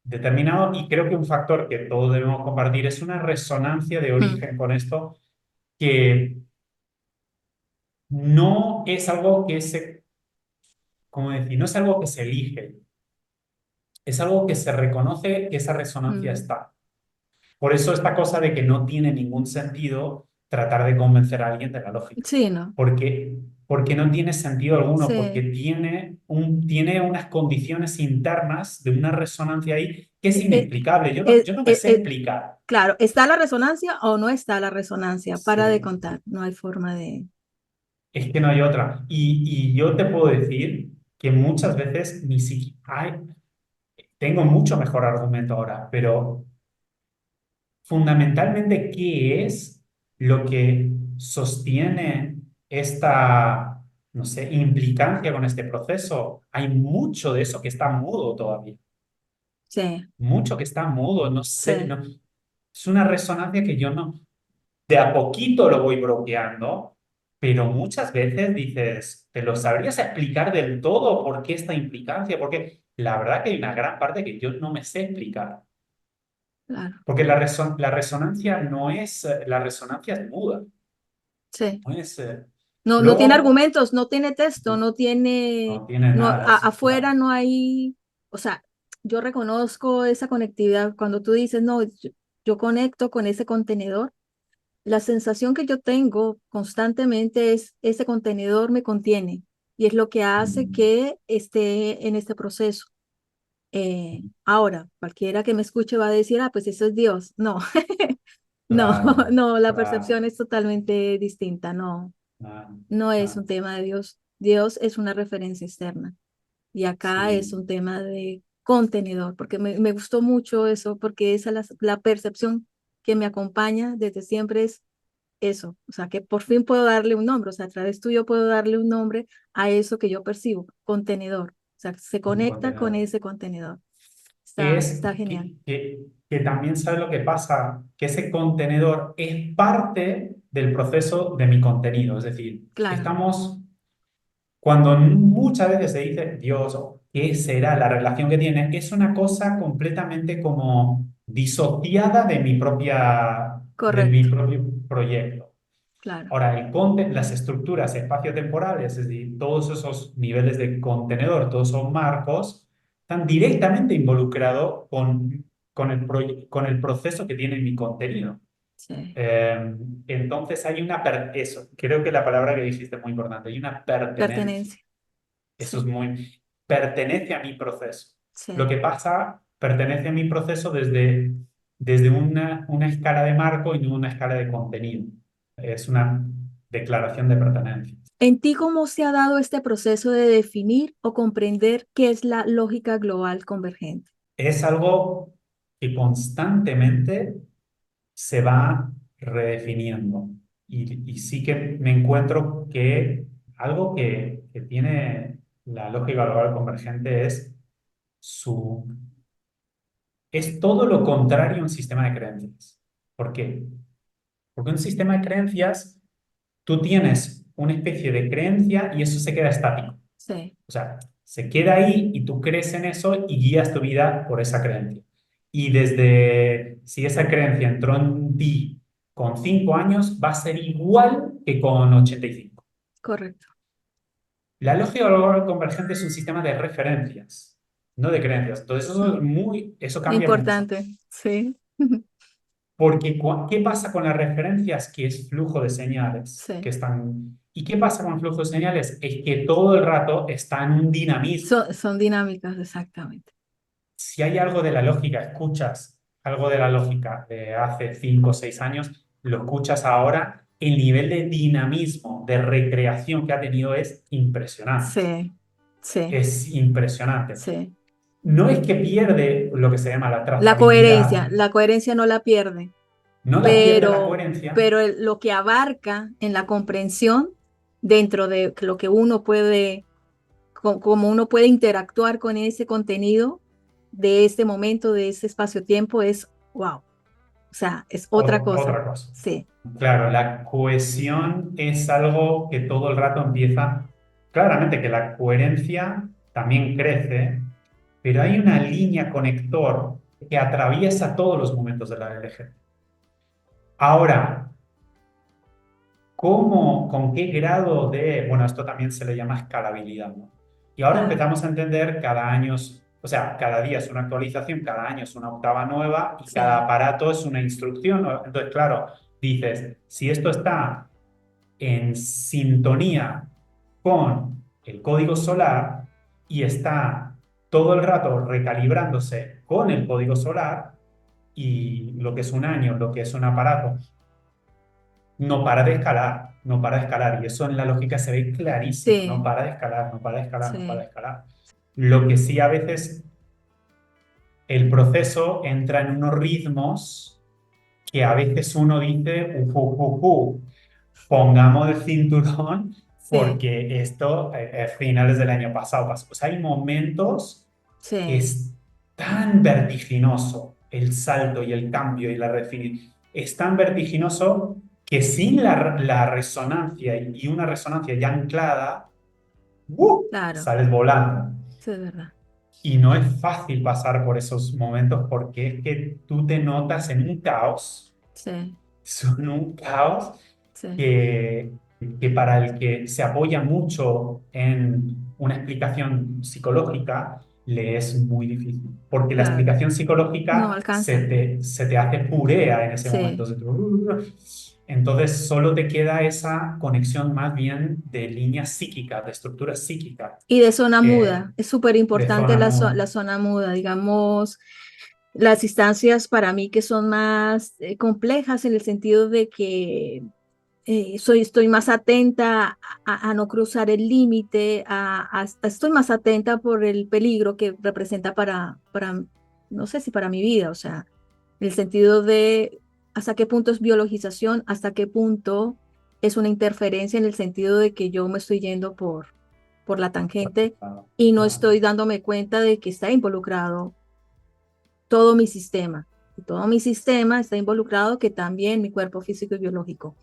[SPEAKER 1] determinado y creo que un factor que todos debemos compartir es una resonancia de
[SPEAKER 2] Mm,
[SPEAKER 1] origen con esto que no es algo que se, ¿cómo decir? No es algo que se elige, es algo que se reconoce que esa resonancia
[SPEAKER 2] mm.
[SPEAKER 1] está. Por eso esta cosa de que no tiene ningún sentido tratar de convencer a alguien de la lógica.
[SPEAKER 2] Sí, ¿no?
[SPEAKER 1] Porque, porque no tiene sentido alguno, porque
[SPEAKER 2] Sí.
[SPEAKER 1] tiene unas condiciones internas de una resonancia ahí que es
[SPEAKER 2] Eh, eh,
[SPEAKER 1] inexplicable.
[SPEAKER 2] eh,
[SPEAKER 1] Yo no me
[SPEAKER 2] eh,
[SPEAKER 1] sé
[SPEAKER 2] eh,
[SPEAKER 1] explicar.
[SPEAKER 2] claro, ¿está la resonancia o no está la resonancia? Para de
[SPEAKER 1] Sí,
[SPEAKER 2] contar, no hay forma de...
[SPEAKER 1] es que no hay otra. Y yo te puedo decir que muchas veces ni siquiera tengo mucho mejor argumento ahora, pero fundamentalmente, ¿qué es lo que sostiene esta, no sé, implicancia con este proceso? Hay mucho de eso que está mudo todavía,
[SPEAKER 2] Sí,
[SPEAKER 1] mucho que está mudo, no sé,
[SPEAKER 2] sí,
[SPEAKER 1] no, es una resonancia que yo no, de a poquito lo voy bloqueando, pero muchas veces dices, ¿te lo sabrías explicar del todo por qué esta implicancia? Porque la verdad que hay una gran parte que yo no me sé explicar.
[SPEAKER 2] claro,
[SPEAKER 1] Porque la resonancia no es, la resonancia es muda,
[SPEAKER 2] sí.
[SPEAKER 1] no es,
[SPEAKER 2] No tiene
[SPEAKER 1] luego
[SPEAKER 2] argumentos, no tiene texto,
[SPEAKER 1] no,
[SPEAKER 2] no tiene,
[SPEAKER 1] no tiene
[SPEAKER 2] no,
[SPEAKER 1] nada de eso,
[SPEAKER 2] afuera
[SPEAKER 1] claro.
[SPEAKER 2] no hay, o sea, yo reconozco esa conectividad cuando tú dices, no, yo conecto con ese contenedor. La sensación que yo tengo constantemente es ese contenedor me contiene y es lo que hace
[SPEAKER 1] Mm,
[SPEAKER 2] que esté en este proceso. Ahora, cualquiera que me escuche va a decir, ah, pues eso es Dios. No, no,
[SPEAKER 1] claro,
[SPEAKER 2] no, la
[SPEAKER 1] claro,
[SPEAKER 2] percepción es totalmente distinta. No,
[SPEAKER 1] claro,
[SPEAKER 2] no es un
[SPEAKER 1] claro.
[SPEAKER 2] tema de Dios. Dios es una referencia externa y acá es
[SPEAKER 1] Sí,
[SPEAKER 2] un tema de contenedor, porque me gustó mucho eso, porque esa es la percepción que me acompaña desde siempre es eso, o sea, que por fin puedo darle un nombre, o sea, a través tuyo puedo darle un nombre a eso que yo percibo, contenedor, o sea, se
[SPEAKER 1] un
[SPEAKER 2] conecta con
[SPEAKER 1] contenedor.
[SPEAKER 2] ese contenedor.
[SPEAKER 1] Que
[SPEAKER 2] Está,
[SPEAKER 1] es
[SPEAKER 2] está genial.
[SPEAKER 1] que también sabe lo que pasa, que ese contenedor es parte del proceso de mi contenido. Es decir,
[SPEAKER 2] Claro,
[SPEAKER 1] estamos cuando muchas veces se dice, Dios, ¿qué será la relación que tiene? Es una cosa completamente como disociada de mi
[SPEAKER 2] Correcto,
[SPEAKER 1] propio proyecto.
[SPEAKER 2] claro,
[SPEAKER 1] Ahora, las estructuras espaciotemporales, es decir, todos esos niveles de contenedor, todos esos marcos, están directamente involucrados con el proceso que tiene mi contenido.
[SPEAKER 2] sí.
[SPEAKER 1] Eh, entonces hay eso, creo que la palabra que dijiste es muy importante, hay una pertenencia.
[SPEAKER 2] Pertenencia,
[SPEAKER 1] Eso es
[SPEAKER 2] sí,
[SPEAKER 1] pertenece a mi proceso. Lo
[SPEAKER 2] sí.
[SPEAKER 1] que pasa, pertenece a mi proceso desde una escala de marco y no una escala de contenido. Es una declaración de pertenencia.
[SPEAKER 2] ¿En ti cómo se ha dado este proceso de definir o comprender qué es la lógica global convergente?
[SPEAKER 1] Es algo que constantemente se va redefiniendo. Y sí que me encuentro que algo que tiene la lógica global convergente su, es todo lo contrario a un sistema de creencias. ¿Por qué? Porque un sistema de creencias, tú tienes una especie de creencia y eso se queda estático.
[SPEAKER 2] Sí,
[SPEAKER 1] O sea, se queda ahí y tú crees en eso y guías tu vida por esa creencia. Y desde, si esa creencia entró en ti con 5 años, va a ser igual que con 85.
[SPEAKER 2] correcto.
[SPEAKER 1] La lógica global convergente es un sistema de referencias, no de creencias. Entonces
[SPEAKER 2] Mm,
[SPEAKER 1] eso cambia mucho.
[SPEAKER 2] importante, sí,
[SPEAKER 1] Porque, ¿qué pasa con las referencias? Que es flujo de señales que
[SPEAKER 2] sí.
[SPEAKER 1] están... ¿Y qué pasa con el flujo de señales? Es que todo el rato está en un dinamismo.
[SPEAKER 2] Son dinámicas, exactamente.
[SPEAKER 1] Si hay algo de la lógica, escuchas algo de la lógica de hace 5 o 6 años, lo escuchas ahora, el nivel de dinamismo, de recreación que ha tenido es impresionante.
[SPEAKER 2] Sí, sí,
[SPEAKER 1] Es impresionante.
[SPEAKER 2] sí.
[SPEAKER 1] No es que pierde lo que se llama la trazabilidad,
[SPEAKER 2] La coherencia no la pierde,
[SPEAKER 1] no la pierde la
[SPEAKER 2] pero,
[SPEAKER 1] coherencia.
[SPEAKER 2] lo que abarca en la comprensión dentro de lo que uno puede, como uno puede interactuar con ese contenido de este momento, de ese espacio-tiempo, es wow. O sea, es otra cosa.
[SPEAKER 1] Otra cosa.
[SPEAKER 2] Sí,
[SPEAKER 1] Claro, la cohesión es algo que todo el rato empieza. Claramente que la coherencia también crece, pero hay una línea conector que atraviesa todos los momentos de la LG. Ahora, con qué grado de, bueno, esto también se le llama escalabilidad, ¿no? Y ahora
[SPEAKER 2] claro,
[SPEAKER 1] empezamos a entender cada año, o sea, cada día es una actualización, cada año es una octava nueva y cada
[SPEAKER 2] sí,
[SPEAKER 1] aparato es una instrucción, ¿no? Entonces, claro, dices, si esto está en sintonía con el código solar y está todo el rato recalibrándose con el código solar y lo que es un año, lo que es un aparato, no para de escalar, no para de escalar. Y eso en la lógica se ve clarísimo, no
[SPEAKER 2] sí,
[SPEAKER 1] para de escalar, no para de escalar, no para de
[SPEAKER 2] sí,
[SPEAKER 1] escalar. Lo que sí a veces el proceso entra en unos ritmos que a veces uno dice, pongamos el cinturón
[SPEAKER 2] sí,
[SPEAKER 1] porque esto es finales del año pasado pasó. Pues hay momentos que
[SPEAKER 2] sí,
[SPEAKER 1] es tan vertiginoso el salto y el cambio y la definición. Es tan vertiginoso que sin la resonancia y una resonancia ya anclada,
[SPEAKER 2] claro,
[SPEAKER 1] sales volando.
[SPEAKER 2] sí, es verdad.
[SPEAKER 1] Y no es fácil pasar por esos momentos porque es que tú te notas en un caos,
[SPEAKER 2] Sí,
[SPEAKER 1] son un caos
[SPEAKER 2] sí,
[SPEAKER 1] que, que para el que se apoya mucho en una explicación psicológica, le es muy difícil. Porque la
[SPEAKER 2] claro.
[SPEAKER 1] explicación
[SPEAKER 2] No
[SPEAKER 1] psicológica
[SPEAKER 2] alcanza.
[SPEAKER 1] se te hace purea en ese momento.
[SPEAKER 2] Sí.
[SPEAKER 1] Entonces solo te queda esa conexión más bien de líneas psíquicas, de estructuras psíquicas,
[SPEAKER 2] Y de zona
[SPEAKER 1] que
[SPEAKER 2] muda, es súper
[SPEAKER 1] de
[SPEAKER 2] importante
[SPEAKER 1] zona muda.
[SPEAKER 2] la zona muda, digamos, las instancias para mí que son más complejas en el sentido de que estoy más atenta a no cruzar el límite, estoy más atenta por el peligro que representa no sé si para mi vida, o sea, en el sentido de hasta qué punto es biologización, hasta qué punto es una interferencia en el sentido de que yo me estoy yendo por la tangente
[SPEAKER 1] Claro,
[SPEAKER 2] y no
[SPEAKER 1] claro.
[SPEAKER 2] estoy dándome cuenta de que está involucrado todo mi sistema. Y todo mi sistema está involucrado que también mi cuerpo físico y biológico.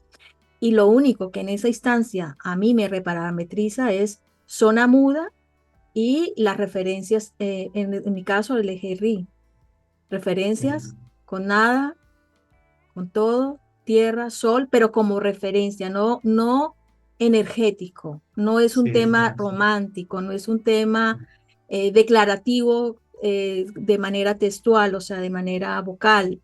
[SPEAKER 2] Y lo único que en esa instancia a mí me reparametriza es zona muda y las referencias, en mi caso, el eje RI,
[SPEAKER 1] Sí,
[SPEAKER 2] referencias con nada, con todo, tierra, sol, pero como referencia, no energético, no es un
[SPEAKER 1] sí, sí.
[SPEAKER 2] tema romántico, no es un tema declarativo de manera textual, o sea, de manera vocal,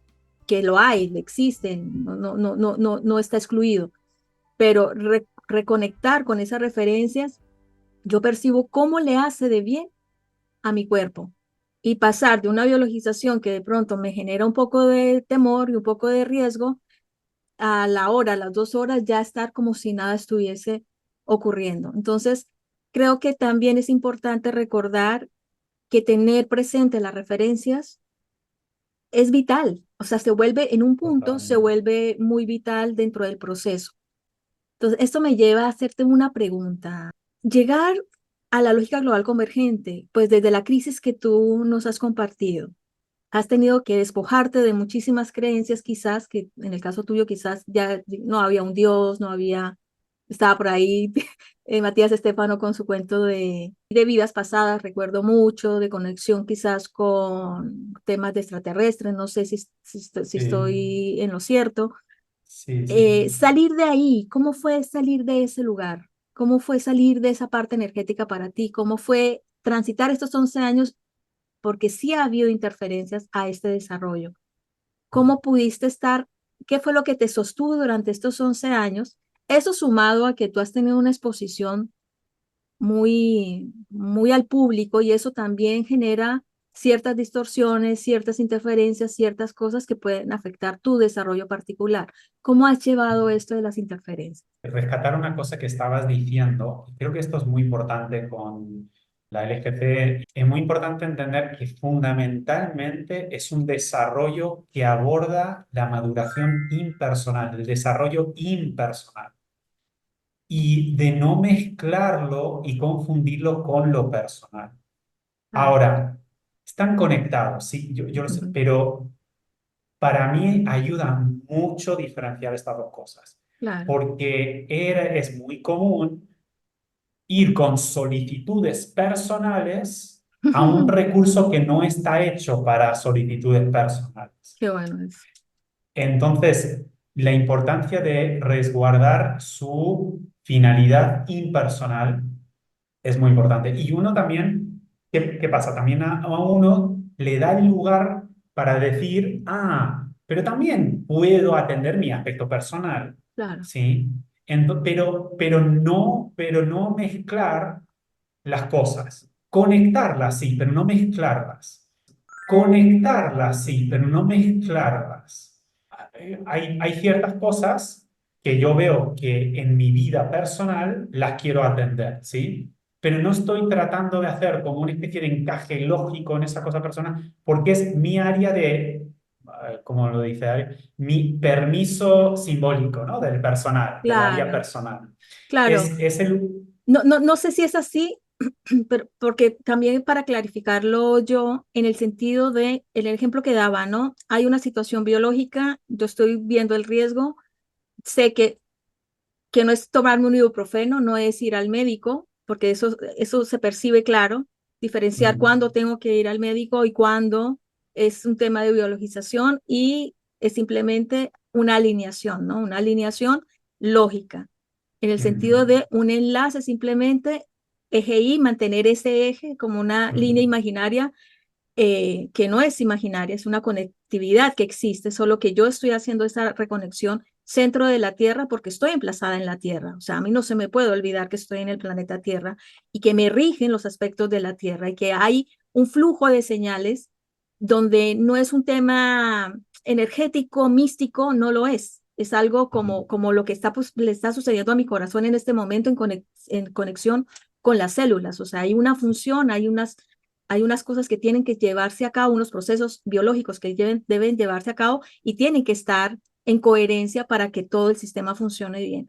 [SPEAKER 2] que lo hay, existen, no está excluido, pero reconectar con esas referencias, yo percibo cómo le hace de bien a mi cuerpo y pasar de una biologización que de pronto me genera un poco de temor y un poco de riesgo a la hora, a las 2 horas, ya estar como si nada estuviese ocurriendo. Entonces, creo que también es importante recordar que tener presente las referencias es vital, o sea, se vuelve en un punto, se
[SPEAKER 1] Totalmente.
[SPEAKER 2] vuelve muy vital dentro del proceso. Entonces, esto me lleva a hacerte una pregunta. Llegar a la lógica global convergente, pues desde la crisis que tú nos has compartido, has tenido que despojarte de muchísimas creencias, quizás, que en el caso tuyo quizás ya no había un Dios, no había, estaba por ahí Matías Estefano con su cuento de vidas pasadas, recuerdo mucho, de conexión quizás con temas de extraterrestres, no sé si
[SPEAKER 1] Sí,
[SPEAKER 2] estoy en lo cierto.
[SPEAKER 1] sí, sí.
[SPEAKER 2] Salir de ahí, ¿cómo fue salir de ese lugar? ¿Cómo fue salir de esa parte energética para ti? ¿Cómo fue transitar estos 11 años? Porque sí ha habido interferencias a este desarrollo. ¿Cómo pudiste estar? ¿Qué fue lo que te sostuvo durante estos 11 años? Eso sumado a que tú has tenido una exposición muy al público y eso también genera ciertas distorsiones, ciertas interferencias, ciertas cosas que pueden afectar tu desarrollo particular. ¿Cómo has llevado esto de las interferencias?
[SPEAKER 1] Rescatar una cosa que estabas diciendo, y creo que esto es muy importante con la LGC, es muy importante entender que fundamentalmente es un desarrollo que aborda la maduración impersonal, el desarrollo impersonal, y de no mezclarlo y confundirlo con lo personal.
[SPEAKER 2] Ah,
[SPEAKER 1] Ahora, están conectados, sí, yo lo sé,
[SPEAKER 2] ujú,
[SPEAKER 1] pero para mí ayuda mucho diferenciar estas dos cosas,
[SPEAKER 2] claro,
[SPEAKER 1] porque es muy común ir con solicitudes personales a un recurso que no está hecho para solicitudes personales.
[SPEAKER 2] qué bueno es.
[SPEAKER 1] Entonces, la importancia de resguardar su finalidad impersonal es muy importante. Y uno también, ¿qué pasa? También a uno le da el lugar para decir, pero también puedo atender mi aspecto personal,
[SPEAKER 2] Claro,
[SPEAKER 1] ¿sí? Pero no mezclar las cosas. Conectarlas, sí, pero no mezclarlas. Conectarlas, sí, pero no mezclarlas. Hay ciertas cosas que yo veo que en mi vida personal las quiero atender, ¿sí? Pero no estoy tratando de hacer como una especie de encaje lógico en esa cosa personal, porque es mi área de, como lo dice Ari, mi permiso simbólico, ¿no? Del personal, del área
[SPEAKER 2] claro,
[SPEAKER 1] personal.
[SPEAKER 2] claro.
[SPEAKER 1] Es el...
[SPEAKER 2] No sé si es así, pero porque también para clarificarlo yo, en el sentido de el ejemplo que daba, ¿no? Hay una situación biológica, yo estoy viendo el riesgo, sé que no es tomarme un ibuprofeno, no es ir al médico, porque eso se percibe claro, diferenciar cuándo tengo que ir al médico y cuándo es un tema de biologización y es simplemente una alineación, ¿no? Una alineación lógica, en el sentido de un enlace simplemente, eje Y, mantener ese eje como una línea imaginaria que no es imaginaria, es una conectividad que existe, solo que yo estoy haciendo esa reconexión centro de la Tierra porque estoy emplazada en la Tierra. O sea, a mí no se me puede olvidar que estoy en el planeta Tierra y que me rigen los aspectos de la Tierra y que hay un flujo de señales donde no es un tema energético, místico, no lo es. Es algo como lo que está, pues, le está sucediendo a mi corazón en este momento en conexión con las células. O sea, hay una función, hay unas cosas que tienen que llevarse a cabo, unos procesos biológicos que deben llevarse a cabo y tienen que estar en coherencia para que todo el sistema funcione bien.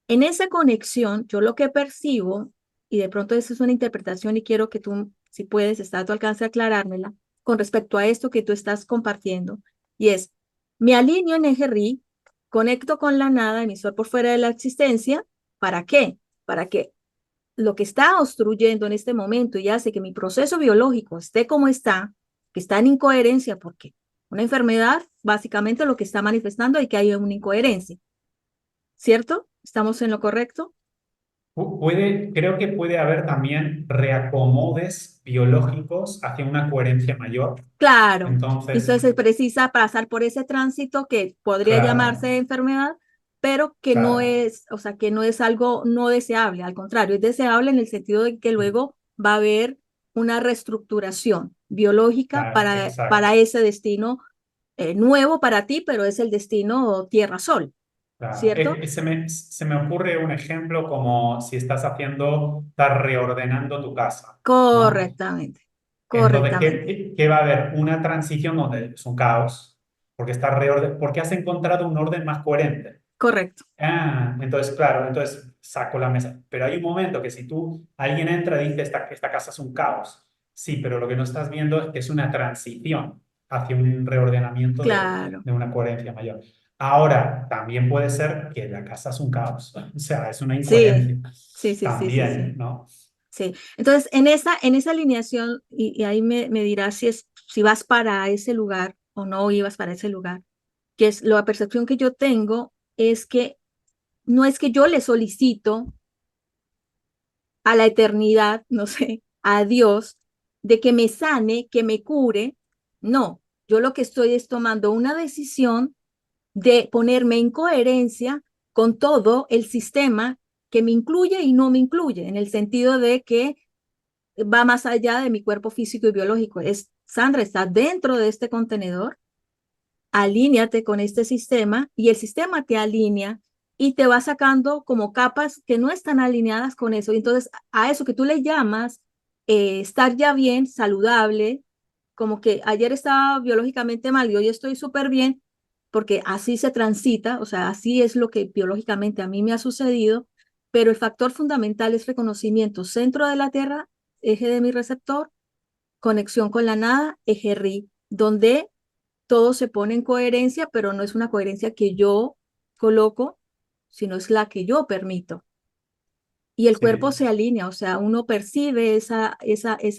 [SPEAKER 2] En esa conexión, yo lo que percibo, y de pronto esa es una interpretación y quiero que tú, si puedes, está a tu alcance aclarármela, con respecto a esto que tú estás compartiendo, y es, me alineo en eje RI, conecto con la nada, emisor por fuera de la existencia, ¿para qué? ¿Para qué? lo que está obstruyendo en este momento y hace que mi proceso biológico esté como está, que está en incoherencia, porque una enfermedad básicamente lo que está manifestando es que hay una incoherencia, ¿cierto? ¿Estamos en lo correcto?
[SPEAKER 1] Creo que puede haber también reacomodes biológicos hacia una coherencia mayor.
[SPEAKER 2] Claro.
[SPEAKER 1] Entonces,
[SPEAKER 2] Entonces se precisa pasar por ese tránsito que podría
[SPEAKER 1] claro,
[SPEAKER 2] llamarse enfermedad, pero que no
[SPEAKER 1] claro,
[SPEAKER 2] es, o sea, que no es algo no deseable, al contrario, es deseable en el sentido de que luego va a haber una reestructuración biológica
[SPEAKER 1] claro,
[SPEAKER 2] para
[SPEAKER 1] exacto.
[SPEAKER 2] ese destino nuevo para ti, pero es el destino Tierra-Sol,
[SPEAKER 1] Claro.
[SPEAKER 2] ¿cierto?
[SPEAKER 1] Se me ocurre un ejemplo como si estás reordenando tu casa, ¿no?
[SPEAKER 2] Correctamente,
[SPEAKER 1] Entonces,
[SPEAKER 2] correctamente,
[SPEAKER 1] qué va a haber? Una transición donde es un caos, porque porque has encontrado un orden más coherente.
[SPEAKER 2] correcto,
[SPEAKER 1] Entonces, claro, entonces saco la mesa. Pero hay un momento que si alguien entra y dice, esta casa es un caos. Sí, pero lo que no estás viendo es que es una transición hacia un reordenamiento
[SPEAKER 2] claro.
[SPEAKER 1] de una coherencia mayor. Ahora, también puede ser que la casa es un caos, o sea, es una
[SPEAKER 2] Sí,
[SPEAKER 1] incoherencia
[SPEAKER 2] sí, sí, sí, sí,
[SPEAKER 1] también,
[SPEAKER 2] sí.
[SPEAKER 1] ¿no?
[SPEAKER 2] Sí, entonces en esa alineación, y ahí me dirás si, si vas para ese lugar o no ibas para ese lugar, que es la percepción que yo tengo es que no es que yo le solicito a la eternidad, no sé, a Dios, de que me sane, que me cure, no, yo lo que estoy es tomando una decisión de ponerme en coherencia con todo el sistema que me incluye y no me incluye, en el sentido de que va más allá de mi cuerpo físico y biológico. Es, Sandra, está dentro de este contenedor, alíñate con este sistema y el sistema te alinea y te va sacando como capas que no están alineadas con eso. Y entonces, a eso que tú le llamas estar ya bien, saludable, como que ayer estaba biológicamente mal y hoy estoy súper bien, porque así se transita, o sea, así es lo que biológicamente a mí me ha sucedido, pero el factor fundamental es reconocimiento, centro de la Tierra, eje de mi receptor, conexión con la nada, eje RI, donde todo se pone en coherencia, pero no es una coherencia que yo coloco, sino es la que yo permito. Y el cuerpo
[SPEAKER 1] Sí,
[SPEAKER 2] se alinea, o sea, uno percibe esa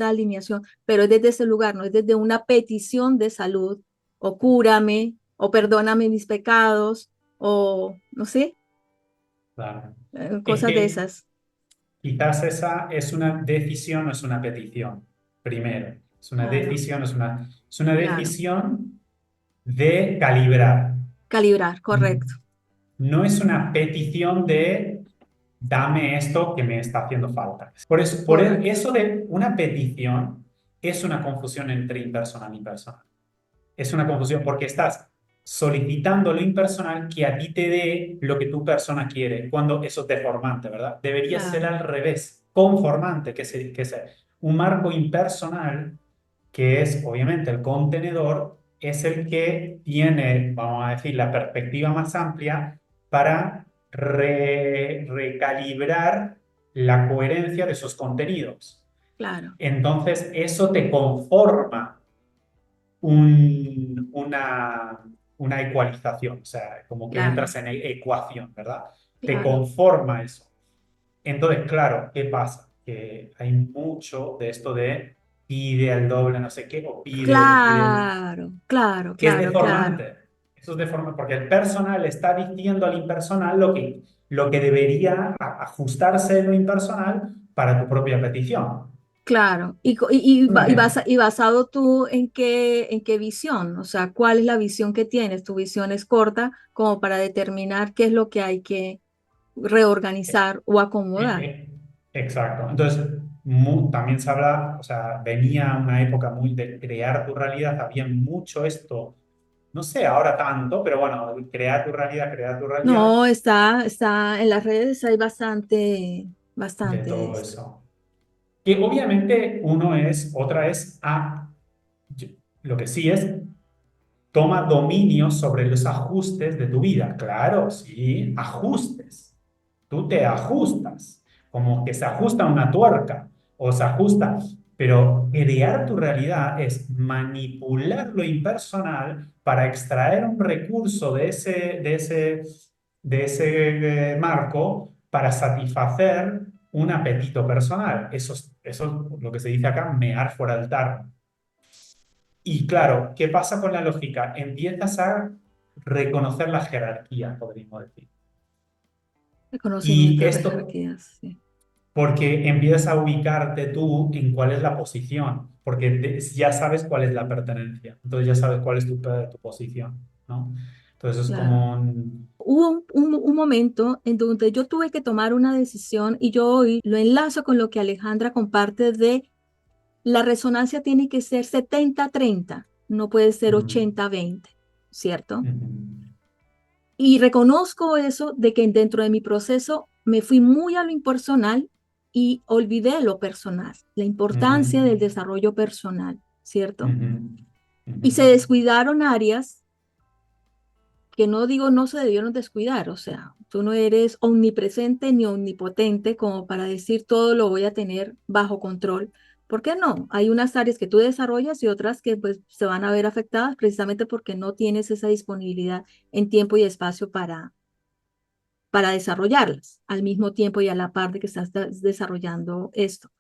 [SPEAKER 2] alineación, pero es desde ese lugar, no es desde una petición de salud, o cúrame, o perdóname mis pecados, o no sé,
[SPEAKER 1] claro. Es
[SPEAKER 2] cosas de
[SPEAKER 1] que
[SPEAKER 2] esas.
[SPEAKER 1] quizás esa es una decisión, no es una petición, primero. Es una
[SPEAKER 2] Claro,
[SPEAKER 1] decisión, es una
[SPEAKER 2] claro.
[SPEAKER 1] decisión de calibrar.
[SPEAKER 2] Calibrar, correcto.
[SPEAKER 1] No es una petición de dame esto que me está haciendo falta.
[SPEAKER 2] Correcto.
[SPEAKER 1] Eso de una petición es una confusión entre impersonal y personal. Es una confusión porque estás solicitando lo impersonal que a ti te dé lo que tu persona quiere, cuando eso es deformante, ¿verdad? Debería ser
[SPEAKER 2] Claro,
[SPEAKER 1] al revés, conformante, que es un marco impersonal, que es obviamente el contenedor, es el que tiene, vamos a decir, la perspectiva más amplia para recalibrar la coherencia de esos contenidos.
[SPEAKER 2] claro,
[SPEAKER 1] Entonces, eso te conforma una ecualización, o sea, como que
[SPEAKER 2] claro,
[SPEAKER 1] entras en ecuación, ¿verdad? Te
[SPEAKER 2] claro.
[SPEAKER 1] conforma eso. Entonces, claro, ¿qué pasa? Que hay mucho de esto de pide el doble, no sé qué, o pide,
[SPEAKER 2] Claro, claro,
[SPEAKER 1] que es
[SPEAKER 2] claro, claro,
[SPEAKER 1] deformante. Eso es deformante, porque el personal está diciendo al impersonal lo que debería ajustarse en lo impersonal para tu propia petición.
[SPEAKER 2] claro.
[SPEAKER 1] Es un ejemplo.
[SPEAKER 2] Y basado tú en qué visión, o sea, cuál es la visión que tienes. Tu visión es corta como para determinar qué es lo que hay que reorganizar o acomodar.
[SPEAKER 1] Eh, Exacto. Entonces, también se habla, o sea, venía una época muy de crear tu realidad, había mucho esto, no sé ahora tanto, pero bueno, crear tu realidad,
[SPEAKER 2] No, está en las redes hay bastante,
[SPEAKER 1] de
[SPEAKER 2] bastante de
[SPEAKER 1] todo
[SPEAKER 2] esto.
[SPEAKER 1] eso. Que obviamente otra es, yo- lo que sí es, toma dominio sobre los ajustes de tu vida. Claro, sí, ajustes. Tú te ajustas, como que se ajusta una tuerca o se ajusta, pero crear tu realidad es manipular lo impersonal para extraer un recurso de ese marco para satisfacer. un apetito personal. Eso es lo que se dice acá, mear fuera del tarro. Y claro, ¿qué pasa con la lógica? Empiezas a reconocer la jerarquía, podríamos decir. Y
[SPEAKER 2] Reconocimiento de
[SPEAKER 1] esto
[SPEAKER 2] jerarquías, sí.
[SPEAKER 1] porque empiezas a ubicarte tú en cuál es la posición, porque ya sabes cuál es la pertenencia, entonces ya sabes cuál es tu posición, ¿no? Entonces es
[SPEAKER 2] Claro.
[SPEAKER 1] como un...
[SPEAKER 2] Hubo un momento en donde yo tuve que tomar una decisión y yo hoy lo enlazo con lo que Alejandra comparte de la resonancia tiene que ser 70-30, no puede ser
[SPEAKER 1] Mm,
[SPEAKER 2] 80-20, ¿cierto?
[SPEAKER 1] mm,
[SPEAKER 2] Y reconozco eso de que dentro de mi proceso me fui muy a lo impersonal y olvidé lo personal, la importancia del
[SPEAKER 1] mm,
[SPEAKER 2] desarrollo personal, ¿cierto?
[SPEAKER 1] mm,
[SPEAKER 2] Y se
[SPEAKER 1] mm,
[SPEAKER 2] descuidaron áreas que no digo no se debieron descuidar, o sea, tú no eres omnipresente ni omnipotente como para decir todo lo voy a tener bajo control. ¿Por qué no? Hay unas áreas que tú desarrollas y otras que pues se van a ver afectadas precisamente porque no tienes esa disponibilidad en tiempo y espacio para desarrollarlas al mismo tiempo y a la par de que estás desarrollando esto.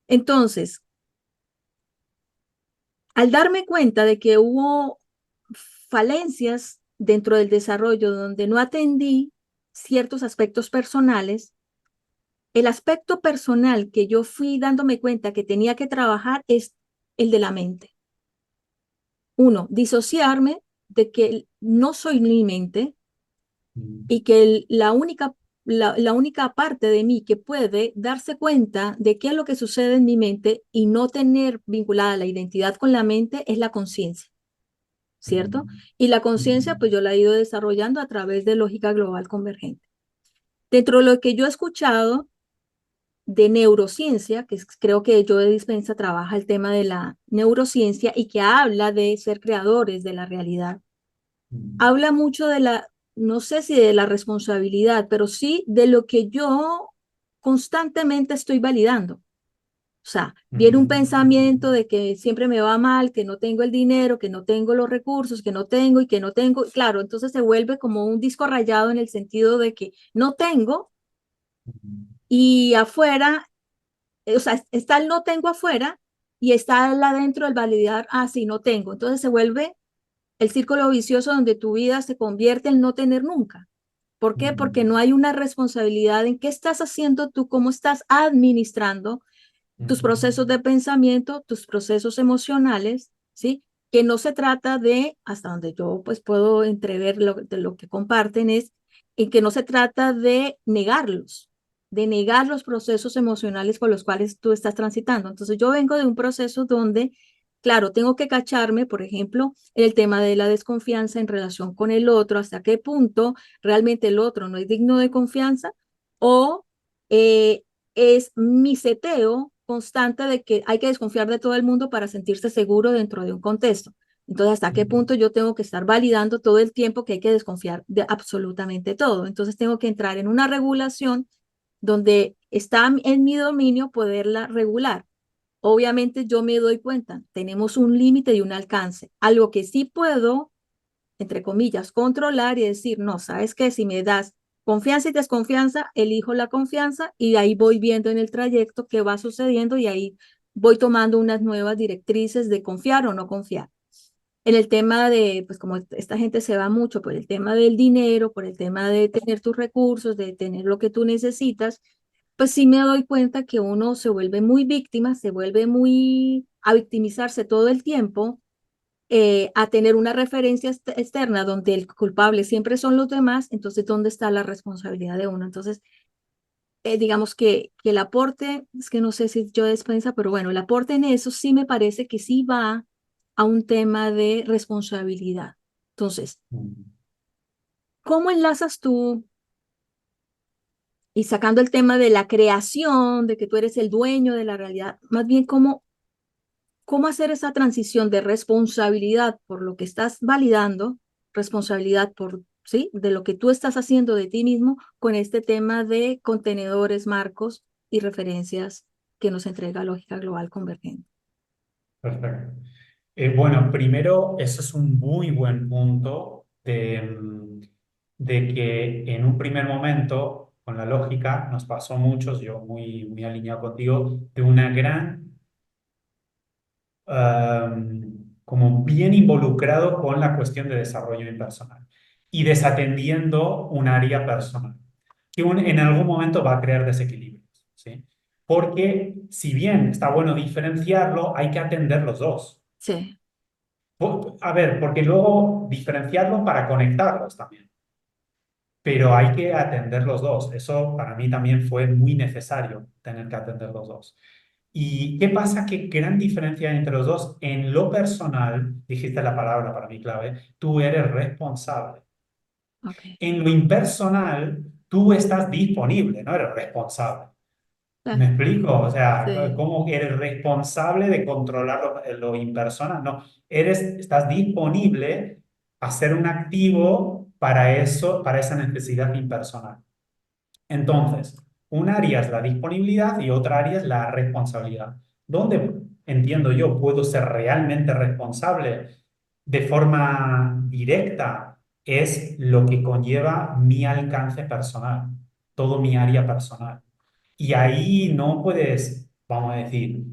[SPEAKER 2] Entonces, al darme cuenta de que hubo falencias dentro del desarrollo donde no atendí ciertos aspectos personales, el aspecto personal que yo fui dándome cuenta que tenía que trabajar es el de la mente. Uno, disociarme de que no soy mi mente
[SPEAKER 1] mm,
[SPEAKER 2] y que la única parte de mí que puede darse cuenta de qué es lo que sucede en mi mente y no tener vinculada la identidad con la mente es la conciencia. ¿Cierto?
[SPEAKER 1] mm,
[SPEAKER 2] Y la conciencia,
[SPEAKER 1] mm,
[SPEAKER 2] pues yo la he ido desarrollando a través de lógica global convergente. Dentro de lo que yo he escuchado de neurociencia, que creo que Joe Dispenza trabaja el tema de la neurociencia y que habla de ser creadores de la realidad,
[SPEAKER 1] mm,
[SPEAKER 2] habla mucho de la, no sé si de la responsabilidad, pero sí de lo que yo constantemente estoy validando. O sea, viene un
[SPEAKER 1] mm,
[SPEAKER 2] pensamiento de que siempre me va mal, que no tengo el dinero, que no tengo los recursos, que no tengo y que no tengo. Claro, entonces se vuelve como un disco rayado en el sentido de que no tengo
[SPEAKER 1] mm,
[SPEAKER 2] y afuera, o sea, está el no tengo afuera y está el adentro el validar, ah, sí, no tengo. Entonces se vuelve el círculo vicioso donde tu vida se convierte en no tener nunca. ¿Por qué? Porque no hay una responsabilidad en qué estás haciendo tú, cómo estás administrando tus procesos de pensamiento, tus procesos emocionales, ¿sí? Que no se trata de, hasta donde yo pues puedo entrever de lo que comparten, es en que no se trata de negar los procesos emocionales por los cuales tú estás transitando. Entonces yo vengo de un proceso donde, claro, tengo que cacharme, por ejemplo, en el tema de la desconfianza en relación con el otro, hasta qué punto realmente el otro no es digno de confianza o eh, es mi seteo constante de que hay que desconfiar de todo el mundo para sentirse seguro dentro de un contexto. Entonces, ¿hasta qué punto
[SPEAKER 1] mm,
[SPEAKER 2] yo tengo que estar validando todo el tiempo que hay que desconfiar de absolutamente todo? Entonces, tengo que entrar en una regulación donde está en mi dominio poderla regular. Obviamente, yo me doy cuenta, tenemos un límite y un alcance. Algo que sí puedo entre comillas, controlar y decir, no, sabes que si me das confianza y desconfianza, elijo la confianza y ahí voy viendo en el trayecto qué va sucediendo y ahí voy tomando unas nuevas directrices de confiar o no confiar. En el tema de, pues como esta gente se va mucho por el tema del dinero, por el tema de tener tus recursos, de tener lo que tú necesitas, pues sí me doy cuenta que uno se vuelve muy víctima, se vuelve muy a victimizarse todo el tiempo a tener una referencia externa donde el culpable siempre son los demás, entonces, ¿dónde está la responsabilidad de uno? Entonces, digamos que el aporte, es que no sé si yo despensa, pero bueno, el aporte en eso sí me parece que sí va a un tema de responsabilidad. Entonces,
[SPEAKER 1] mm.
[SPEAKER 2] ¿cómo enlazas tú y sacando el tema de la creación, de que tú eres el dueño de la realidad, más bien cómo hacer esa transición de responsabilidad por lo que estás validando, responsabilidad por, ¿sí? De lo que tú estás haciendo de ti mismo con este tema de contenedores, marcos y referencias que nos entrega Lógica Global Convergente.
[SPEAKER 1] Perfecto. Bueno, primero, eso es un muy buen punto de que en un primer momento con la lógica, nos pasó a muchos, yo muy alineado contigo, de una gran, como bien involucrado con la cuestión de desarrollo impersonal y desatendiendo un área personal, que en algún momento va a crear desequilibrios, ¿sí? Porque si bien está bueno diferenciarlo, hay que atender los dos.
[SPEAKER 2] Sí,
[SPEAKER 1] A ver, porque luego diferenciarlo para conectarlos también, pero hay que atender los dos. Eso para mí también fue muy necesario tener que atender los dos. ¿Y qué pasa? ¿Qué gran diferencia hay entre los dos? En lo personal, dijiste la palabra para mí clave, tú eres responsable.
[SPEAKER 2] ok.
[SPEAKER 1] En lo impersonal, tú estás disponible, no eres responsable. ¿Me
[SPEAKER 2] Ah,
[SPEAKER 1] explico? O sea,
[SPEAKER 2] sí,
[SPEAKER 1] ¿cómo eres responsable de controlar lo impersonal? No, estás disponible a ser un activo para eso, para esa necesidad impersonal. Entonces, un área es la disponibilidad y otra área es la responsabilidad. ¿Dónde entiendo yo puedo ser realmente responsable de forma directa? Es lo que conlleva mi alcance personal, todo mi área personal. Y ahí no puedes, vamos a decir,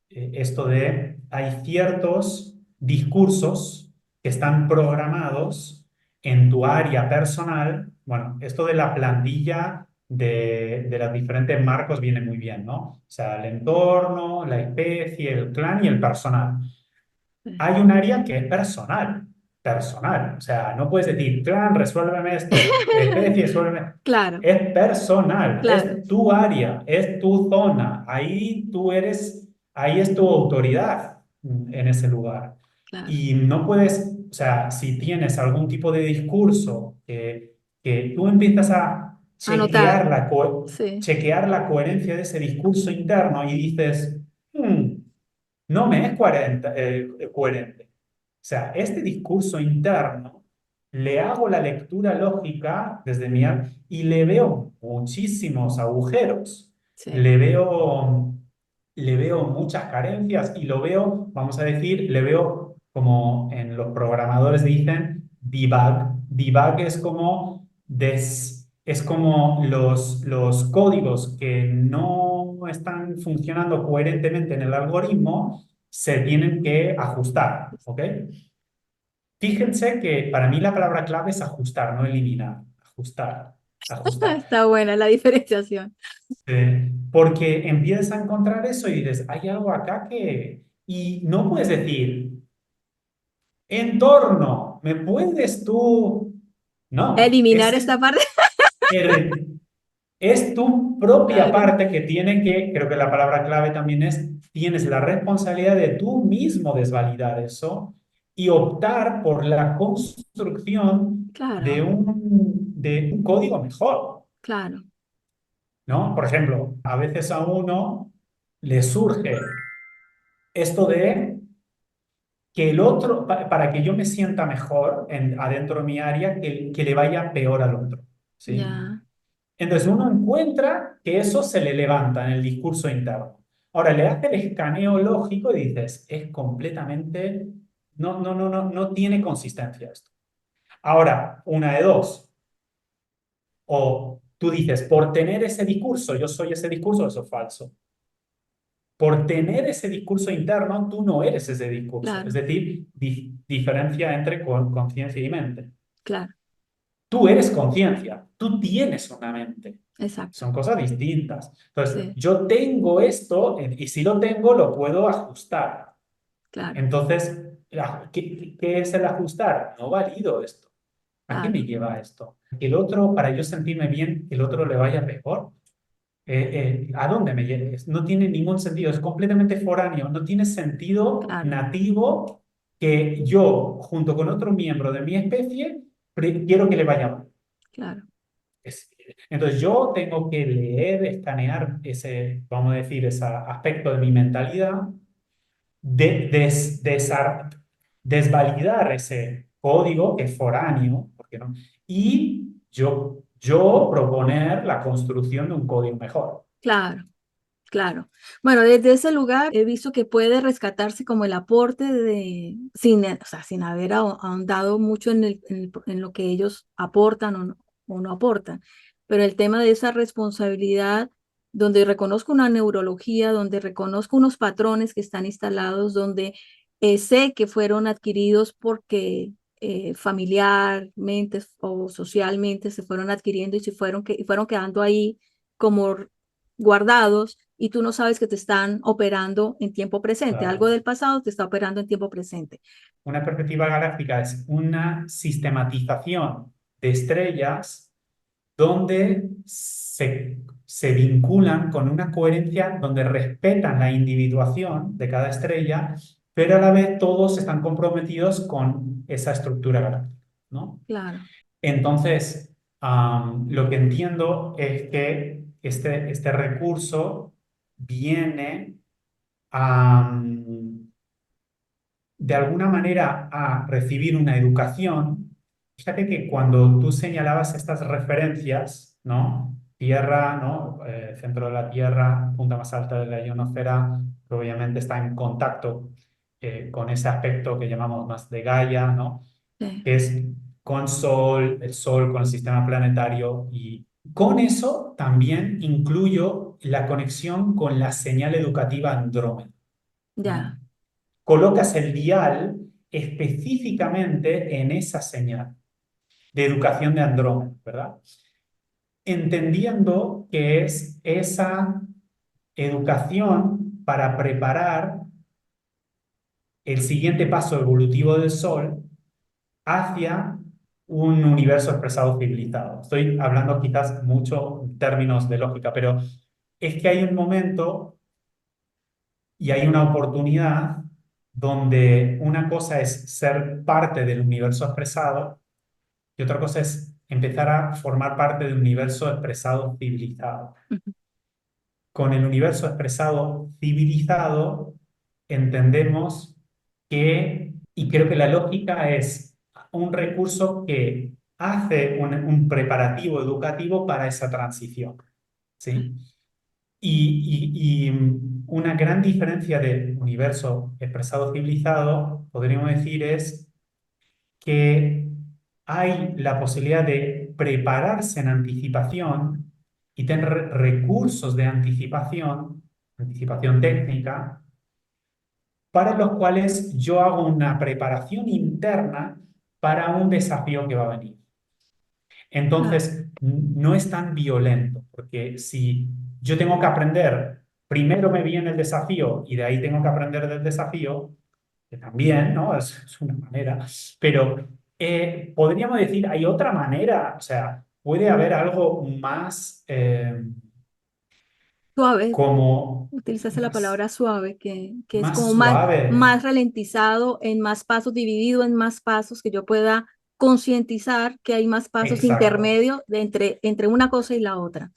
[SPEAKER 1] esto de, hay ciertos discursos que están programados en tu área personal. Bueno, esto de la plantilla de los diferentes marcos viene muy bien, ¿no? O sea, el entorno, la especie, el clan y el personal.
[SPEAKER 2] sí.
[SPEAKER 1] Hay un área que es personal, personal. O sea, no puedes decir, clan, resuélveme esto, especie, resuélveme.
[SPEAKER 2] Claro,
[SPEAKER 1] Es personal,
[SPEAKER 2] claro,
[SPEAKER 1] es tu área, es tu zona. Ahí tú eres, ahí es tu autoridad en ese lugar.
[SPEAKER 2] claro.
[SPEAKER 1] Y no puedes, o sea, si tienes algún tipo de discurso que tú empiezas a
[SPEAKER 2] Anotar, sí,
[SPEAKER 1] chequear la coherencia de ese discurso interno y dices, "Hmm, no me es coherente. O sea, este discurso interno le hago la lectura lógica desde y le veo muchísimos agujeros,
[SPEAKER 2] sí.
[SPEAKER 1] le veo, le veo muchas carencias y lo veo, vamos a decir, le veo como en los programadores dicen debug. Debug es como es como los códigos que no están funcionando coherentemente en el algoritmo se tienen que ajustar, ¿ok? Fíjense que para mí la palabra clave es ajustar, no eliminar. Ajustar, ajustar.
[SPEAKER 2] Está buena la diferenciación.
[SPEAKER 1] Porque empiezas a encontrar eso y dices, hay algo acá que... Y no puedes decir, entorno, ¿me puedes tú? No,
[SPEAKER 2] Eliminar esta parte.
[SPEAKER 1] el- es tu propia
[SPEAKER 2] Claro,
[SPEAKER 1] parte que tiene que, creo que la palabra clave también es, tienes la responsabilidad de tú mismo desvalidar eso y optar por la construcción
[SPEAKER 2] claro,
[SPEAKER 1] de un código mejor,
[SPEAKER 2] claro,
[SPEAKER 1] ¿no? Por ejemplo, a veces a uno le surge esto de que el otro, para que yo me sienta mejor adentro de mi área, que le vaya peor al otro, ¿sí?
[SPEAKER 2] ya,
[SPEAKER 1] Entonces uno encuentra que eso se le levanta en el discurso interno. Ahora le hace el escaneo lógico y dices, es completamente, no tiene consistencia esto. Ahora, una de dos, o tú dices, por tener ese discurso, yo soy ese discurso, eso es falso. Por tener ese discurso interno, tú no eres ese discurso. Es
[SPEAKER 2] claro,
[SPEAKER 1] decir, diferencia entre conciencia y mente.
[SPEAKER 2] claro,
[SPEAKER 1] Tú eres conciencia, tú tienes una mente.
[SPEAKER 2] exacto,
[SPEAKER 1] Son cosas distintas. Entonces,
[SPEAKER 2] sí,
[SPEAKER 1] yo tengo esto y si lo tengo, lo puedo ajustar.
[SPEAKER 2] claro,
[SPEAKER 1] Entonces, ¿qué es el ajustar? No valido esto. ¿A qué me
[SPEAKER 2] claro,
[SPEAKER 1] lleva esto? Que el otro, para yo sentirme bien, que el otro le vaya mejor. ¿A dónde me lleva? No tiene ningún sentido, es completamente foráneo, no tiene sentido
[SPEAKER 2] claro,
[SPEAKER 1] nativo que yo, junto con otro miembro de mi especie, quiero que le vaya mal.
[SPEAKER 2] claro,
[SPEAKER 1] Es- Entonces yo tengo que leer, escanear ese, vamos a decir, ese aspecto de mi mentalidad, desvalidar ese código que es foráneo, ¿por no? Y yo proponer la construcción de un código mejor.
[SPEAKER 2] claro. Claro. Bueno, desde ese lugar he visto que puede rescatarse como el aporte o sea, sin haber ahondado mucho en lo que ellos aportan o no aportan. pero el tema de esa responsabilidad, donde reconozco una neurología, donde reconozco unos patrones que están instalados, donde sé que fueron adquiridos porque familiarmente o socialmente se fueron adquiriendo y fueron quedando ahí como guardados y tú no sabes que te están operando en tiempo presente. Algo
[SPEAKER 1] Claro.
[SPEAKER 2] del pasado te está operando en tiempo presente.
[SPEAKER 1] Una perspectiva galáctica es una sistematización de estrellas donde se vinculan con una coherencia, donde respetan la individuación de cada estrella, pero a la vez todos están comprometidos con esa estructura galáctica, ¿no?
[SPEAKER 2] Claro,
[SPEAKER 1] Entonces, lo que entiendo es que este recurso viene a, de alguna manera a recibir una educación. Fíjate que cuando tú señalabas estas referencias, ¿no? Tierra, ¿no? Centro de la Tierra, punta más alta de la ionosfera, que obviamente está en contacto con ese aspecto que llamamos más de Gaia, ¿no?
[SPEAKER 2] sí,
[SPEAKER 1] Que es con Sol, el Sol con el sistema planetario, y con eso también incluyo la conexión con la señal educativa Andrómeda,
[SPEAKER 2] ya,
[SPEAKER 1] ¿no? Colocas el dial específicamente en esa señal de educación de Andrómeda, ¿verdad? Entendiendo que es esa educación para preparar el siguiente paso evolutivo del Sol hacia un universo expresado civilizado. Estoy hablando quizás mucho en términos de lógica, pero es que hay un momento y hay una oportunidad donde una cosa es ser parte del universo expresado y otra cosa es empezar a formar parte del universo expresado civilizado.
[SPEAKER 2] ujú,
[SPEAKER 1] Con el universo expresado civilizado entendemos que, y creo que la lógica es un recurso que hace un preparativo educativo para esa transición,
[SPEAKER 2] sí,
[SPEAKER 1] ¿sí? Y una gran diferencia de universo expresado civilizado, podríamos decir, es que hay la posibilidad de prepararse en anticipación y tener recursos de anticipación, anticipación técnica, para los cuales yo hago una preparación interna para un desafío que va a venir.
[SPEAKER 2] claro,
[SPEAKER 1] Entonces, no es tan violento, porque si yo tengo que aprender, primero me viene el desafío y de ahí tengo que aprender del desafío, que también, ¿no? Es una manera, pero podríamos decir, hay otra manera, o sea, puede haber algo más
[SPEAKER 2] suave,
[SPEAKER 1] como
[SPEAKER 2] utilizaste la
[SPEAKER 1] más,
[SPEAKER 2] palabra suave, que es
[SPEAKER 1] más
[SPEAKER 2] como más,
[SPEAKER 1] suave,
[SPEAKER 2] más ralentizado, en más pasos, dividido en más pasos, que yo pueda concientizar que hay más pasos
[SPEAKER 1] exacto,
[SPEAKER 2] intermedios entre una cosa y la otra,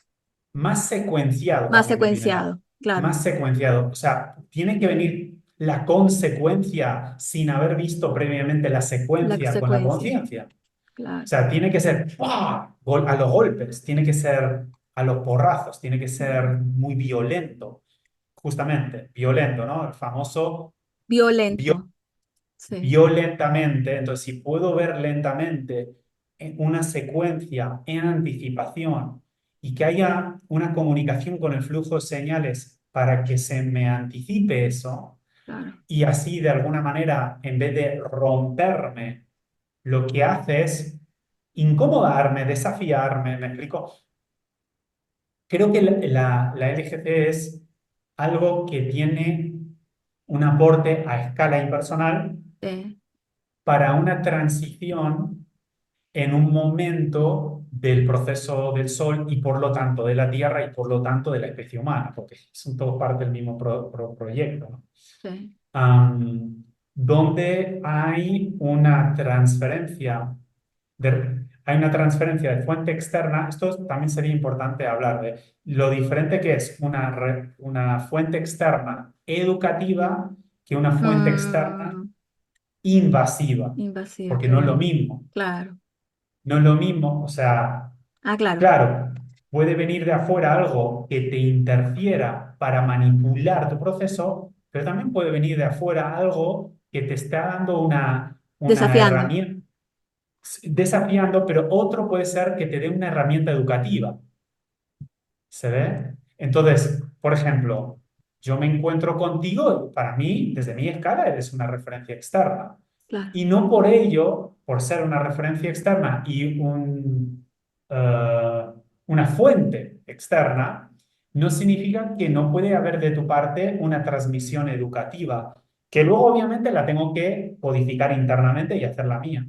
[SPEAKER 1] más secuenciado
[SPEAKER 2] más
[SPEAKER 1] también me viene
[SPEAKER 2] secuenciado, claro,
[SPEAKER 1] más secuenciado. O sea, tiene que venir la consecuencia sin haber visto previamente la
[SPEAKER 2] la
[SPEAKER 1] secuencia con la
[SPEAKER 2] secuencia,
[SPEAKER 1] conciencia. O
[SPEAKER 2] claro,
[SPEAKER 1] sea, tiene que ser ¡pah! A los golpes, tiene que ser a los porrazos, tiene que ser muy violento, justamente, violento, ¿no? El famoso
[SPEAKER 2] violento, sí,
[SPEAKER 1] vio lentamente, entonces si puedo ver lentamente una secuencia en anticipación y que haya una comunicación con el flujo de señales para que se me anticipe eso
[SPEAKER 2] claro,
[SPEAKER 1] y así de alguna manera en vez de romperme, lo que hace es incomodarme, desafiarme, ¿me explico? Creo que la LGC es algo que tiene un aporte a escala impersonal
[SPEAKER 2] sí,
[SPEAKER 1] para una transición en un momento del proceso del Sol y por lo tanto de la Tierra y por lo tanto de la especie humana, porque son todos parte del mismo proyecto, ¿no?
[SPEAKER 2] sí,
[SPEAKER 1] Donde hay una transferencia hay una transferencia de fuente externa. Esto también sería importante hablar de lo diferente que es una fuente externa educativa que una fuente externa
[SPEAKER 2] mm,
[SPEAKER 1] invasiva,
[SPEAKER 2] invasiva,
[SPEAKER 1] porque
[SPEAKER 2] qué
[SPEAKER 1] no es lo
[SPEAKER 2] bien,
[SPEAKER 1] mismo.
[SPEAKER 2] claro,
[SPEAKER 1] No es lo mismo, o sea,
[SPEAKER 2] ah, claro,
[SPEAKER 1] claro, puede venir de afuera algo que te interfiera para manipular tu proceso, pero también puede venir de afuera algo que te está dando una
[SPEAKER 2] desafiando,
[SPEAKER 1] herramienta. desafiando, pero otro puede ser que te dé una herramienta educativa. ¿Se ve? Entonces, por ejemplo, yo me encuentro contigo, para mí, desde mi escala, eres una referencia externa.
[SPEAKER 2] claro,
[SPEAKER 1] Y no por ello, por ser una referencia externa y una fuente externa, no significa que no puede haber de tu parte una transmisión educativa, que luego obviamente la tengo que codificar internamente y hacer la mía.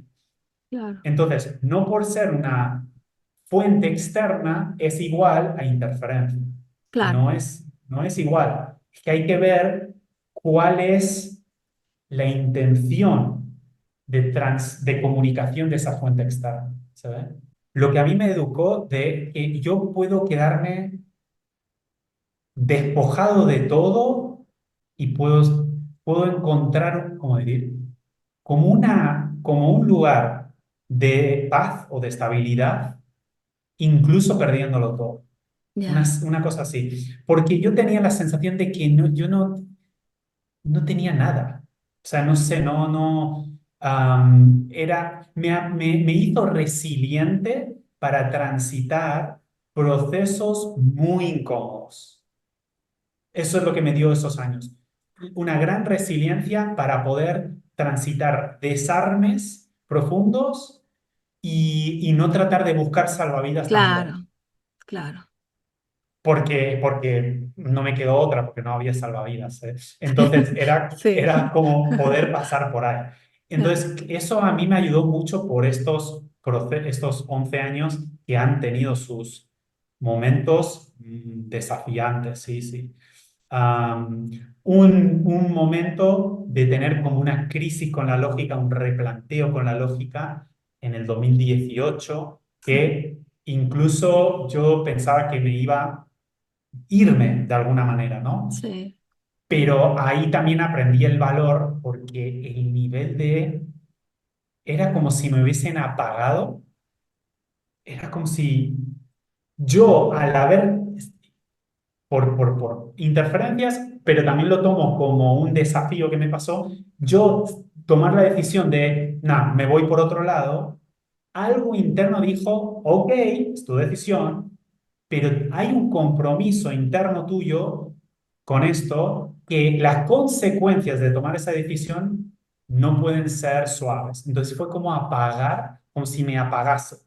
[SPEAKER 2] claro,
[SPEAKER 1] Entonces, no por ser una fuente externa es igual a interferencia.
[SPEAKER 2] claro,
[SPEAKER 1] No es igual. Es que hay que ver cuál es la intención de comunicación de esa fuente externa. ¿Sabes? Lo que a mí me educó de que yo puedo quedarme despojado de todo y puedo encontrar, ¿cómo decir? Como un lugar de paz o de estabilidad, incluso perdiéndolo todo.
[SPEAKER 2] ya,
[SPEAKER 1] Una cosa así. Porque yo tenía la sensación de que yo no tenía nada. O sea, no sé, me hizo resiliente para transitar procesos muy incómodos. Eso es lo que me dio esos años. Una gran resiliencia para poder transitar desarmes profundos y no tratar de buscar salvavidas tampoco.
[SPEAKER 2] claro, claro.
[SPEAKER 1] Porque no me quedó otra, porque no había salvavidas, ¿eh? Entonces
[SPEAKER 2] Sí,
[SPEAKER 1] era como poder pasar por ahí.
[SPEAKER 2] claro,
[SPEAKER 1] Entonces eso a mí me ayudó mucho por estos 11 años que han tenido sus momentos desafiantes, sí, sí. Am, un momento de tener como una crisis con la lógica, un replanteo con la lógica en el 2018,
[SPEAKER 2] sí,
[SPEAKER 1] que incluso yo pensaba que me iba a irme de alguna manera, ¿no?
[SPEAKER 2] sí,
[SPEAKER 1] Pero ahí también aprendí el valor porque el nivel de... Era como si me hubiesen apagado, era como si yo al haber por interferencias, pero también lo tomo como un desafío que me pasó, yo tomar la decisión de, nada, me voy por otro lado, algo interno dijo, ok, es tu decisión, pero hay un compromiso interno tuyo con esto que las consecuencias de tomar esa decisión no pueden ser suaves. Entonces fue como apagar, como si me apagase.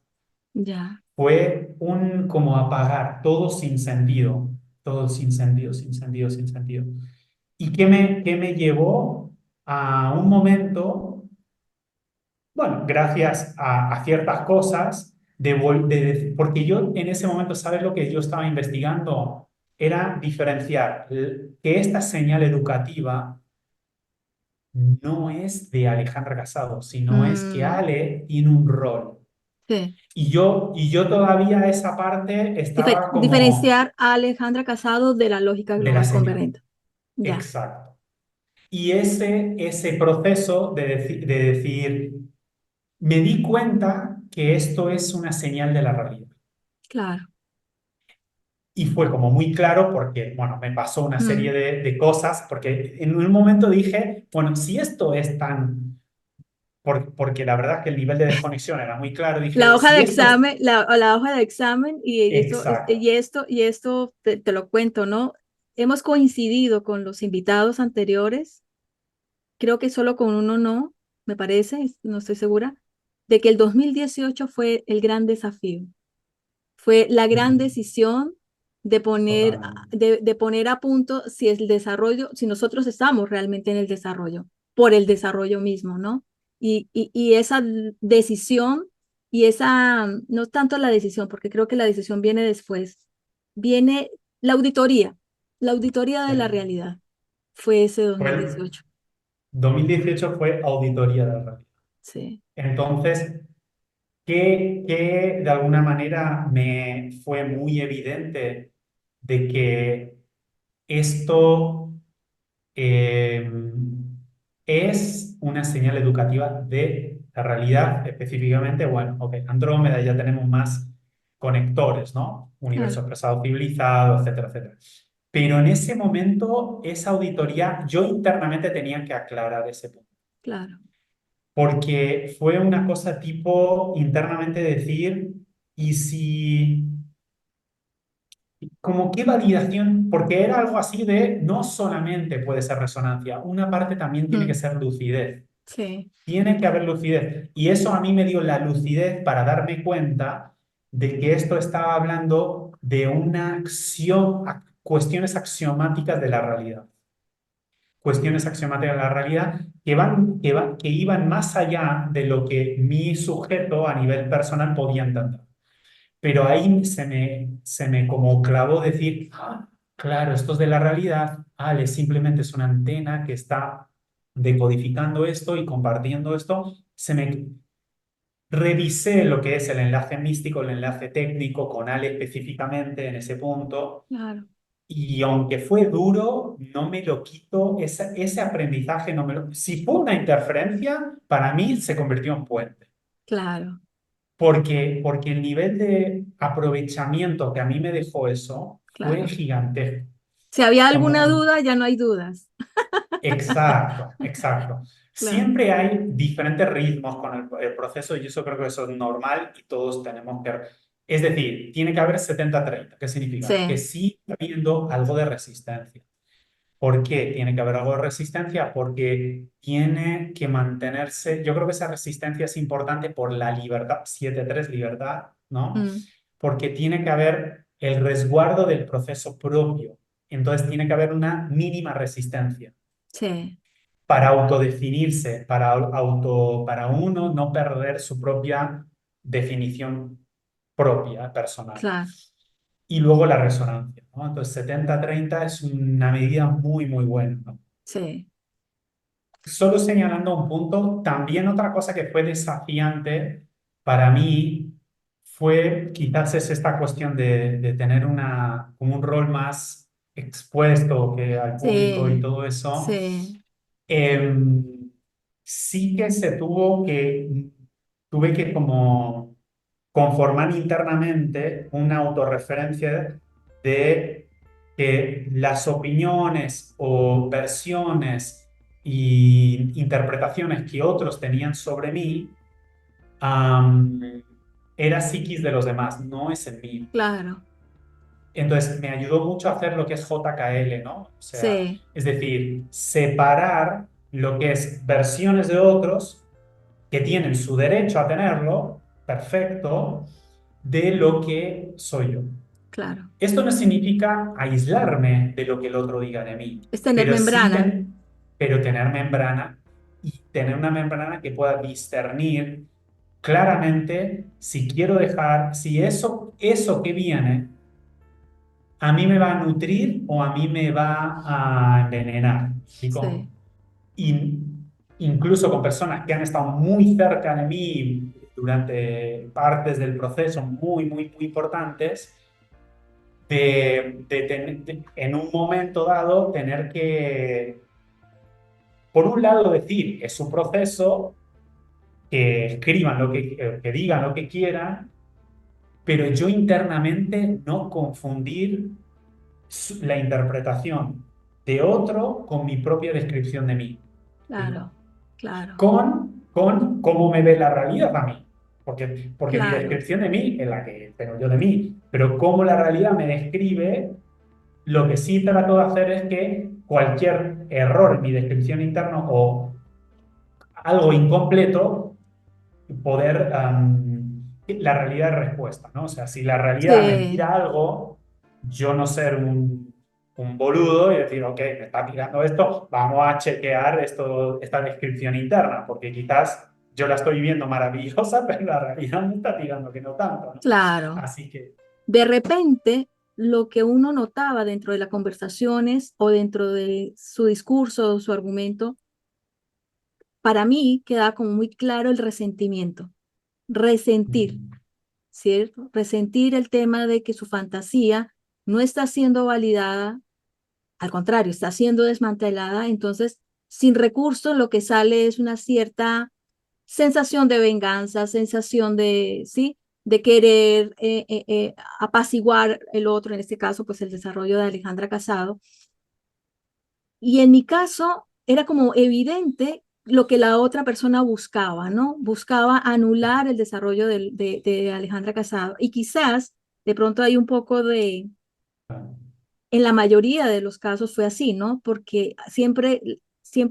[SPEAKER 2] ya,
[SPEAKER 1] Fue un como apagar, todo sin sentido, sin sentido, sin sentido. ¿Y qué me llevó a un momento, bueno, gracias a ciertas cosas, porque yo en ese momento, ¿sabes lo que yo estaba investigando? Era diferenciar que esta señal educativa no es de Alejandra Casado, sino es que
[SPEAKER 2] mm,
[SPEAKER 1] Ale tiene un rol.
[SPEAKER 2] sí.
[SPEAKER 1] Y yo todavía esa parte estaba como
[SPEAKER 2] Diferenciar a Alejandra Casado de la lógica
[SPEAKER 1] de la
[SPEAKER 2] global
[SPEAKER 1] señal.
[SPEAKER 2] convergente. Ya,
[SPEAKER 1] Exacto. Y ese proceso de decir, me di cuenta que esto es una señal de la realidad.
[SPEAKER 2] claro.
[SPEAKER 1] Y fue como muy claro porque, bueno, me pasó una serie
[SPEAKER 2] Mm.
[SPEAKER 1] de cosas, porque en un momento dije, bueno, si esto es porque la verdad es que el nivel de desconexión era muy claro,
[SPEAKER 2] La
[SPEAKER 1] dije,
[SPEAKER 2] hoja
[SPEAKER 1] si
[SPEAKER 2] de
[SPEAKER 1] esto es
[SPEAKER 2] examen, la hoja de examen
[SPEAKER 1] exacto,
[SPEAKER 2] y esto te lo cuento, ¿no? Hemos coincidido con los invitados anteriores, creo que solo con uno no, me parece, no estoy segura, de que el 2018 fue el gran desafío, fue la gran decisión de poner,
[SPEAKER 1] totalmente.
[SPEAKER 2] de poner a punto si el desarrollo, si nosotros estamos realmente en el desarrollo, por el desarrollo mismo, ¿no? Y esa decisión y esa, no tanto la decisión, porque creo que la decisión viene después, viene la auditoría de la
[SPEAKER 1] Sí.
[SPEAKER 2] realidad, fue ese
[SPEAKER 1] Fue el
[SPEAKER 2] 2018,
[SPEAKER 1] 2018 fue auditoría de la realidad.
[SPEAKER 2] sí,
[SPEAKER 1] Entonces, que de alguna manera me fue muy evidente de que esto eh, es una señal educativa de la realidad, específicamente, bueno, ok, Andrómeda ya tenemos más conectores, ¿no? Universo
[SPEAKER 2] claro,
[SPEAKER 1] expresado civilizado, etcétera, etcétera. Pero en ese momento, esa auditoría, yo internamente tenía que aclarar ese punto.
[SPEAKER 2] claro,
[SPEAKER 1] porque fue una cosa tipo internamente decir, ¿y si, como qué validación? Porque era algo así de, no solamente puede ser resonancia, una parte también tiene que
[SPEAKER 2] Mm,
[SPEAKER 1] ser lucidez.
[SPEAKER 2] sí,
[SPEAKER 1] Tiene que haber lucidez. Y eso a mí me dio la lucidez para darme cuenta de que esto estaba hablando de una acción, cuestiones axiomáticas de la realidad. Cuestiones axiomáticas de la realidad que iban más allá de lo que mi sujeto a nivel personal podía entender. Pero ahí se me como clavó decir, "Ah, claro, esto es de la realidad, Ale, simplemente es una antena que está decodificando esto y compartiendo esto". Revisé lo que es el enlace místico, el enlace técnico con Ale específicamente en ese punto,
[SPEAKER 2] claro,
[SPEAKER 1] y aunque fue duro, no me lo quito, ese aprendizaje no me lo... Si fue una interferencia, para mí se convirtió en puente.
[SPEAKER 2] claro,
[SPEAKER 1] Porque el nivel de aprovechamiento que a mí me dejó eso fue
[SPEAKER 2] claro.
[SPEAKER 1] gigantesco.
[SPEAKER 2] Si había alguna
[SPEAKER 1] Como,
[SPEAKER 2] duda, ya no hay dudas.
[SPEAKER 1] exacto, exacto.
[SPEAKER 2] Claro.
[SPEAKER 1] Siempre hay diferentes ritmos con el proceso y eso creo que eso es normal y todos tenemos que... Es decir, tiene que haber 70-30. ¿Qué significa? Que
[SPEAKER 2] Sí,
[SPEAKER 1] sí está habiendo algo de resistencia. ¿Por qué tiene que haber algo de resistencia? Porque tiene que mantenerse, yo creo que esa resistencia es importante por la libertad, 7-3 libertad, ¿no?
[SPEAKER 2] mm,
[SPEAKER 1] Porque tiene que haber el resguardo del proceso propio. Entonces tiene que haber una mínima resistencia
[SPEAKER 2] sí,
[SPEAKER 1] para autodefinirse, para uno no perder su propia definición propia, personal.
[SPEAKER 2] claro,
[SPEAKER 1] Y luego la resonancia, ¿no? Entonces 70-30 es una medida muy, muy buena, ¿no?
[SPEAKER 2] sí,
[SPEAKER 1] Solo señalando un punto, también otra cosa que fue desafiante para mí fue quizás es esta cuestión de tener como un rol más expuesto que al público y
[SPEAKER 2] sí,
[SPEAKER 1] todo eso.
[SPEAKER 2] sí,
[SPEAKER 1] Em, sí que tuve que como conformar internamente una autorreferencia de que las opiniones o versiones y interpretaciones que otros tenían sobre mí, am, era psiquis de los demás, no es en mí.
[SPEAKER 2] claro,
[SPEAKER 1] Entonces me ayudó mucho a hacer lo que es JKL, ¿no? O sea,
[SPEAKER 2] sí,
[SPEAKER 1] es decir, separar lo que es versiones de otros que tienen su derecho a tenerlo, perfecto, de lo que soy yo.
[SPEAKER 2] claro.
[SPEAKER 1] Esto no significa aislarme de lo que el otro diga de mí,
[SPEAKER 2] Es tener
[SPEAKER 1] pero sí
[SPEAKER 2] membrana,
[SPEAKER 1] pero tener membrana y tener una membrana que pueda discernir claramente si quiero dejar, si eso que viene a mí me va a nutrir o a mí me va a envenenar. ¿Me explico?
[SPEAKER 2] sí,
[SPEAKER 1] Y incluso con personas que han estado muy cerca de mí durante partes del proceso muy, muy, muy importantes, en un momento dado tener que, por un lado, decir, es su proceso, que escriban que digan lo que quieran, pero yo internamente no confundir la interpretación de otro con mi propia descripción de mí. ¿Digo?
[SPEAKER 2] claro, claro,
[SPEAKER 1] Con cómo me ve la realidad a mí. Porque mi
[SPEAKER 2] claro,
[SPEAKER 1] descripción de mí es la que tengo yo de mí, pero cómo la realidad me describe, lo que sí trato de hacer es que cualquier error en mi descripción interna o algo incompleto, poder, la realidad de respuesta, ¿no? O sea, si la realidad me
[SPEAKER 2] sí,
[SPEAKER 1] tira algo, yo no ser un boludo y decir, ok, me está tirando esto, vamos a chequear esta descripción interna, porque quizás yo la estoy viendo maravillosa, pero la realidad me está tirando que no tanto, ¿no?
[SPEAKER 2] claro.
[SPEAKER 1] Así que,
[SPEAKER 2] De repente, lo que uno notaba dentro de las conversaciones o dentro de su discurso o su argumento, para mí quedaba como muy claro el resentimiento, resentir,
[SPEAKER 1] mm,
[SPEAKER 2] ¿cierto? Resentir el tema de que su fantasía no está siendo validada, al contrario, está siendo desmantelada, entonces, sin recursos, lo que sale es una cierta sensación de venganza, sensación de, ¿sí? De querer apaciguar el otro, en este caso, pues el desarrollo de Alejandra Casado. Y en mi caso, era como evidente lo que la otra persona buscaba, ¿no? Buscaba anular el desarrollo de Alejandra Casado. Y quizás de pronto hay un poco de, en la mayoría de los casos fue así, ¿no? Porque siempre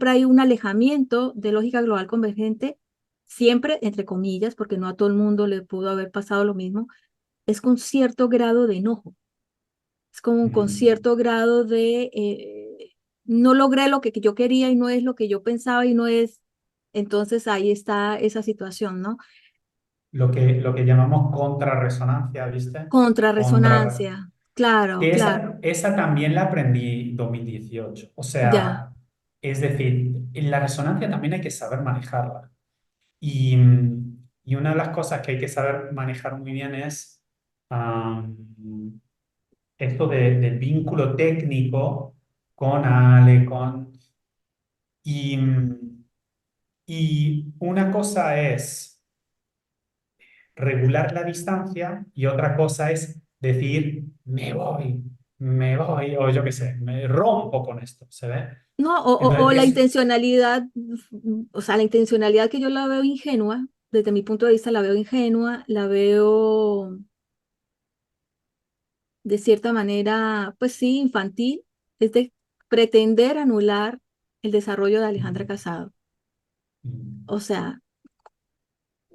[SPEAKER 2] hay un alejamiento de lógica global convergente, siempre, entre comillas, porque no a todo el mundo le pudo haber pasado lo mismo, es con cierto grado de enojo, es como con
[SPEAKER 1] Mm.
[SPEAKER 2] cierto grado de, no logré lo que yo quería y no es lo que yo pensaba y no es, entonces ahí está esa situación, ¿no?
[SPEAKER 1] Lo que llamamos contrarresonancia, ¿viste? Contra,
[SPEAKER 2] Contrarresonancia, claro,
[SPEAKER 1] que
[SPEAKER 2] claro,
[SPEAKER 1] esa también la aprendí en 2018. O
[SPEAKER 2] ya,
[SPEAKER 1] sea, es decir, en la resonancia también hay que saber manejarla. Y una de las cosas que hay que saber manejar muy bien es am, esto del vínculo técnico con Ale, y, y una cosa es regular la distancia y otra cosa es decir, me voy, o yo qué sé, me rompo con esto, ¿se ve?
[SPEAKER 2] ¿no? O la
[SPEAKER 1] Entonces,
[SPEAKER 2] intencionalidad, o sea, la intencionalidad que yo la veo ingenua, desde mi punto de vista la veo ingenua, la veo de cierta manera, pues sí, infantil, es de pretender anular el desarrollo de Alejandra Casado. O sea,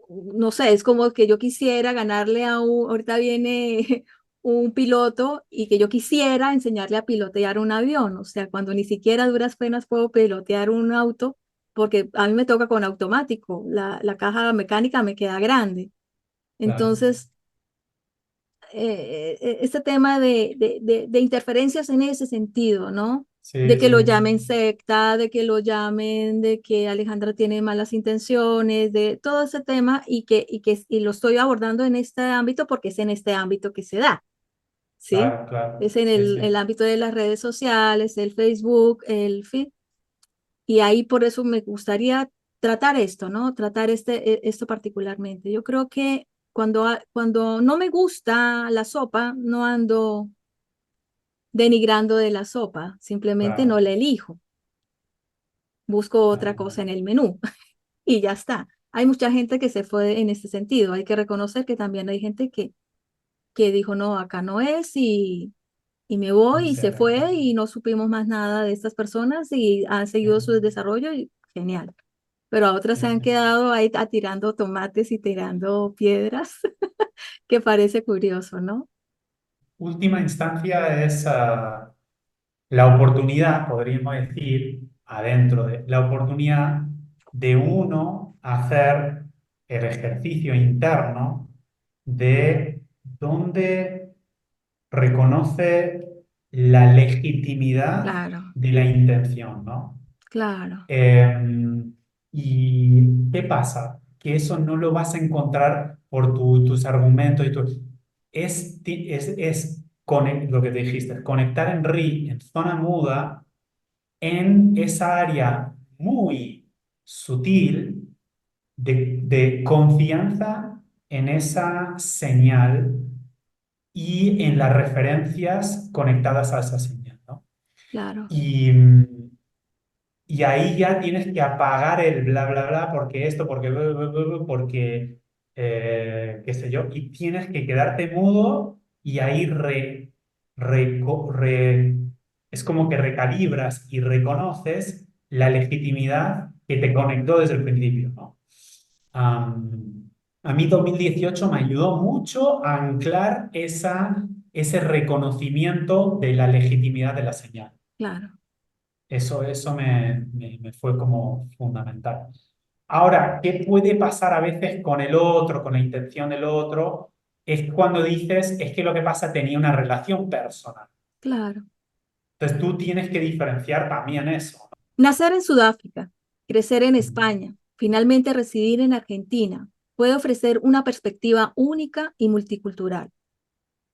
[SPEAKER 2] no sé, es como que yo quisiera ganarle ahorita viene un piloto y que yo quisiera enseñarle a pilotear un avión, o sea, cuando ni siquiera a duras penas puedo pilotear un auto, porque a mí me toca con automático, la caja mecánica me queda grande.
[SPEAKER 1] claro,
[SPEAKER 2] Entonces, este tema de interferencias en ese sentido, ¿no? De
[SPEAKER 1] sí,
[SPEAKER 2] que lo
[SPEAKER 1] sí,
[SPEAKER 2] llamen secta, de que lo llamen, de que Alejandra tiene malas intenciones, de todo ese tema y lo estoy abordando en este ámbito porque es en este ámbito que se da, ¿sí?
[SPEAKER 1] claro, claro,
[SPEAKER 2] Es en
[SPEAKER 1] sí,
[SPEAKER 2] el
[SPEAKER 1] sí.
[SPEAKER 2] ámbito de las redes sociales, el Facebook, el feed, y ahí por eso me gustaría tratar esto, ¿no? Tratar esto particularmente. Yo creo que cuando no me gusta la sopa, no ando denigrando de la sopa, simplemente no
[SPEAKER 1] Claro.
[SPEAKER 2] la elijo, busco otra cosa en
[SPEAKER 1] Ah,
[SPEAKER 2] el menú y ya está. Hay mucha gente que se fue en este sentido. Hay que reconocer que también hay gente que dijo, no, acá no es y me voy y
[SPEAKER 1] se
[SPEAKER 2] se
[SPEAKER 1] aleja.
[SPEAKER 2] fue y no supimos más nada de estas personas y han seguido su desarrollo y genial. Pero a otras
[SPEAKER 1] Sí,
[SPEAKER 2] se han
[SPEAKER 1] sí.
[SPEAKER 2] quedado ahí tirando tomates y tirando piedras, que parece curioso, ¿no?
[SPEAKER 1] Última instancia es la oportunidad, podríamos decir, adentro de la oportunidad de uno hacer el ejercicio interno de dónde reconoce la legitimidad
[SPEAKER 2] Claro,
[SPEAKER 1] de la intención, ¿no?
[SPEAKER 2] claro,
[SPEAKER 1] ¿Y qué pasa? Que eso no lo vas a encontrar por tus argumentos y tu... Lo que te dijiste, conectar en RI, en zona muda, en esa área muy sutil de confianza en esa señal y en las referencias conectadas a esa señal, ¿no?
[SPEAKER 2] claro,
[SPEAKER 1] Y, y ahí ya tienes que apagar el bla, bla, bla, porque esto, porque, porque qué sé yo, y tienes que quedarte mudo y ahí es como que recalibras y reconoces la legitimidad que te conectó desde el principio, ¿no? Am, a mí 2018 me ayudó mucho a anclar ese reconocimiento de la legitimidad de la señal.
[SPEAKER 2] claro,
[SPEAKER 1] Eso me fue como fundamental. Ahora, ¿qué puede pasar a veces con el otro, con la intención del otro? Es cuando dices, es que lo que pasa tenía una relación personal.
[SPEAKER 2] claro.
[SPEAKER 1] Entonces tú tienes que diferenciar también eso.
[SPEAKER 2] Nacer en Sudáfrica, crecer en
[SPEAKER 1] ¿No?
[SPEAKER 2] España, finalmente residir en Argentina, puede ofrecer una perspectiva única y multicultural.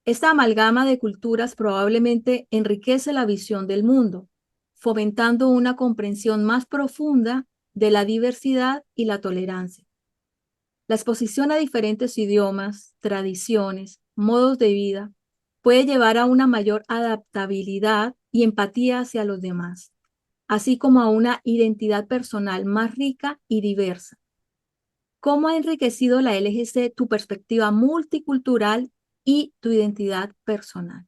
[SPEAKER 2] Esta amalgama de culturas probablemente enriquece la visión del mundo, fomentando una comprensión más profunda de la diversidad y la tolerancia. La exposición a diferentes idiomas, tradiciones, modos de vida puede llevar a una mayor adaptabilidad y empatía hacia los demás. así como a una identidad personal más rica y diversa. ¿Cómo ha enriquecido la LGC tu perspectiva multicultural y tu identidad personal?